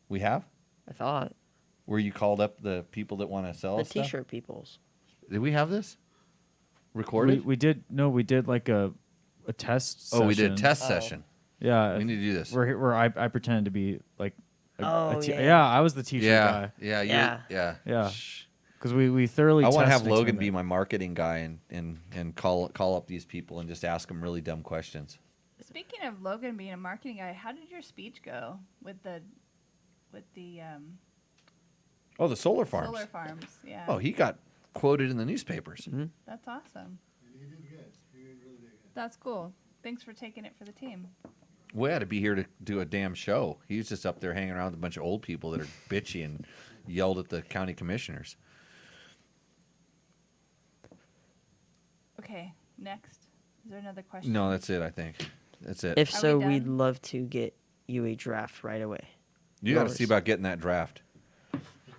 We have? I thought Where you called up the people that want to sell the us stuff? T-shirt peoples. Did we have this recorded? We did like a test session. Oh, we did a test Oh. session. Yeah. We need to do this. Where I pretended to be like Yeah. yeah, I was the t-shirt Yeah, guy. yeah. Yeah. Shh. Because we thoroughly I want to have tested Logan it. be my marketing guy and call up these people and just ask them really dumb questions. Speaking of Logan being a marketing guy, how did your speech go with the Oh, the solar farms. solar farms? Yeah. Oh, he got quoted in the newspapers. That's awesome. That's cool. Thanks for taking it for the team. We had to be here to do a damn show. He was just up there hanging around with a bunch of old people that are bitchy and yelled at the county commissioners. Okay, next. Is there another question? No, that's it, I think. That's it. If Are we so, done? we'd love to get you a draft right away. You got to Yours. see about getting that draft.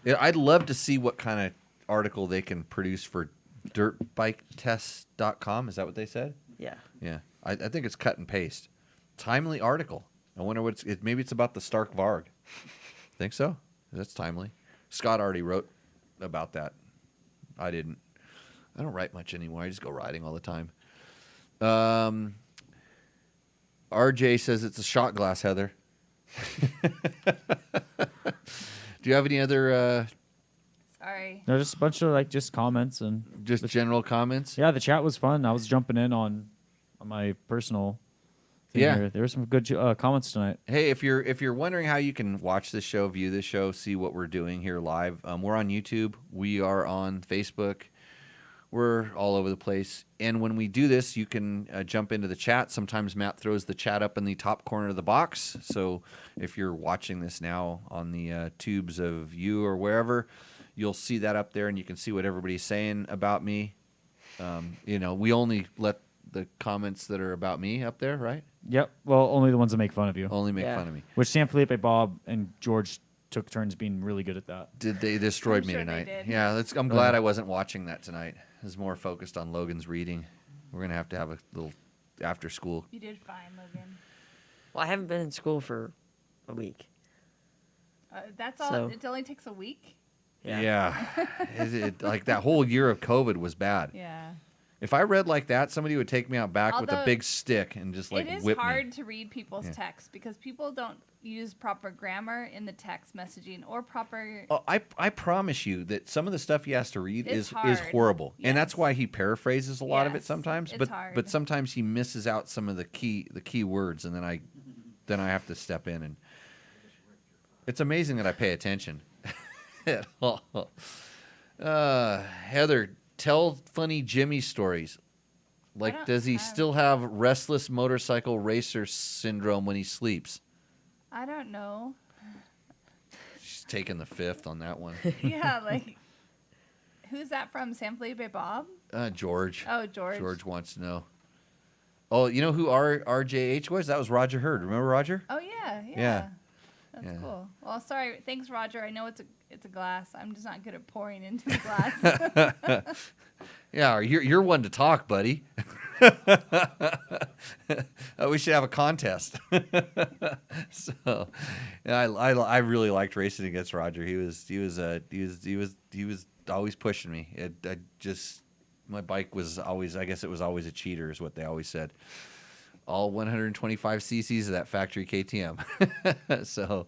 Yeah, I'd love to see what kind of article they can produce for dirtbiketest.com. Is that what they said? Yeah. Yeah. I think it's cut and paste. Timely article. I wonder what maybe it's about the Stark Varg. Think so? That's timely. Scott already wrote about that. I didn't. I don't write much anymore. I just go riding all the time. RJ says it's a shot glass, Heather. Do you have any other Sorry. No, just a bunch of just comments and just general comments? yeah, the chat was fun. I was jumping in on my personal thing Yeah. here. There were some good comments tonight. Hey, if you're wondering how you can watch this show, view this show, see what we're doing here live, we're on YouTube. We are on Facebook. We're all over the place. And when we do this, you can jump into the chat. Sometimes Matt throws the chat up in the top corner of the box. So if you're watching this now on the tubes of you or wherever, you'll see that up there, and you can see what everybody's saying about me. We only let the comments that are about me up there, right? Yep. Well, only the ones that make fun of you. Only make fun of me. Which San Felipe, Bob, and George took turns being really good at that. They destroyed I'm me sure they tonight. did. Yeah, I'm glad I wasn't watching that tonight. I was more focused on Logan's reading. We're going to have a little after school. You did fine, Logan. Well, I haven't been in school for a week. That's all. So- It only takes a week. Yeah. Like that whole year of COVID was bad. Yeah. If I read like that, somebody would take me out back with a Although big stick and just like it is whip hard me. to read people's Yeah. texts because people don't use proper grammar in the text messaging or proper. Oh, I promise you that some of the stuff he has to read It's is hard. horrible, and that's Yes. why he paraphrases a lot of it Yes, sometimes. it's But hard. sometimes he misses out some of the key words, and then I have to step in, and it's amazing that I pay attention at all. Heather, tell funny Jimmy stories. Like, don't does he have- still have restless motorcycle racer syndrome when he sleeps? I don't know. She's taking the fifth on that one. Yeah, like who's that from? San Felipe Bob? George. Oh, George. George wants to know. Oh, you know who RJH was? That was Roger Hurd. Remember Roger? Oh yeah, yeah. Yeah. That's Yeah. cool. Well, sorry. Thanks, Roger. I know it's a glass. I'm just not good at pouring into the glass. Yeah, you're one to talk, buddy. We should have a contest. So, yeah, I really liked racing against Roger. He was always pushing me. My bike was always, I guess it was always a cheater, is what they always said. All 125 cc's of that factory KTM. So,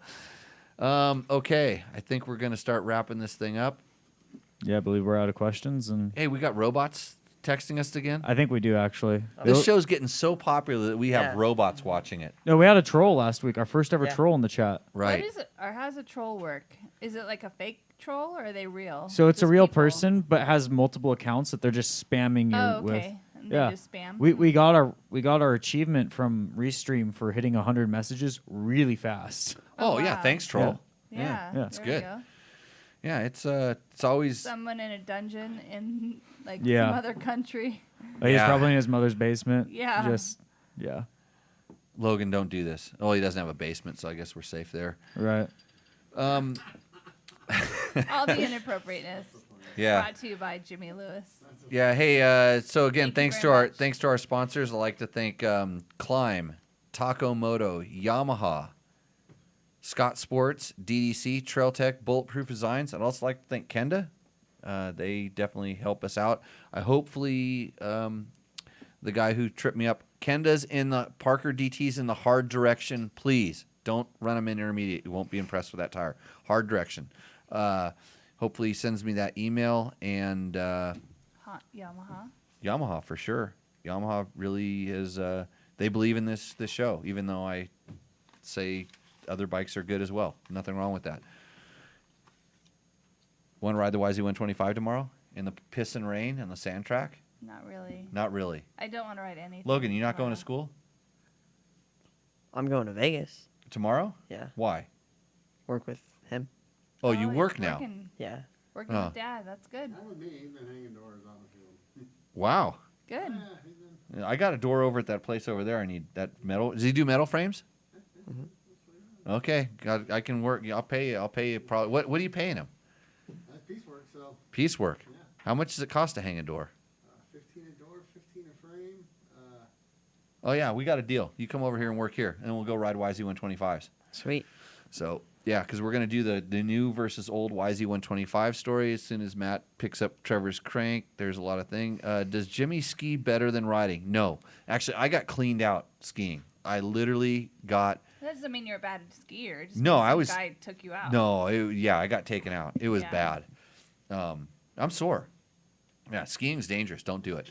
okay, I think we're gonna start wrapping this thing up. Yeah, I believe we're out of questions, and Hey, we got robots texting us again. I think we do actually. This show's getting so popular that we have Yeah. robots watching it. No, we had a troll last week. Our first ever Yeah. troll in the chat. Right. What is it? Or how does a troll work? Is it like a fake troll or are they real? So it's a Just real people? person, but has multiple accounts that they're just spamming you Oh, with. okay. And they Yeah. just spam. We got our achievement from Restream for hitting 100 messages really fast. Oh, yeah. wow. Thanks, troll. Yeah, yeah. It's there good. we go. Yeah, it's always Someone in a dungeon in like Yeah. some other country. He's Yeah. probably in his mother's basement. Yeah. Just yeah. Logan. Don't do this. Oh, he doesn't have a basement, so I guess we're safe there. Right. All the inappropriateness. Yeah. Brought to you by Jimmy Lewis. Yeah. Hey. So again, Thank you thanks very much. to our sponsors. I'd like to thank Climb, Taco Moto, Yamaha, Scott Sports, DDC, Trail Tech, Bulletproof Designs. I'd also like to thank Kenda. They definitely help us out. Hopefully, the guy who tripped me up, Kenda's in the Parker DT's in the hard direction. Please don't run them in intermediate. You won't be impressed with that tire. Hard direction. Hopefully, he sends me that email and Yamaha. Yamaha for sure. Yamaha really is. They believe in this show, even though I say other bikes are good as well. Nothing wrong with that. Want to ride the YZ125 tomorrow in the piss and rain and the sand track? Not really. Not really. I don't want to ride anything. Logan, you not going to tomorrow. school I'm going to Vegas. tomorrow? Yeah. Why? Work with him. Oh, you he's work now. Yeah. Working Oh. with Dad. That's good. Not with me, he's been hanging doors on the field. Wow. Good. Yeah, he's been, I got a door over at that place over there. I need that metal. Does he do metal frames? Okay, I can work. I'll pay you. I'll pay you. Probably. What are you paying him? that's piecework, so, Piecework. yeah. How much does it cost to hang a door? 15 a door, 15 a frame. Oh yeah, we got a deal. You come over here and work here, and then we'll go ride YZ125s. Sweet. So yeah, because we're gonna do the new versus old YZ125 story as soon as Matt picks up Trevor's crank. There's a lot of thing. Does Jimmy ski better than riding? No, actually, I got cleaned out skiing. I literally got That doesn't mean you're a bad skier. It just No, means I some was- guy took you out. no. Yeah, I got taken out. It was Yeah. bad. I'm sore. Yeah, skiing's dangerous. Don't do it.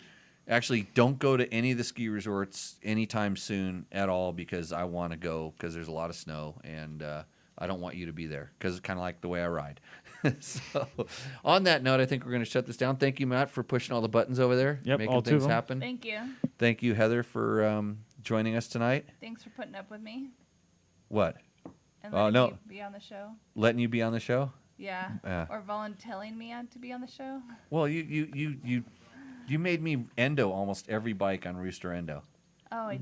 Actually, don't go to any of the ski resorts anytime soon at all because I want to go because there's a lot of snow and I don't want you to be there because it's kind of like the way I ride. So, on that note, I think we're going to shut this down. Thank you, Matt, for pushing all the buttons over there, Yep, making all two things of 'em. happen. Thank you. Thank you, Heather, for joining us tonight. Thanks for putting up with me What? and Oh, letting no. me be on the show. Letting you be on the show? Yeah. Yeah. Or volunteering me on to be on the show. Well, you made me endo almost every bike on Rooster Endo. Oh, I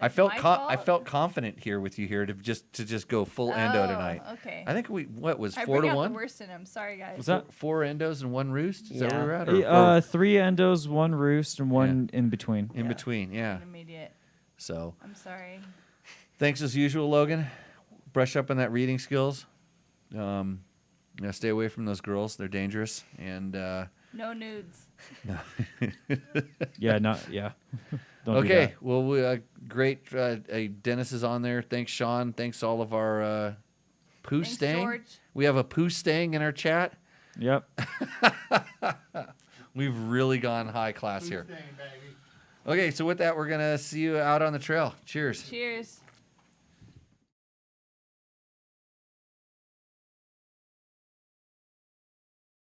it's felt my I fault? felt confident here with you here to just go full endo Oh, tonight. Okay. I think what was I 4 to bring out 1? the worst in him. Sorry, guys. What's that? 4 endos and 1 roost? Is that Yeah. where we're at? Or 3 endos, 1 roost, and 1 in between. in Yeah. between, yeah. Intermediate. So, I'm sorry. thanks as usual, Logan. Brush up on that reading skills. Stay away from those girls; they're dangerous. And No nudes. Yeah, not yeah. Don't do okay, that. well, great. Dennis is on there. Thanks, Sean. Thanks all of our poo Thanks, staying. George. We have a poo staying in our chat. Yep. We've really gone high class here. Okay, so with that, we're gonna see you out on the trail. Cheers. Cheers.